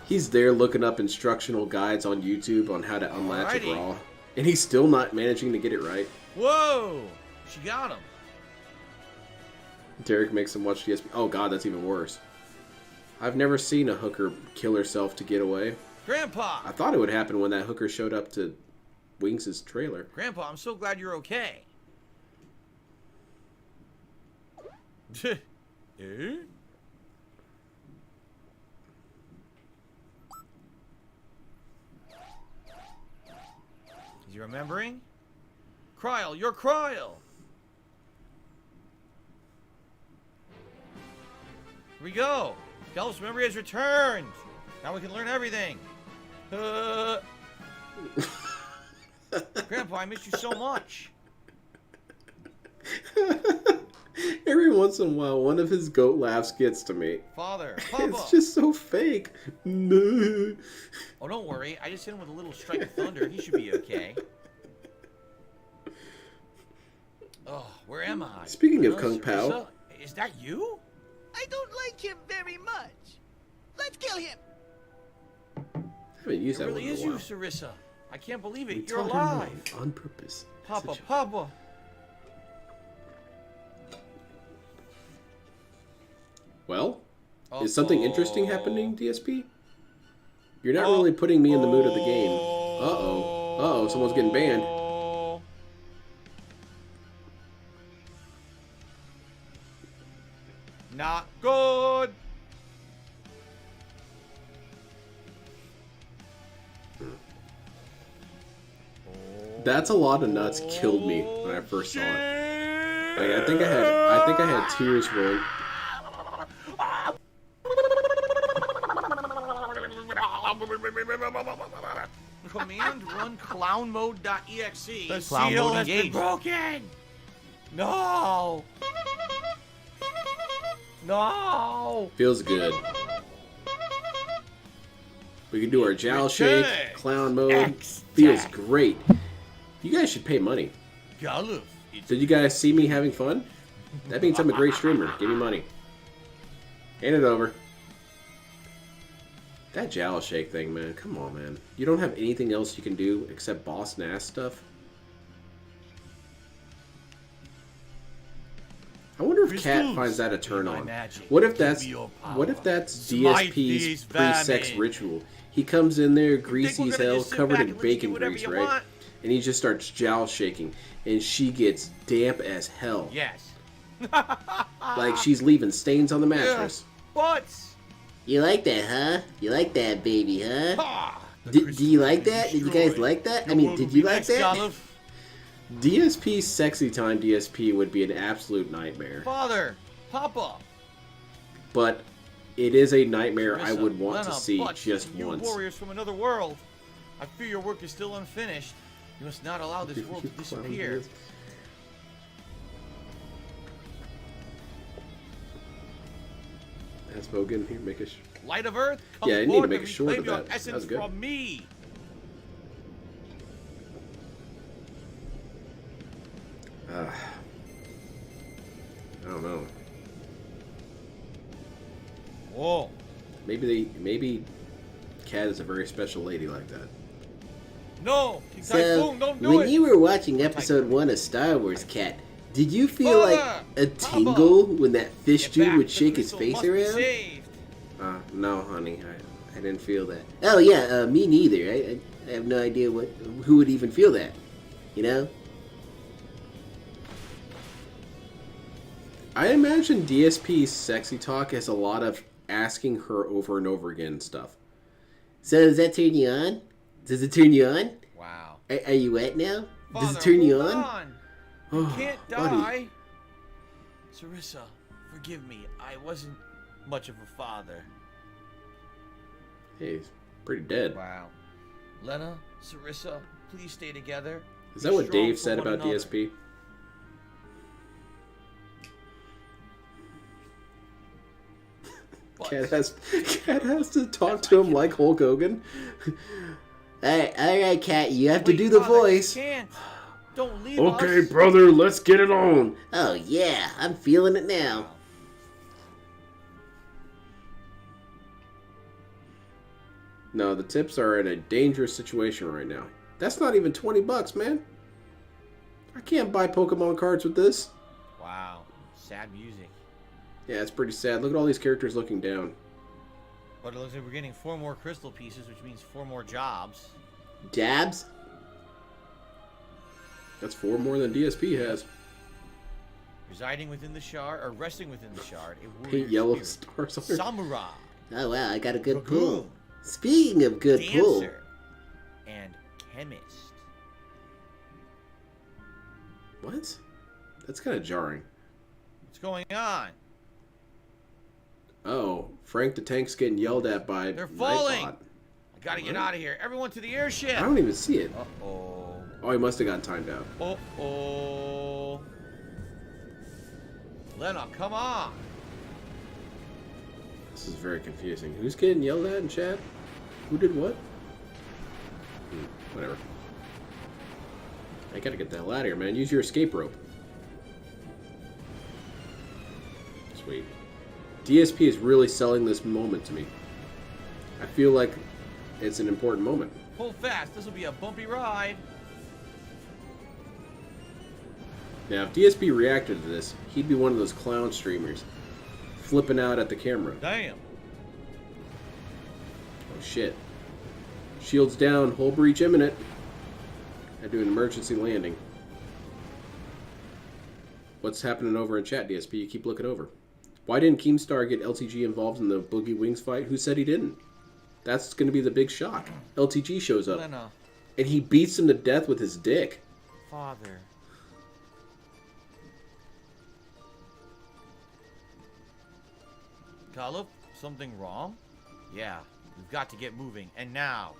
He's there looking up instructional guides on YouTube on how to unlatch a bra, and he's still not managing to get it right. Whoa! She got him. Derek makes him watch DSP. Oh god, that's even worse. I've never seen a hooker kill herself to get away. Grandpa! I thought it would happen when that hooker showed up to Wings' trailer. Grandpa, I'm so glad you're okay. Eh? Is he remembering? Kryl, you're Kryl! Here we go! Gelf's memory has returned! Now we can learn everything! Grandpa, I missed you so much! Every once in a while, one of his goat laughs gets to me. Father, Papa! It's just so fake. No. Oh, don't worry. I just hit him with a little strike of thunder. He should be okay. Oh, where am I? Speaking of Kung Pao. Is that you? I don't like him very much. Let's kill him. I haven't used that really one in a is while. you, Sarissa. I can't believe it. We You're taught alive. him on purpose. Papa, Papa. Well, is something interesting happening, DSP? You're not really putting me in the mood of the game. Uh-oh. Uh-oh, someone's getting banned. Not good. That's a lot of nuts killed me when I first saw it. Like, I think I had tears rolling. Command run clown mode.exe. The clown seal mode has been engaged. broken. No. No. Feels good. We can do our jowl shake, clown mode. Feels great. You guys should pay money. Did you guys see me having fun? That means I'm a great streamer. Give me money. Hand it over. That jowl shake thing, man. Come on, man. You don't have anything else you can do except boss nass stuff? I wonder if Cat finds that a turn on. What if that's DSP's pre-sex ritual? He comes in there greasy as hell, covered in bacon grease, right? And he just starts jowl shaking, and she gets damp as hell. Yes. Like she's leaving stains on the mattress. Butts. You like that, huh? You like that, baby, huh? Do you like that? Did you guys like that? I mean, did you like that? DSP Sexy Time DSP would be an absolute nightmare. Father, Papa. But it is a nightmare I would want to see just you once. Warriors from another world. I fear your work is still unfinished. You must not allow this world to disappear. That's Bogan here. Make a Light of Earth. Come yeah, I need to make a short of your that. That essence was good. from me. I don't know. Whoa. Maybe Cat is a very special lady like that. No, So, Typhoon, don't do when it. you were watching episode 1 of Star Wars, Cat, did you feel like a tingle when that fish dude would shake his face around? No, honey, I didn't feel that. Oh yeah, me neither. I have no idea who would even feel that. You know? I imagine DSP's sexy talk has a lot of asking her over and over again stuff. So does that turn you on? Does it turn you on? Wow. Are you wet now? Father, does it turn you hold on? You Oh, can't buddy. die. Sarissa, forgive me. I wasn't much of a father. Hey, he's pretty dead. Wow. Lena, Sarissa, please stay together. Is that what Dave said about DSP? Cat has to talk to him like Hulk Hogan. Alright, Cat, you have to do the voice. You can't. Don't leave Okay, us. brother, let's get it on. Oh yeah, I'm feeling it now. No, the tips are in a dangerous situation right now. That's not even $20, man. I can't buy Pokemon cards with this. Wow. Sad music. Yeah, it's pretty sad. Look at all these characters looking down. But it looks like we're getting 4 more crystal pieces, which means 4 more jobs. Jabs? That's 4 more than DSP has. Residing within the shard, or resting within the shard, a warrior Paint yellow spirit. stars on her. Samurai. Oh wow, I got a good Dragoon. pull. Speaking of good pull. Dancer. And chemist. What? That's kind of jarring. What's going on? Oh, Frank the Tank's getting yelled at by They're falling. Nightbot. I gotta get out of here. Everyone to the airship. I don't even see it. Uh-oh. Oh, he must have gotten timed out. Uh-oh. Lena, come on. This is very confusing. Who's getting yelled at in chat? Who did what? Whatever. I gotta get the hell out of here, man. Use your escape rope. Sweet. DSP is really selling this moment to me. I feel like it's an important moment. Pull fast. This will be a bumpy ride. Now, if DSP reacted to this, he'd be one of those clown streamers. Flipping out at the camera. Damn. Oh, shit. Shields down. Hull breach imminent. I do an emergency landing. What's happening over in chat, DSP? You keep looking over. Why didn't Keemstar get LTG involved in the Boogie Wings fight? Who said he didn't? That's going to be the big shock. LTG shows up. Lena. And he beats him to death with his dick. Father. Caleb, something wrong? Yeah, we've got to get moving. And now.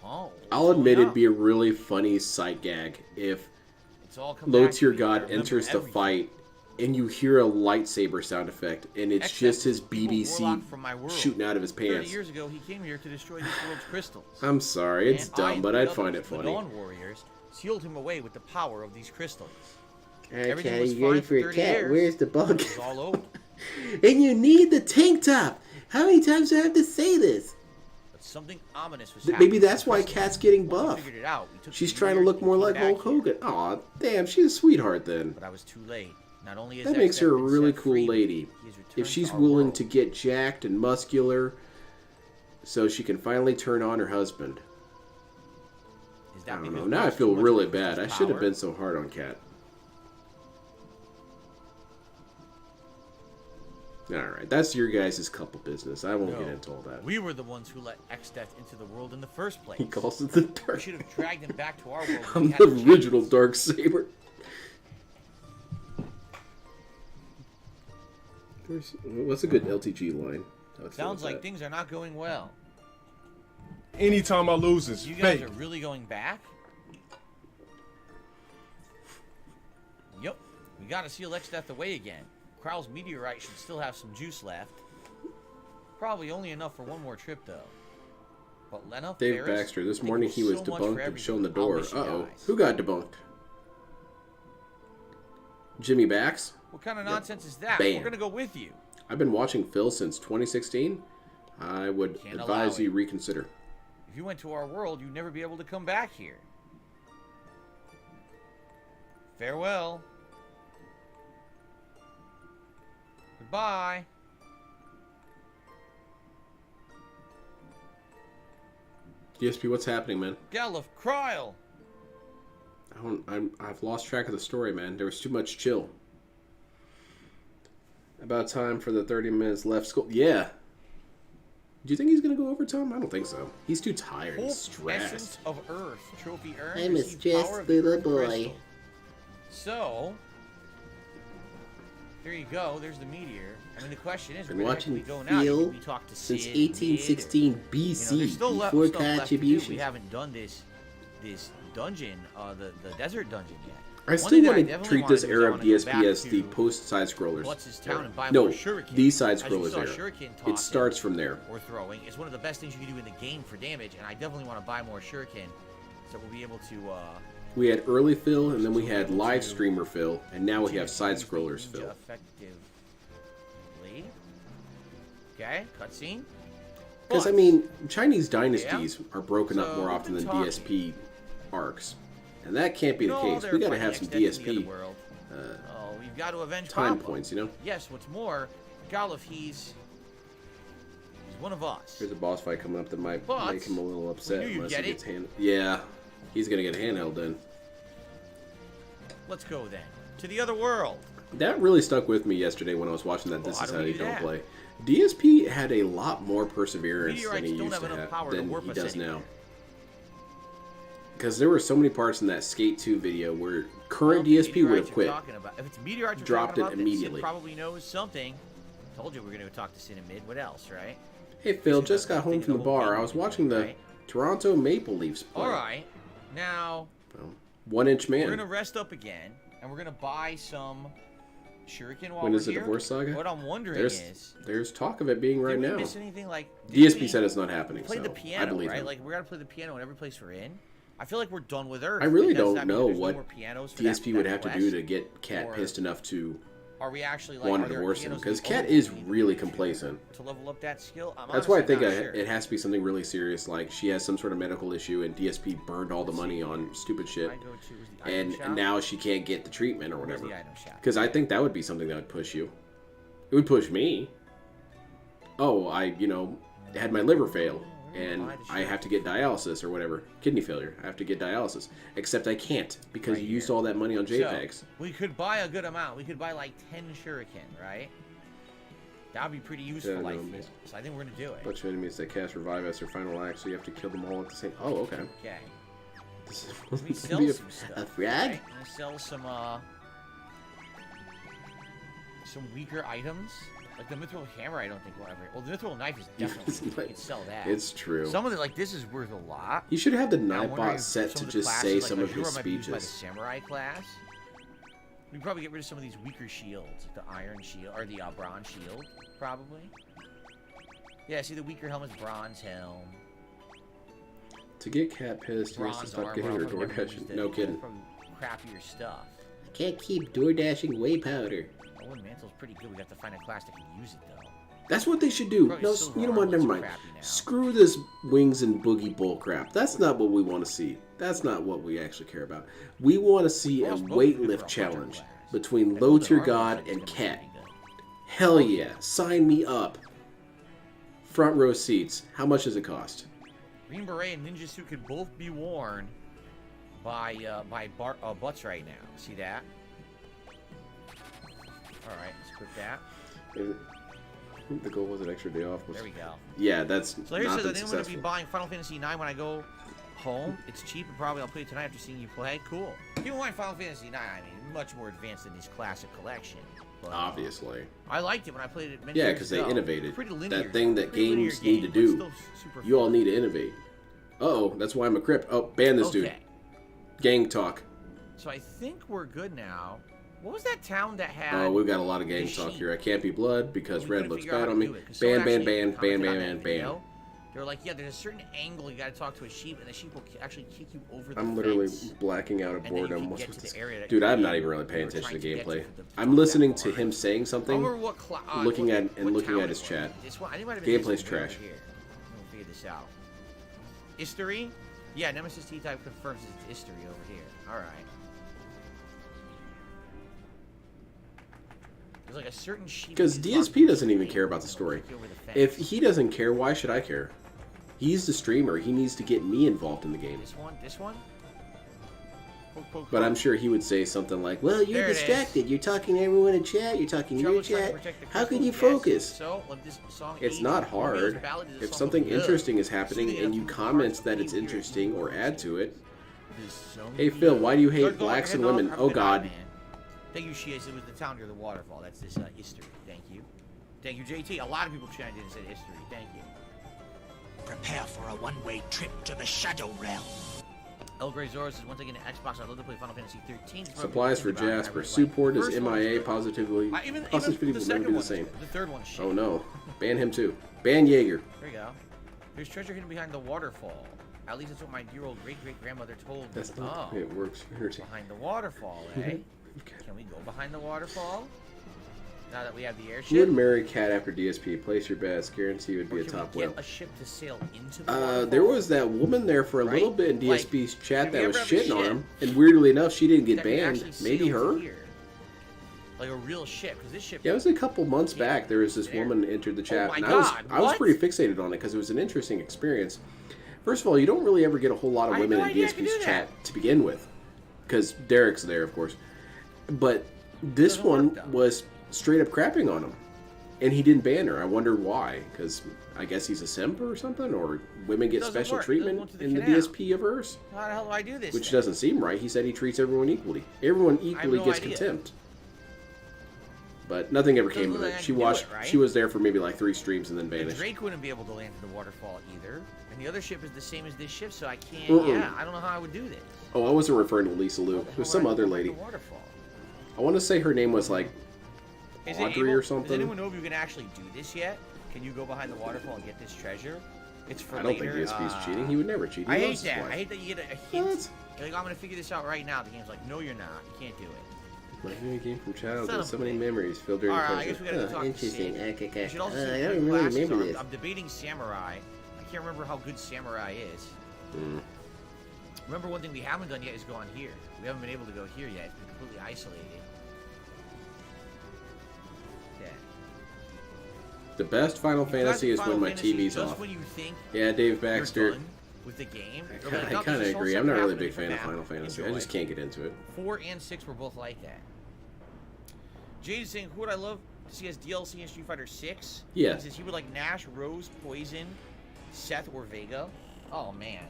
Oh. I'll admit it'd be a really funny sight gag if Lotier God enters the fight and you hear a lightsaber sound effect and it's just his BBC shooting out of his 30 pants. years ago, he came here to destroy this world's crystals. I'm sorry, it's And dumb, but I'd find it The funny. Dawn Warriors sealed him away with the power of these crystals. Alright, Everything Cat, was you ready fine for a 30 cat? years. Where's the bug? It was all over. And you need the tank top. How many times do I have to say this? But something ominous was happening. Maybe that's why Kat's getting Once we buff. figured it out, we took She's the trying to years look more came like back Hulk here. Hogan. Aw, damn, she's a sweetheart then. But I was too late. Not only is That makes her a been really set cool free, lady. he has returned If to she's our willing world. to get jacked and muscular so she can finally turn on her husband. Is I that don't know. because Now I Mark's feel too much really of a bad. I power? should have been so hard on Kat. Alright, that's your guys' couple business. I won't No, get into all that. We were the ones who let X-Death into the world in the first place. He calls it the We Dark. should have dragged him back to our world. when I'm we had the chance. original Dark Saber. What's a good LTG line? Sounds like things are not going well. Anytime I lose is You guys fake. are really going back? Yep. We gotta seal X-Death away again. Krau's meteorite should still have some juice left. Probably only enough for one more trip, though. But Lena, Dave Ferris, Baxter. This thank morning you he was so much for debunked and everything. shown the I'll door. miss you Uh-oh. guys. Who got debunked? Jimmy Bax? What kind of nonsense is that? Bam. We're gonna go with you. I've been watching Phil since 2016. I would Can't advise allow you it. reconsider. If you went to our world, you'd never be able to come back here. Farewell. Goodbye. DSP, what's happening, man? Galuf Kryl. I've lost track of the story, man. There was too much chill. About time for the 30 minutes left. School. Yeah. Do you think he's gonna go overtime? I don't think so. He's too tired. He's stressed. Essence of Earth trophy earned. I'm a stressed little boy. So, there you go. There's the meteor. I mean, the question is, been where watching we go now? Phil We talk to since Sid, 1816 BC, before contributions. We haven't done this dungeon, the desert dungeon yet. I still want to treat this era of DSP as the post-side scrollers. No, the side scrollers era. It starts from there. Or throwing. It's one of the best things you can do in the game for damage, and I definitely want to buy more shuriken, so we'll be able to... we had early Phil, and then we had live streamer Phil, and now we have side scrollers Phil. Effectively. Okay, cutscene. Because, I mean, Chinese dynasties are broken up more often than DSP arcs. And that can't be the case. We gotta have some DSP we've got to avenge time Papa. points, you know? Yes, what's more, Galuf, he's one of us. There's a boss fight coming up that might make him a little upset unless he gets hand. Yeah, he's gonna get handheld then. Let's go then to the other world. That really stuck with me yesterday when I was watching that. This is how you don't play. DSP had a lot more perseverance than he used to have, than he does now. Because there were so many parts in that Skate 2 video where current DSP would have quit. If it's meteorites dropped it immediately. Probably knows something. Told you we're going to go talk to Sid and Mid. What else, right? Hey Phil, just got home from the bar. I was watching the Toronto Maple Leafs play. All right, now. Well, 1-inch man. We're going to rest up again, and we're going to buy some shuriken while when we're is the here. Divorce Saga? What I'm wondering there's talk of it being right now. Miss anything like DSP said it's not happening. Play the piano, I believe right? him. Like we're gonna play the piano in every place we're in. I feel like we're done with Earth. I really don't know what DSP DSP would have to do to get Cat pissed enough to are we actually like, want to divorce him, because Cat is really complacent. To level up that skill, that's why I think it has to be something really serious, like she has some sort of medical issue and DSP burned all the money on stupid shit, and now she can't get the treatment or whatever. Because I think that would be something that would push you. It would push me. Oh, I had my liver fail and I have to get dialysis or whatever, kidney failure. I have to get dialysis, except I can't because you used all that money on JPEGs. So, we could buy a good amount. We could buy like 10 shuriken, right? That would be pretty useful, I think. So I think we're gonna do it. Bunch of enemies that cast revive as their final act, so you have to kill them all at the same. Oh, okay. Okay. This is we sell some stuff. A frag? Right? We sell some weaker items. Like the mithril hammer, I don't think we'll ever. Well, the mithril knife is definitely. You can sell that. It's true. Some of it, like this, is worth a lot. You should have the Nightbot set to just say some of his speeches. By the samurai class. We probably get rid of some of these weaker shields, like the iron shield or the bronze shield, probably. Yeah, see the weaker helmet's bronze helm. To get Cat pissed, he has to stop getting her door dashing. No kidding. Crappier stuff. I can't keep door dashing way powder. Oh, and Mantle's pretty good. We got to find a class that can use it, though. That's what they should do. No, you know what? Never mind. Screw this wings and boogie bull crap. That's not what we want to see. That's not what we actually care about. We want to see a weightlift challenge between Low Tier God and Cat. Hell yeah. Sign me up. Front row seats. How much does it cost? Green Beret and Ninja Suit can both be worn by butts right now. See that? Alright, let's put that. I think the goal was an extra day off. There we go. Yeah, that's so here not says, been I think I'm going to be buying Final Fantasy IX when I go home. It's cheap, and probably I'll play it tonight after seeing you play. Cool. Keep in mind, Final Fantasy IX, I mean, much more advanced than this classic collection. But, obviously. I liked it when I played it. Yeah, because they innovated. Pretty linear, that thing that games need to do. You all need to innovate. Uh-oh, that's why I'm a crip. Oh, ban this dude. Gang talk. So I think we're good now. What was that town that had... Oh, we've got a lot of gang talk here. I can't be blood because red looks bad on me. Ban, ban, ban, ban, ban, ban, ban. They're like, yeah, there's a certain angle you got to talk to a sheep, and the sheep will actually kick you over the I'm literally fence, blacking out of boredom. Dude, I'm not even really paying attention to gameplay. I'm listening to him saying something, looking at his chat. Gameplay's trash. Let me figure this out. History? Yeah, Nemesis T-Type confirms it's history over here. Alright. There's like a certain sheep. Because DSP doesn't even care about the story. If he doesn't care, why should I care? He's the streamer. He needs to get me involved in the game. This one? But I'm sure he would say something like, well, you're distracted. You're talking to everyone in chat. You're talking to your chat. How can you focus? So, this song it's not hard. If something interesting is happening and you comment that it's interesting or add to it. Hey, Phil, why do you hate blacks and women? Oh, God. Thank you, Shias. It was the town near the waterfall. That's this history. Thank you. Thank you, JT. A lot of people chimed in and said history. Thank you. Prepare for a one-way trip to the Shadow Realm. El Grey Zoro says, once again, Xbox, I'd love to play Final Fantasy 13. Supplies for Jasper. Support is MIA. Positivity will never be the same. The third one. Oh, no. Ban him, too. Ban Jaeger. There you go. There's treasure hidden behind the waterfall. At least that's what my dear old great-great-grandmother told me. That's not it works. Behind the waterfall, eh? Can we go behind the waterfall? Now that we have the airship? Who would marry Cat after DSP? Place your bets. Guarantee would be a top whale. A ship to sail into the waterfall? There was that woman there for a little bit in DSP's chat that was shitting on him. And weirdly enough, she didn't get banned. Maybe her? Like a real ship, because this ship... Yeah, it was a couple months back. There was this woman entered the chat. And I was pretty fixated on it because it was an interesting experience. First of all, you don't really ever get a whole lot of women in DSP's chat to begin with. Because Derek's there, of course. But this one was straight up crapping on him. And he didn't ban her. I wonder why. Because I guess he's a simp or something? Or women get special treatment in the DSP-averse? How the hell do I do this? Which doesn't seem right. He said he treats everyone equally. Everyone equally gets contempt. But nothing ever came of it. She watched. She was there for maybe like 3 streams and then vanished. Drake wouldn't be able to land in the waterfall either. And the other ship is the same as this ship, so I can't... Yeah, I don't know how I would do this. Oh, I wasn't referring to Lisa Lou. It was some other lady. I want to say her name was like Audrey or something. Does anyone know if you can actually do this yet? Can you go behind the waterfall and get this treasure? It's for later. I don't think DSP's cheating. He would never cheat. I hate that. I hate that you get a hint. You're like, I'm going to figure this out right now. The game's like, no, you're not. You can't do it. My favorite game from childhood. So many memories filled during I guess we gotta talk interesting. You should also I don't really remember this. I'm debating Samurai. I can't remember how good Samurai is. Remember, one thing we haven't done yet is go on here. We haven't been able to go here yet. It's been completely isolated. Yeah. The best Final Fantasy is when my TV's off. When you think yeah, Dave Baxter. With the game, I kind of agree. I'm not really a big fan of Final Fantasy. I just can't get into it. 4 and 6 were both like that. Jade is saying, who would I love to see as DLC in Street Fighter 6? Yeah. He says he would like Nash, Rose, Poison, Seth, or Vega. Oh man,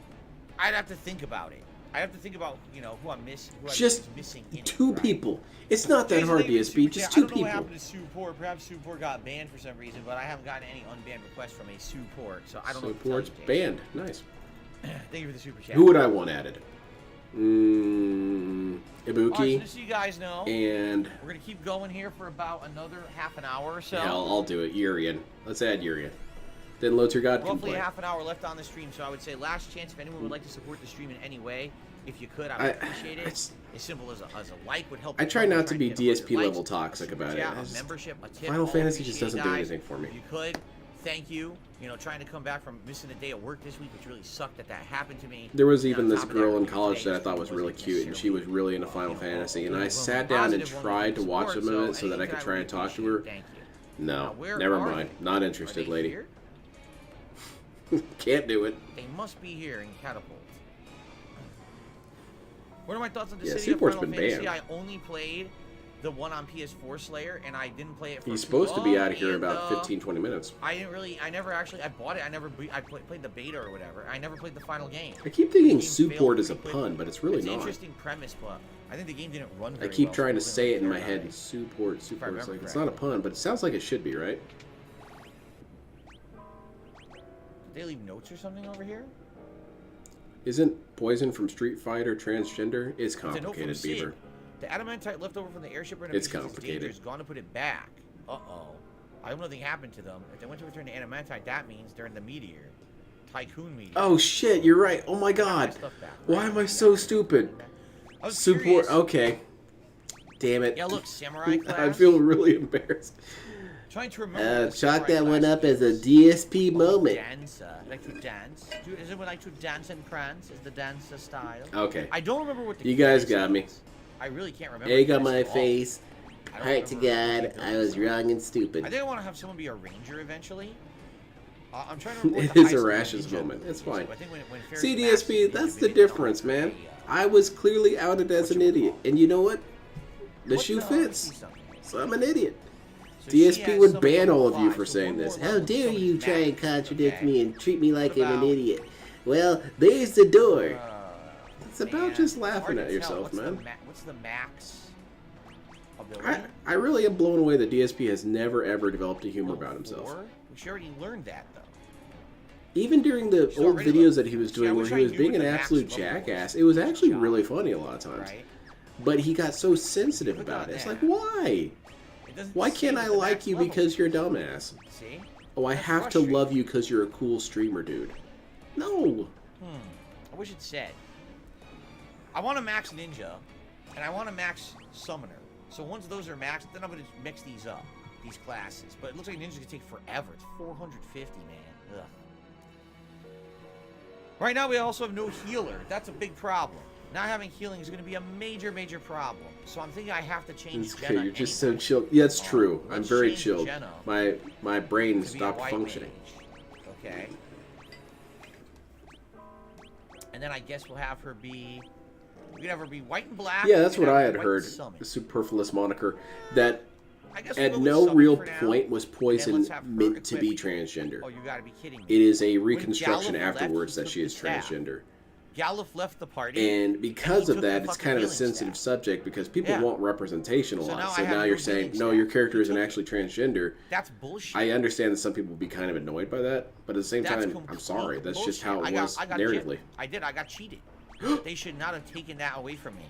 I'd have to think about it. I have to think about, you know, who I'm missing. Just missing 2 people. It's not that hard, DSP. Just 2 people. I don't know what happened to Support. Perhaps Support got banned for some reason, but I haven't gotten any unbanned requests from a Support, so I don't know. Support's banned. Nice. Thank you for the super chat. Who would I want added? Ibuki. Right, so just so you guys know, and we're gonna keep going here for about another half an hour or so. Yeah, I'll do it. Urian. Let's add Urian. Then Lothar God can play. Roughly half an hour left on the stream, so I would say last chance if anyone would like to support the stream in any way. If you could, I would appreciate it. As simple as a like would help. I try not to be DSP level toxic about it. A membership, a tip, Final Fantasy just doesn't do anything for me. If you could, thank you. You know, trying to come back from missing a day of work this week, which really sucked that happened to me. There was even this girl in college that I thought was really cute, and she was really into Final Fantasy. And I sat down and tried to watch some of it so that I could try and talk to her. No, never mind. Not interested, lady. Can't do it. They must be here in Catapult. What are my thoughts on the city of Final been Fantasy? banned. I only played the one on PS4 Slayer, and I didn't play it for He's supposed to be out of here in about 15-20 minutes. I never actually, I bought it, I played the beta or whatever. I never played the final game. I keep thinking support is a pun, but it's really not. It's an interesting premise, but I think the game didn't run very well. I keep trying to say it in my head, support. It's like, it's not a pun, but it sounds like it should be, right? Did they leave notes or something over here? Isn't Poison from Street Fighter transgender? It's complicated, Beaver. The adamantite left over from the airship it's complicated. Is gone to put it back. Uh-oh. I hope nothing happened to them. If they went to return the adamantite, that means they're in the meteor. Tycoon meteor. Oh shit, you're right. Oh my god. Why am I so stupid? Support. Okay. Damn it. Yeah, look, samurai class. I feel really embarrassed. Trying to remember. Chalk that one up as a DSP moment. Dancer. Like to dance. Is it like to dance and prance? Is the dancer style? Okay. I don't remember what the You guys got me. I really can't remember. Egg on my face. Heart to God, I was wrong and stupid. I think I want to have someone be a ranger eventually. I'm trying to It is a rashes moment. It's fine. See, DSP, that's the difference, man. I was clearly outed as an idiot. And you know what? The shoe fits. So I'm an idiot. DSP would ban all of you for saying this. How dare you try and contradict me and treat me like I'm an idiot? Well, there's the door. It's about just laughing at yourself, man. What's the max ability? I really am blown away that DSP has never ever developed a humor about himself. We already learned that, though. Even during the old videos that he was doing where he was being an absolute jackass, it was actually really funny a lot of times. But he got so sensitive about it. It's like, why? Why can't I like you because you're a dumbass? See? Oh, I have to love you because you're a cool streamer, dude. No. I wish it said. I want to max Ninja, and I want to max Summoner. So once those are maxed, then I'm going to mix these up, these classes. But it looks like Ninja's going to take forever. It's 450, man. Ugh. Right now, we also have no healer. That's a big problem. Not having healing is going to be a major, major problem. So I'm thinking I have to change Okay, Jenna you're just anyway. so chilled. Yeah, it's true. I'm very change chilled. Jenna My brain to be a stopped white functioning. mage. Okay. And then I guess we'll have her be... We could have her be white and black. Yeah, that's what I had white heard. summon. The superfluous moniker that I guess we'll at go with no summon real for now, point was and Poison let's have her meant to be equipped. transgender. Oh, you gotta be kidding me. It is a When reconstruction Galuf left, afterwards he that took she the is staff. transgender. Galuf left the party. And because he of took that, the it's fucking kind of a healing sensitive staff. subject because people Yeah. want representation a So lot. now So I have now no you're healing saying, no, staff. your character He isn't took actually transgender. That's bullshit. I understand that some people will be kind of annoyed by that, but at the same That's time, I'm complete sorry. That's just bullshit. how it was I got narratively. I got cheated. They should not have taken that away from me.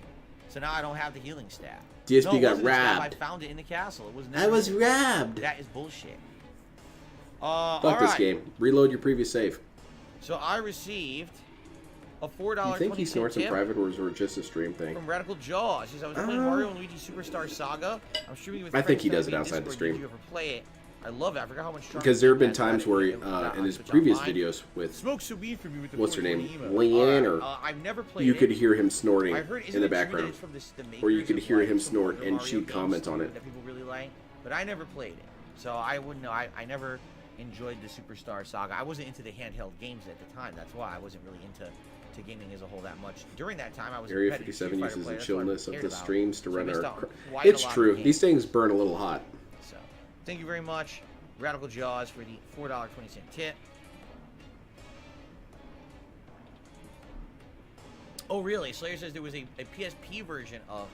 So now I don't have the healing staff. DSP No, it got wasn't a staff. robbed. I found it in the castle. It was I never was there. robbed. That is bullshit. Fuck this game. Reload your previous save. So I received a $4.20 You think he snorts in tip private or is it just a stream thing? from Radical Jaws. He says, I was playing Mario and Luigi Superstar Saga. I'm streaming with I think he friends does it that outside the Discord. stream. Did you ever play it? I love it. I forgot how much charm Because there have been it has. times where he, in his previous videos with, Smoke some weed for me with the what's her name, 420 Leanne, emo. or I've never played you it. could hear him snorting I heard, in the background. From the Or you makers could of, hear like, him some snort of the and Mario she'd games comment on too it. that people really like, but I never played it. So I wouldn't know. I never enjoyed the Superstar Saga. I wasn't into the handheld games at the time. That's why I wasn't really into gaming as a whole that much. During that time, I was Area a competitive 57 Street uses Fighter the player. That's what I chillness of cared the about. streams to So I run missed our... out quite a It's lot of true. games. These things burn a little hot. So, thank you very much, Radical Jaws, for the $4.20 tip. Oh, really? Slayer says there was a PSP version of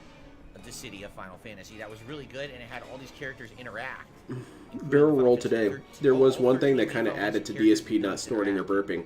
the City of Final Fantasy that was really good, and it had all these characters interact. Barrel roll today. There was one thing that kind of added to DSP not snorting or burping.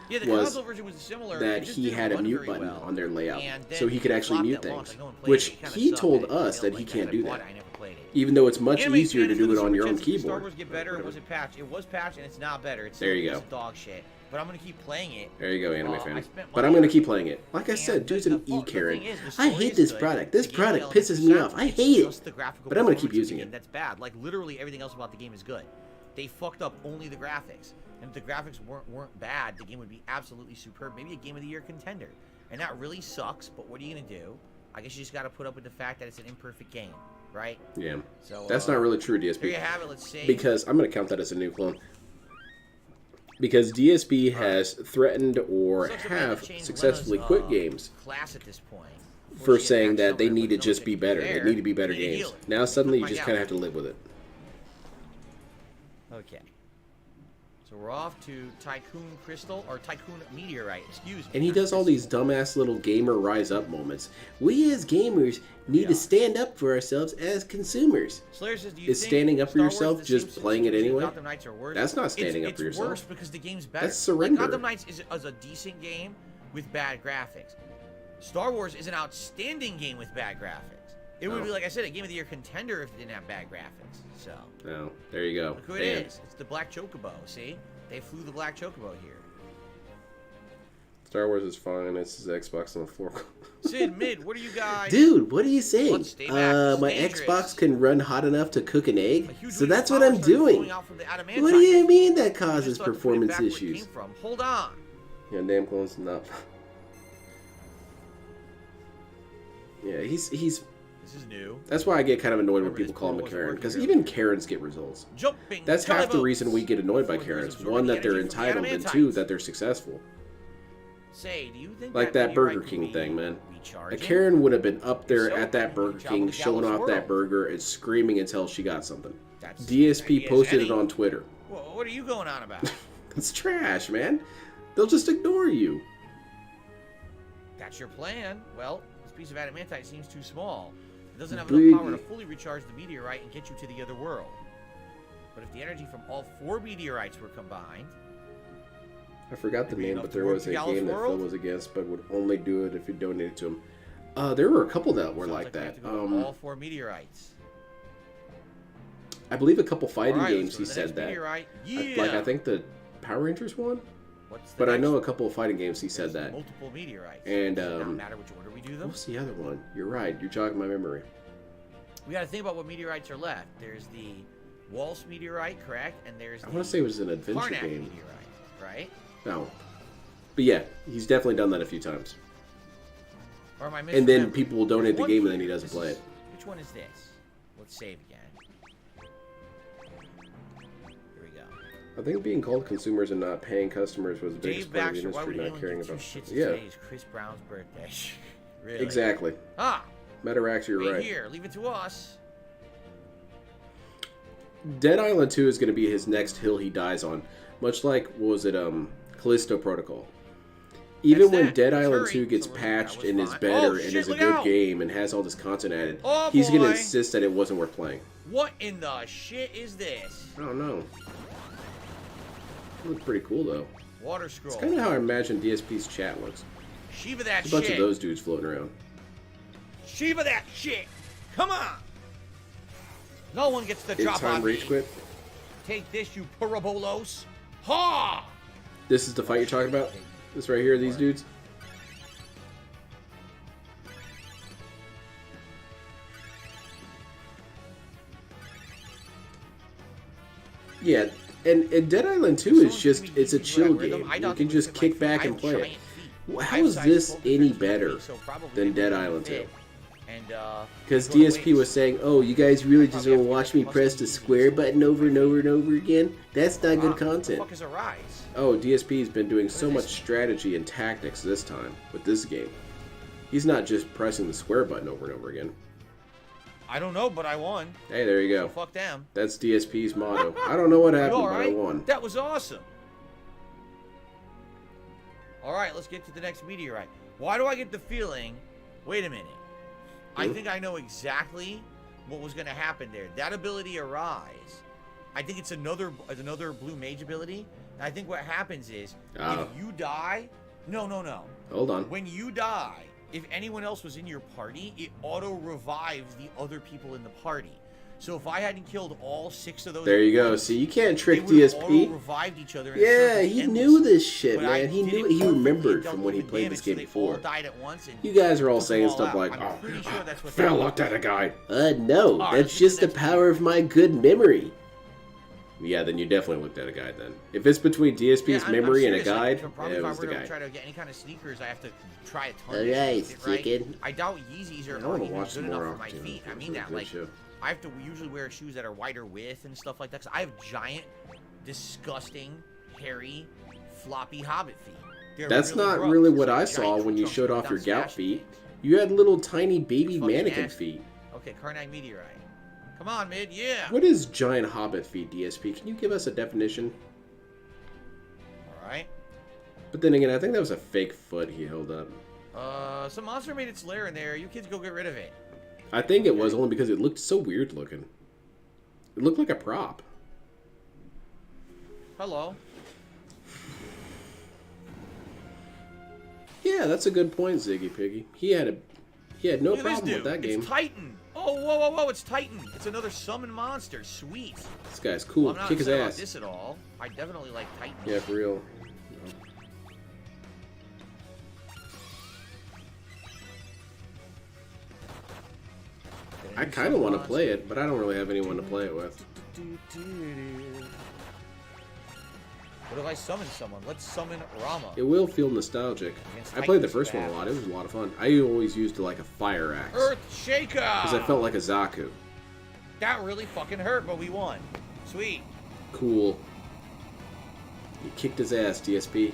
Yeah, the was console version was similar. that it just he didn't had a run mute very button well. on their layout, And then so he could it actually flopped mute at launch. things, Like, no one played which it. It kinda he sucked. told It us that failed he like can't I do bought that. it, I never played it. Even though it's much Anime easier to fans do for it the on Super your own Chats, did Star keyboard. Wars get better, or was it patched? It was patched, and it's not better. It's There you still go. dog shit. But I'm gonna keep playing it. There you go, anime I fan. spent But money I'm going on to keep it. playing it. Like I said, dude's the an E-Karen. thing is, the I story hate is this good. product. This The gameplay product elements pisses are me sound. off. I It's hate just it. the graphical But I'm going to keep performance of using the it. game that's bad. Like literally everything else about the game is good. They fucked up only the graphics. And if the graphics weren't bad, the game would be absolutely superb. Maybe a Game of the Year contender. And that really sucks, but what are you going to do? I guess you just got to put up with the fact that it's an imperfect game, right? Yeah. So, That's not really true, DSP. There you have it. Let's see. Because I'm going to count that as a new clone. Because DSP has threatened or have successfully quit games class at this point for saying that they need to just be better. They need to be better games. Now suddenly you just kind of have to live with it. Okay. So we're off to Tycoon Crystal, or Tycoon Meteorite, excuse me. And he does all these dumbass little gamer rise up moments. We as gamers need to stand up for ourselves as consumers. Slayer says, do you Is think standing up for Star Wars yourself the just same playing it situation anyway? Gotham Knights are worse? That's not standing up it's for yourself. worse because the game's better. That's surrender. Like, Gotham Knights is a decent game with bad graphics. Star Wars is an outstanding game with bad graphics. It would be, like I said, a Game of the Year contender if it didn't have bad graphics. So. No, there you go. Look who it is. It's the Black Chocobo. See? They flew the Black Chocobo here. Star Wars is fine. It's his Xbox on the floor. Sid, Mid, what are you guys? Dude, what are you saying? Stay back. My It's dangerous. Xbox can run hot enough to cook an egg? So wave that's of what power I'm started doing. flowing out from the adamantite. What do you mean that I just causes thought to put it performance back where it issues? came from. Hold on. Yeah, damn clone's not. Yeah, he's This is new. That's why I get kind of annoyed when people call him a Karen, because even Karens get results. Jumping. That's half the reason we get annoyed by Karens. One, that they're entitled, and two, that they're successful. Say, do you think like that Burger King thing, man. A Karen would have been up there at that Burger King, showing off that burger and screaming until she got something. DSP posted it on Twitter. What are you going on about? That's trash, man. They'll just ignore you. That's your plan. Well, this piece of adamantite seems too small. It doesn't have enough power to fully recharge the meteorite and get you to the other world. But if the energy from all 4 meteorites were combined... I forgot the name, but there was a game that Phil was against, but would only do it if you donated to him. There were a couple that were like that. All 4 meteorites. I believe a couple fighting games he said that. Yeah. I think the Power Rangers one? But I know a couple of fighting games he said that. Multiple meteorites. And does it not matter which order we do them? What's the other one? You're right. You're jogging my memory. We got to think about what meteorites are left. There's the Walsh meteorite, correct? And there's I want to say it was an adventure Karnak game. Meteorite, right? No. But yeah, he's definitely done that a few times. Or am I and then people will donate the game and then he doesn't play it. Which one is this? Let's save again. Here we go. I think being called consumers and not paying customers was the biggest part of the industry not caring about. Today is Chris Brown's birthday. Really? Exactly. Ah. Metarax, you're right. Here, leave it to us. Dead Island 2 is going to be his next hill he dies on, much like what was it, Callisto Protocol. Even when Dead Island 2 gets patched and is better and is a good game and has all this content added, he's going to insist that it wasn't worth playing. What in the shit is this? I don't know. It looks pretty cool though. Water scroll. It's kind of how I imagine DSP's chat looks. Shiva that shit. A bunch of those dudes floating around. Shiva that shit. Come on. No one gets the drop on me. Rage quit. Take this, you parabolos. Ha! This is the fight you're talking about? This right here, these dudes? Yeah, and Dead Island 2 is just, it's a chill game. You can just kick back and play it. How is this any better than Dead Island 2? Because DSP was saying, oh, you guys really just want to watch me press the square button over and over and over again? That's not good content. What the fuck is a rise? Oh, DSP's been doing so much strategy and tactics this time with this game. He's not just pressing the square button over and over again. I don't know, but I won. Hey, there you go. So fuck them. That's DSP's motto. I don't know what happened, but I won. That was awesome. Alright, let's get to the next meteorite. Why do I get the feeling... Wait a minute. I think I know exactly what was going to happen there. That ability Arise. I think it's another blue mage ability. And I think what happens is, if you die... No. Hold on. When you die, if anyone else was in your party, it auto-revives the other people in the party. So if I hadn't killed all 6 of those... There you go. See, you can't trick DSP. Revived each other Yeah, he knew this shit, man. He knew it. He remembered from when he played this game before. You guys are all saying stuff like, oh, Phil looked at a guy. No, that's just the power of my good memory. Yeah, then you definitely looked at a guide then. If it's between DSP's memory and a guide, it was the guy. If I were to try to get any kind of sneakers, I have to try a ton of shit, right? I doubt Yeezys are even good enough for my feet. I mean that, like... I have to usually wear shoes that are wider width and stuff like that. Cause I have giant, disgusting, hairy, floppy hobbit feet. That's not really what I saw when you showed off your gout feet. You had little tiny baby mannequin feet. Okay, Karnak meteorite. Come on, mid, yeah. What is giant hobbit feet, DSP? Can you give us a definition? All right. But then again, I think that was a fake foot he held up. Some monster made its lair in there. You kids go get rid of it. I think it was only because it looked so weird looking. It looked like a prop. Hello. Yeah, that's a good point, Ziggy Piggy. He had no problem with that game. It's Titan. Oh, whoa! It's Titan. It's another summon monster. Sweet. This guy's cool. I'm not Kick his upset ass. about this at all. I definitely like Titan. Yeah, for real. I kind of want to play it, but I don't really have anyone to play it with. What if I summon someone? Let's summon Rama. It will feel nostalgic. I played the first one a lot. It was a lot of fun. I always used like a fire axe. Earth Shaker! Because I felt like a Zaku. That really fucking hurt, but we won. Sweet. Cool. You kicked his ass, DSP.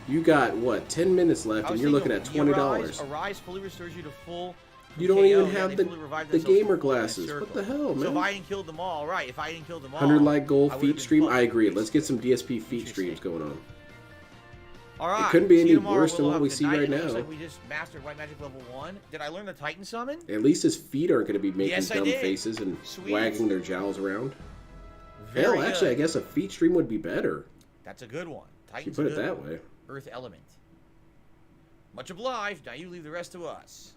You got, what, 10 minutes left, and you're looking at $20. Arise fully restores you to full. You don't even have the gamer glasses. What the hell, man? So if I hadn't killed them all, right? If I hadn't killed them all, 100 like goal feat stream. I agree. Let's get some DSP feat streams going on. All right. It couldn't be any worse than what we see right now. Like we just mastered White Magic level 1. Did I learn the Titan summon? At least his feet aren't going to be making dumb faces and wagging their jowls around. Hell, actually, I guess a feat stream would be better. That's a good one. You put it that way. Earth element. Much obliged. Now you leave the rest to us.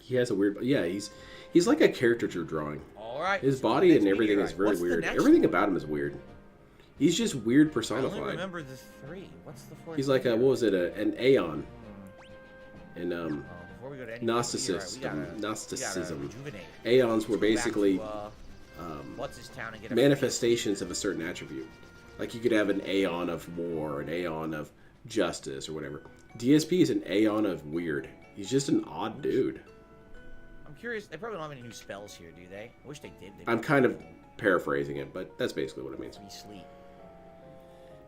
He has a weird... Yeah, he's like a caricature drawing. All right. His body and everything is very weird. Everything about him is weird. He's just weird personified. I only remember the 3. What's the 4th? He's like a... What was it? An Aeon. And, before we go to Gnosticism. Aeons were basically... what's his town and get manifestations of a certain attribute. Like you could have an Aeon of war, an Aeon of justice, or whatever. DSP is an Aeon of weird. He's just an odd dude. I'm curious. They probably don't have any new spells here, do they? I wish they did. I'm kind of paraphrasing it, but that's basically what it means.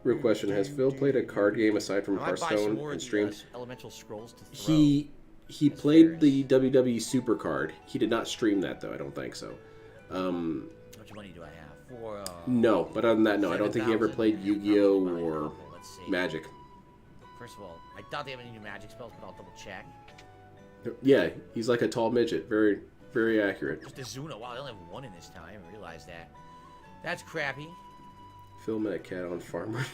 Real question: has Phil played a card game aside from Hearthstone and streamed? Elemental scrolls to throw. He played the WWE Super Card. He did not stream that though. I don't think so. How much money do I have? No, but other than that, no. I don't think he ever played Yu-Gi-Oh or Magic. First of all, I doubt they have any new Magic spells, but I'll double check. Yeah, he's like a tall midget. Very, very accurate. Just Azuna. Wow, they only have 1 in this time. I realized that. That's crappy. Phil met a cat on Farmer.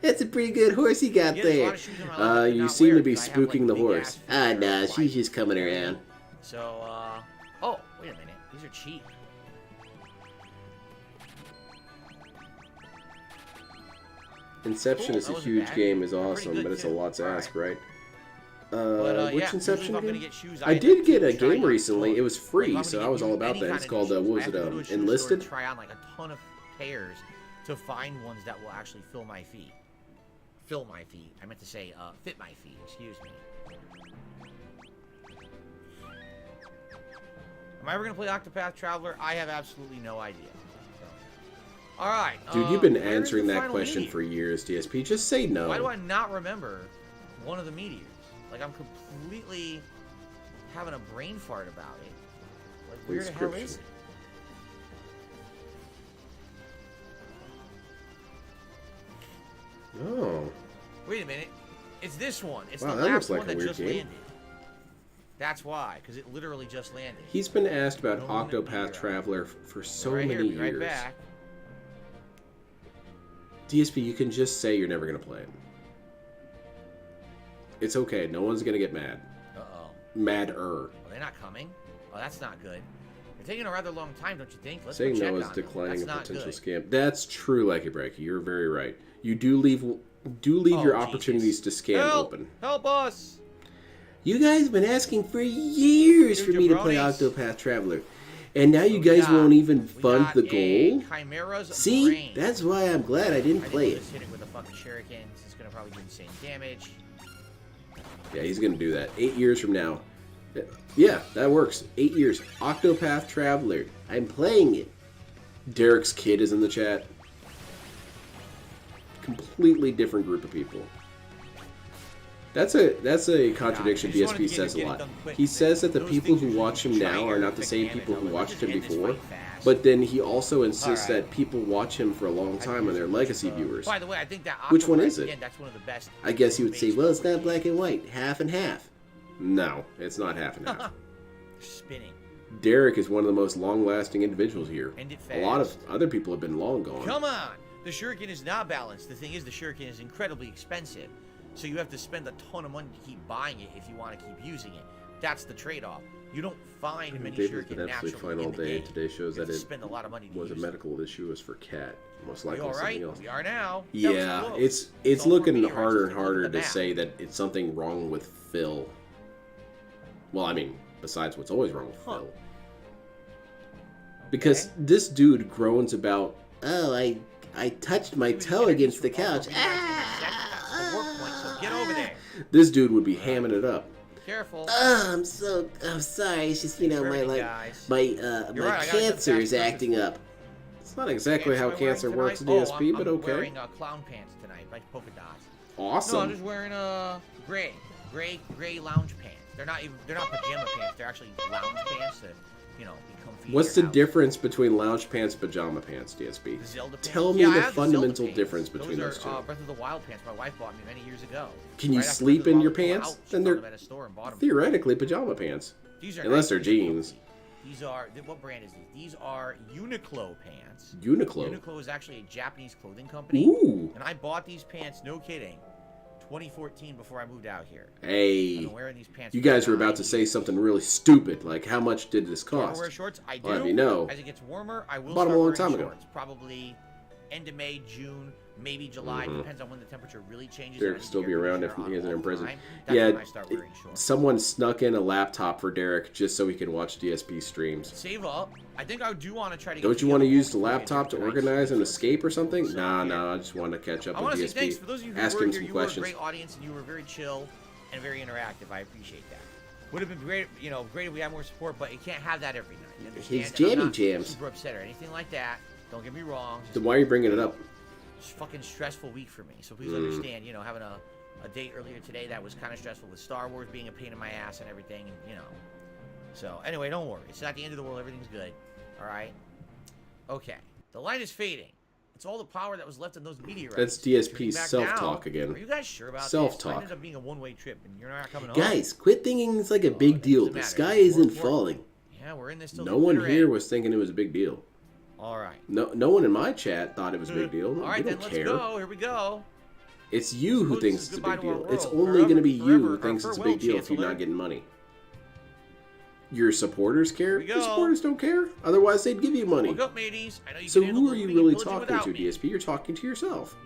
That's a pretty good horse he got there. You seem to be spooking the horse. Ah, nah, she's just coming around. So, oh, wait a minute. These are cheap. Inception is a huge game, is awesome, but it's a lot to ask, right? Which Inception game? I did get a game recently. It was free, so I was all about that. It's called, what was it, Enlisted? Try on like a ton of pairs to find ones that will actually fill my feet. Fill my feet. I meant to say, fit my feet. Excuse me. Am I ever going to play Octopath Traveler? I have absolutely no idea. So. Alright. Dude, you've been answering that question for years, DSP. Just say no. Why do I not remember one of the meteors? Like, I'm completely having a brain fart about it. Like, where the hell is it? Oh. Wait a minute. It's this one. It's the last one that just landed. That's why, because it literally just landed. He's been asked about Octopath Traveler for so many years. Right back. DSP, you can just say you're never going to play it. It's okay. No one's going to get mad. Uh-oh. Madder. Oh, they're not coming? Oh, that's not good. They're taking a rather long time, don't you think? Let's Saying no is declining a potential scam. That's true, Lucky Breaky. You're very right. You do leave your opportunities to scam open. Help us! You guys have been asking for years for me to play Octopath Traveler. And now you guys won't even fund the goal? See? That's why I'm glad I didn't play it. Hit it with a fucking shuriken. It's going to probably do insane damage. Yeah, he's going to do that. 8 years from now. Yeah, that works. 8 years. Octopath Traveler. I'm playing it. Derek's kid is in the chat. Completely different group of people. That's a contradiction DSP says a lot. He says that the people who watch him now are not the same people who watched him before, but then he also insists that people watch him for a long time and they're legacy viewers. By the way, I think that which one is it? Again, that's one of the best. I guess you would say, well, it's not black and white, half and half. No, it's not half and half. Spinning. Derek is one of the most long-lasting individuals here. A lot of other people have been long gone. Come on! The shuriken is not balanced. The thing is, the shuriken is incredibly expensive. So you have to spend a ton of money to keep buying it if you want to keep using it. That's the trade-off. You don't find many shuriken naturally fine all day. Today shows that it spend a lot of money was a medical issue. Was for Cat. Most likely something else. We are now. Yeah, it's looking harder and harder to say that it's something wrong with Phil. Well, I mean, besides what's always wrong with Phil. Because this dude groans about, oh, I touched my toe against the couch. So get over there. This dude would be hamming it up. Careful. Oh, I'm sorry. It's just, my cancer is acting up. It's not exactly how cancer works, DSP, but okay. I'm wearing clown pants tonight, like polka dots. Awesome. No, I'm just wearing gray lounge pants. They're not pajama pants. They're actually lounge pants that, be comfy. What's the difference between lounge pants, pajama pants, DSP? Tell me the fundamental difference between those two. Breath of the Wild pants my wife bought me many years ago. Can you sleep in your pants? Then they're theoretically pajama pants. Unless they're jeans. These are, what brand is these? These are Uniqlo pants. Uniqlo? Uniqlo is actually a Japanese clothing company. Ooh. And I bought these pants, no kidding, 2014 before I moved out here. Hey, I've been wearing these pants you guys were about to say something really stupid, like how much did this cost? Do I want to wear shorts? I do. Well, you know, as it gets warmer, I will bought them a long time ago. Probably end of May, June, maybe July. Depends on when the temperature really changes. Derek will still be around if he isn't in prison. Yeah, someone snuck in a laptop for Derek just so he can watch DSP streams. Save up. I think I do want to try to. Don't you want to use the laptop to organize and escape or something? Nah. I just want to catch up with DSP. Thanks for those of you who ask were him here. some You questions. were a great audience and you were very chill and very interactive. I appreciate that. Would have been great, great if we had more support, but you can't have that every night. His jammy jams. Super upset or anything like that. Don't get me wrong. Then why are you bringing it up? It's a fucking stressful week for me. So please understand, having a date earlier today that was kind of stressful with Star Wars being a pain in my ass and everything, and So anyway, don't worry. It's not the end of the world. Everything's good. All right. Okay. The light is fading. It's all the power that was left in those meteorites. That's DSP's self-talk again. Are you guys sure about self-talk? This? It ended up being a one-way trip, and you're not coming home. Guys, quit thinking it's like a big deal. The sky isn't falling. Yeah, we're in this till no one here was thinking it was a big deal. All right. No one in my chat thought it was a big deal. All right, then let's go. Here we go. It's you who thinks it's a big deal. It's only going to be you who thinks it's a big deal if you're not getting money. Your supporters care? Your supporters don't care. Otherwise, they'd give you money. Look up, mateys. I know you so who are you really talking to, DSP? You're talking to yourself.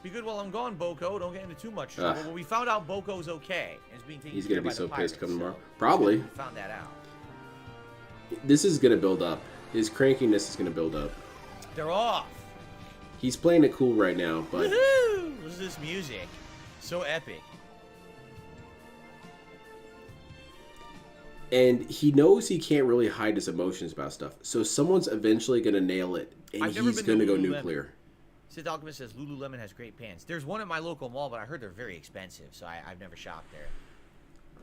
Be good while I'm gone, Boko. Don't get into too much trouble. Well, we found out Boko's okay. He's going to be so pissed coming tomorrow. Probably. We found that out. This is going to build up. His crankiness is going to build up. They're off. He's playing it cool right now, but... Woohoo! Listen to this music. So epic. And he knows he can't really hide his emotions about stuff. So someone's eventually going to nail it, and he's going to go nuclear. Sith Alchemist says Lululemon has great pants. There's one at my local mall, but I heard they're very expensive, so I've never shopped there.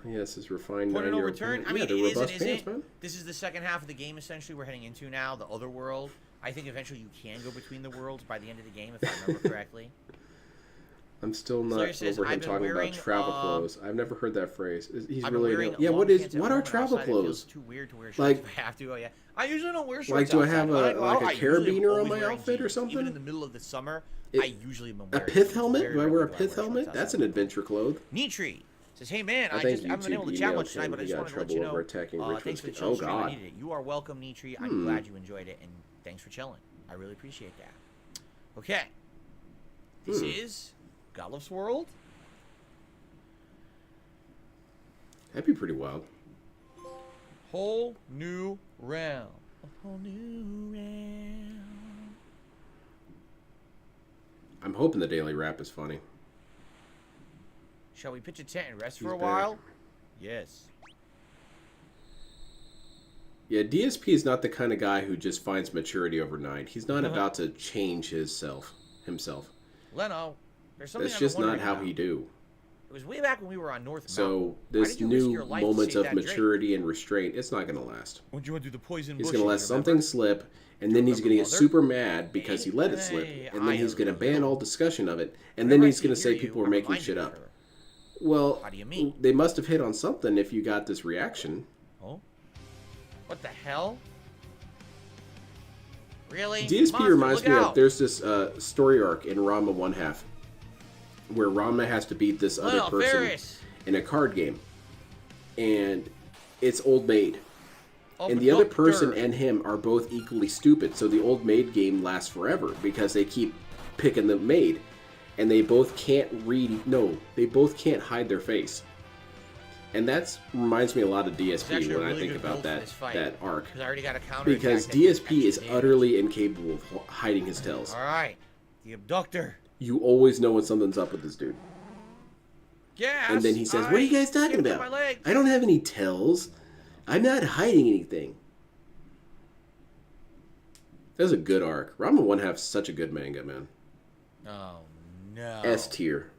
Yeah, this is refined. Point of no return. I mean, they're robust pants, man. This is the second half of the game, essentially, we're heading into now, the other world. I think eventually you can go between the worlds by the end of the game, if I remember correctly. I'm still not over him talking about travel clothes. I've never heard that phrase. He's really... Yeah, what are travel clothes? It's too weird to wear shorts like, if I have to. Yeah. I usually don't wear shorts. Like, do I have a outside. carabiner on my outfit or something? Even in the middle of the summer, I usually am wearing a pith helmet? Do I wear a pith helmet? That's an adventure cloth. Nitri says, "Hey man, I haven't been able to chat much tonight, but I just wanted to let you know. Thanks for the chill stream. I needed it. You are welcome, Nitri. I'm glad you enjoyed it, and thanks for chilling. I really appreciate that. Okay, this is Goluf's World. That'd be pretty wild. Whole new realm. A whole new realm. I'm hoping the daily rap is funny. Shall we pitch a tent and rest for a while? Yes. Yeah, DSP is not the kind of guy who just finds maturity overnight. He's not about to change himself. Leno, there's something that's just not how he do. It was way back when we were on North So this new moment of maturity and restraint, it's not going to last. Would you want to do the poison? He's going to let something slip, and then he's going to get super mad because he let it slip, and then he's going to ban all discussion of it, and then he's going to say people are making shit up. Well, how do you mean? They must have hit on something if you got this reaction. Oh, what the hell? Really? DSP reminds me of there's this story arc in Rama 1/2 where Rama has to beat this other person in a card game, and it's Old Maid. And the other person and him are both equally stupid, so the Old Maid game lasts forever because they keep picking the maid, and they both can't they both can't hide their face. And that reminds me a lot of DSP when I think about that arc. I already got a counter because DSP is utterly incapable of hiding his tells. All right, the abductor. You always know when something's up with this dude. Yes. And then he says, "What are you guys talking about? I don't have any tells. I'm not hiding anything." That was a good arc. Ranma 1 have such a good manga, man. Oh no. S tier.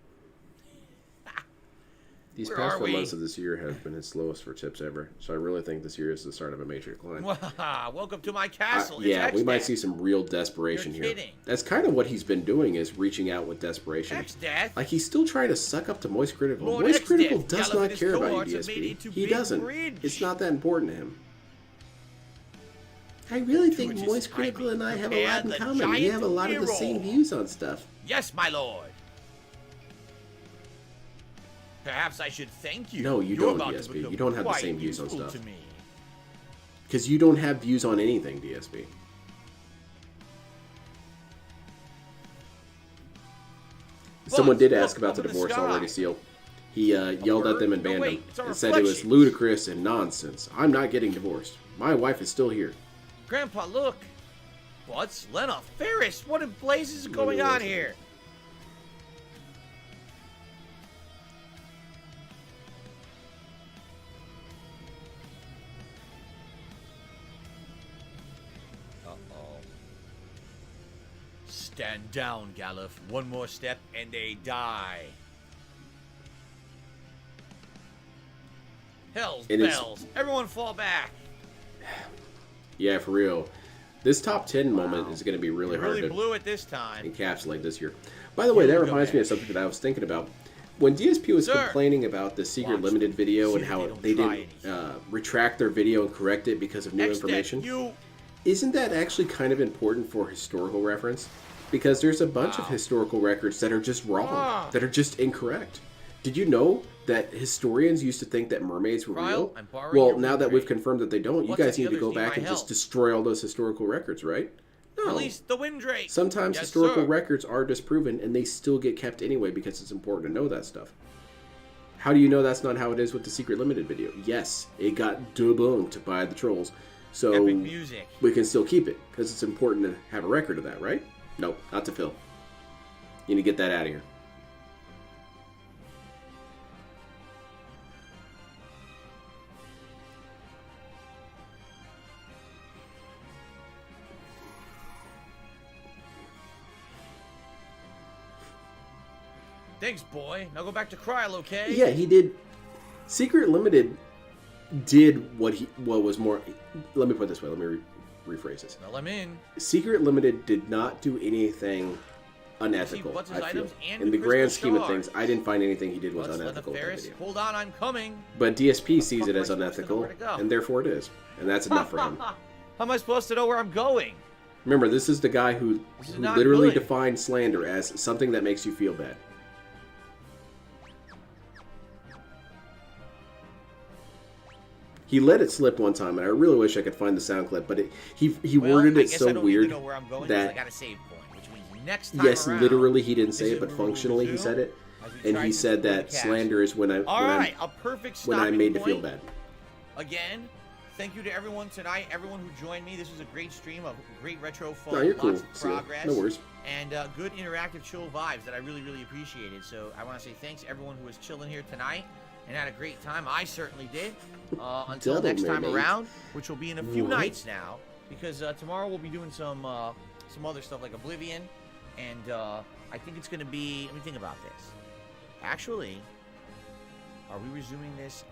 These Where past 4 are we? months of this year have been his slowest for tips ever, so I really think this year is the start of a major decline. Welcome to my castle. Yeah, we might see some real desperation here. That's kind of what he's been doing, is reaching out with desperation. Like, he's still trying to suck up to Moist Critical. Lord Moist Critical X-Death does not care about towards you, and made DSP. it to He Big doesn't. Bridge. It's not that important to him. I really think Moist Critical and I have a lot in common. We have a lot of the same views on stuff. Yes, my lord. Perhaps I should thank you. No, you You're don't, about to DSP. become You don't have the quite same views on useful stuff. to me. Because you don't have views on anything, DSP. Someone did ask about the divorce already, Seal. He yelled at them and banned them and said it was ludicrous and nonsense. I'm not getting divorced. My wife is still here. Grandpa, look. What's Lena Ferris? What in blazes is going on here? Stand down, Galuf. One more step and they die. Hell's bells. Everyone fall back. Yeah, for real. This top 10 moment is going to be really hard to blew it this time. encapsulate this year. By the way, that reminds me of something that I was thinking about. When DSP was complaining about the Secret Limited video and how they didn't retract their video and correct it because of new information, isn't that actually kind of important for historical reference? Because there's a bunch of historical records that are just wrong, that are just incorrect. Did you know that historians used to think that mermaids were real? Well, now that we've confirmed that they don't, you guys need to go back and just destroy all those historical records, right? No. Release the Windrake. Sometimes historical records are disproven and they still get kept anyway because it's important to know that stuff. How do you know that's not how it is with the Secret Limited video? Yes, it got debunked by the trolls. So we can still keep it because it's important to have a record of that, right? Nope, not to Phil. You need to get that out of here. Thanks, boy. Now go back to Kryl, okay? Yeah, he did. Secret Limited did what was more. Let me put it this way. Let me rephrase this. Now let him in. Secret Limited did not do anything unethical. I feel. In the grand scheme of things, I didn't find anything he did was unethical. Hold on, I'm coming. But DSP sees it as unethical, and therefore it is, and that's enough for him. How am I supposed to know where I'm going? Remember, this is the guy who literally defined slander as something that makes you feel bad. He let it slip one time, and I really wish I could find the sound clip, but he worded it so weird that I got a save point, which means next time literally he didn't say it, but functionally he said it, and he said that slander is when I'm made to feel bad. Again, thank you to everyone tonight, everyone who joined me. This was a great stream of great retro fun, No, you're cool. lots of progress, no worries. and good interactive chill vibes that I really, really appreciated. So I want to say thanks to everyone who was chilling here tonight and had a great time. I certainly did. Until next time around, which will be in a few nights now, because tomorrow we'll be doing some other stuff like Oblivion, and I think it's going to be. Let me think about this. Actually, are we resuming this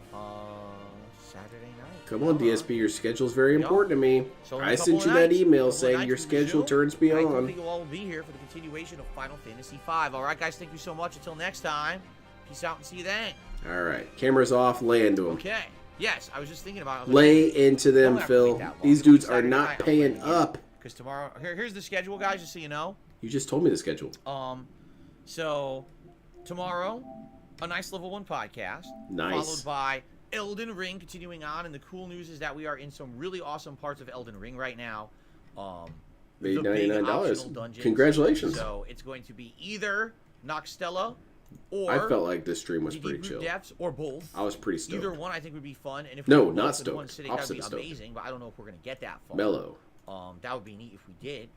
Saturday night? Come on, DSP, your schedule's very important to me. So I sent you that email saying your schedule turns me on. I think you'll all be here for the continuation of Final Fantasy V. All right, guys, thank you so much. Until next time, peace out and see you then. All right, cameras off, lay into them. Okay. Yes, I was just thinking about it. Lay into them, Phil. These dudes are not paying up. Because tomorrow, here's the schedule, guys, just so you know. You just told me the schedule. So tomorrow, a nice level 1 podcast. Nice. Followed by Elden Ring continuing on, and the cool news is that we are in some really awesome parts of Elden Ring right now. Made $99. Dungeons. Congratulations. So it's going to be either Noxtella Or I felt like this stream was you pretty need chill. root depths or both. I was pretty stoked. Either one I think would be fun. And if No, we did not both in stoked. one sitting, that would be Opposite stoked. amazing. But I don't know if we're gonna get that far. Mellow. That would be neat if we did.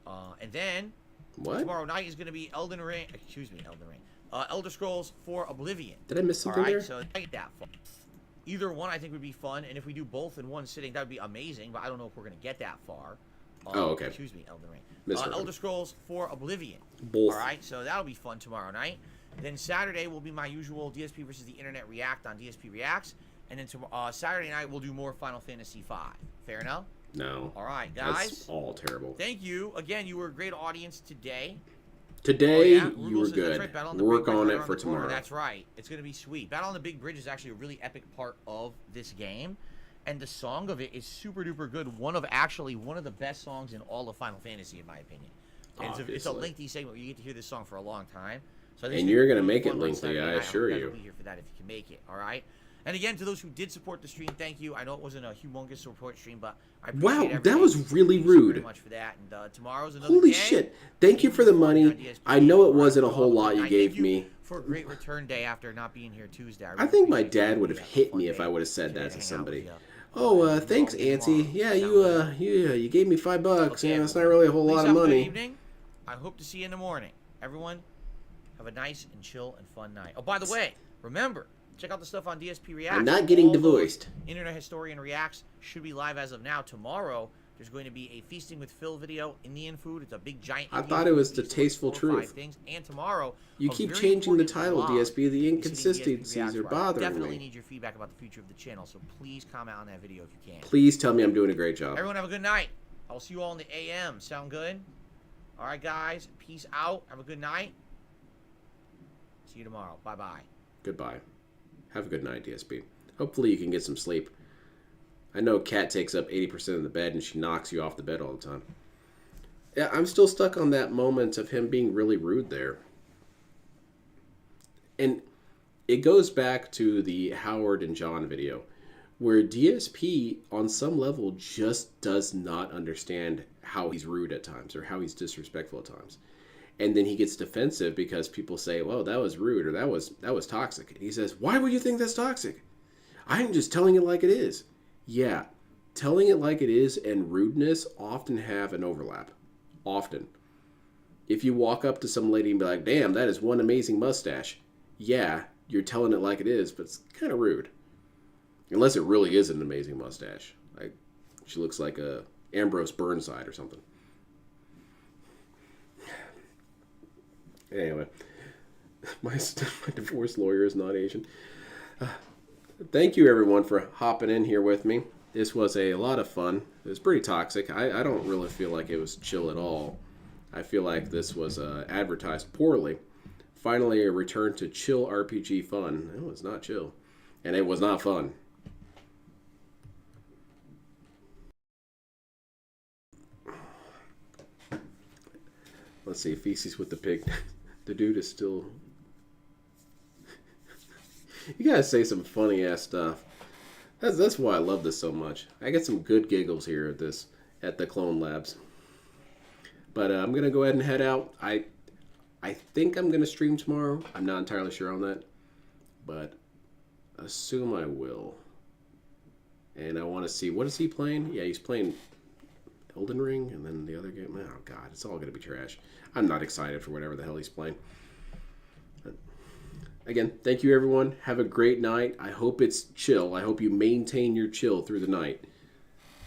And then what? Tomorrow night is gonna be Elden Ring. Excuse me, Elden Ring. Elder Scrolls 4 Oblivion. Did I miss something All right, there? so I get that far. Either one I think would be fun, and if we do both in one sitting, that would be amazing. But I don't know if we're gonna get that far. Oh, okay. Excuse me, Elden Ring. Misheard. Elder Scrolls 4 Oblivion. Both. All right, so that'll be fun tomorrow night. Then Saturday will be my usual DSP versus the Internet React on DSP Reacts, and then Saturday night we'll do more Final Fantasy V. Fair enough? No. All right, guys. That's all terrible. Thank you again. You were a great audience today. Today, Oh, yeah? you were Says, good. That's right, Battle on the Work Big Bridge on right it around for the corner. tomorrow. That's right. It's going to be sweet. Battle on the Big Bridge is actually a really epic part of this game. And the song of it is super duper good. One of the best songs in all of Final Fantasy, in my opinion. And it's a lengthy segment where you get to hear this song for a long time. So and you're going to make it lengthy, I assure you. I'll be here for that if you can make it, all right? And again, to those who did support the stream, thank you. I know it wasn't a humongous support stream, but I appreciate Wow, everything. that was really Thank you rude. very much for that. And tomorrow's another Holy day. shit. Thank you for the money. I know it wasn't a whole lot you gave me. For a great return day after not being here Tuesday. I think my dad would have hit me if I would have said that to somebody. Oh, thanks, Auntie. Yeah, you gave me $5. Yeah, that's not really a whole lot of money. Good evening. I hope to see you in the morning. Everyone, have a nice and chill and fun night. Oh, by the way, remember, check out the stuff on DSP Reacts. I'm not getting All those divorced. Internet Historian Reacts should be live as of now. Tomorrow, there's going to be a Feasting with Phil video, Indian food. It's a big, giant I Indian thought it was food the feast with Tasteful 4 or 5 Truth. things. And tomorrow, You a keep very changing the important title, vlog DSP. The is hitting inconsistencies DSP are Reacts. bothering Definitely me. need your feedback about the future of the channel, so please comment on that video if you can. Please tell me I'm doing a great job. Everyone have a good night. I'll see you all in the AM. Sound good? All right, guys. Peace out. Have a good night. See you tomorrow. Bye-bye. Goodbye. Have a good night, DSP. Hopefully you can get some sleep. I know Kat takes up 80% of the bed and she knocks you off the bed all the time. Yeah, I'm still stuck on that moment of him being really rude there. And it goes back to the Howard and John video, where DSP, on some level, just does not understand how he's rude at times or how he's disrespectful at times. And then he gets defensive because people say, well, that was rude or that was toxic. And he says, why would you think that's toxic? I'm just telling it like it is. Yeah, telling it like it is and rudeness often have an overlap. Often. If you walk up to some lady and be like, damn, that is one amazing mustache. Yeah, you're telling it like it is, but it's kind of rude. Unless it really is an amazing mustache. Like, she looks like a Ambrose Burnside or something. Anyway, my divorce lawyer is not Asian. Thank you, everyone, for hopping in here with me. This was a lot of fun. It was pretty toxic. I don't really feel like it was chill at all. I feel like this was advertised poorly. Finally, a return to chill RPG fun. It was not chill. And it was not fun. Let's see, Feces with the pig. The dude is still... You gotta say some funny ass stuff. That's why I love this so much. I get some good giggles here at the Clone Labs. But I'm gonna go ahead and head out. I think I'm gonna stream tomorrow. I'm not entirely sure on that, but assume I will. And I want to see, what is he playing? Yeah, he's playing Elden Ring, and then the other game. Oh God, it's all gonna be trash. I'm not excited for whatever the hell he's playing. Again, thank you, everyone. Have a great night. I hope it's chill. I hope you maintain your chill through the night.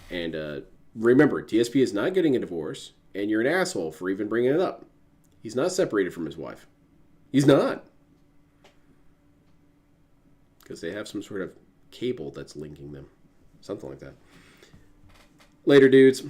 And remember, DSP is not getting a divorce, and you're an asshole for even bringing it up. He's not separated from his wife. He's not. Because they have some sort of cable that's linking them. Something like that. Later, dudes.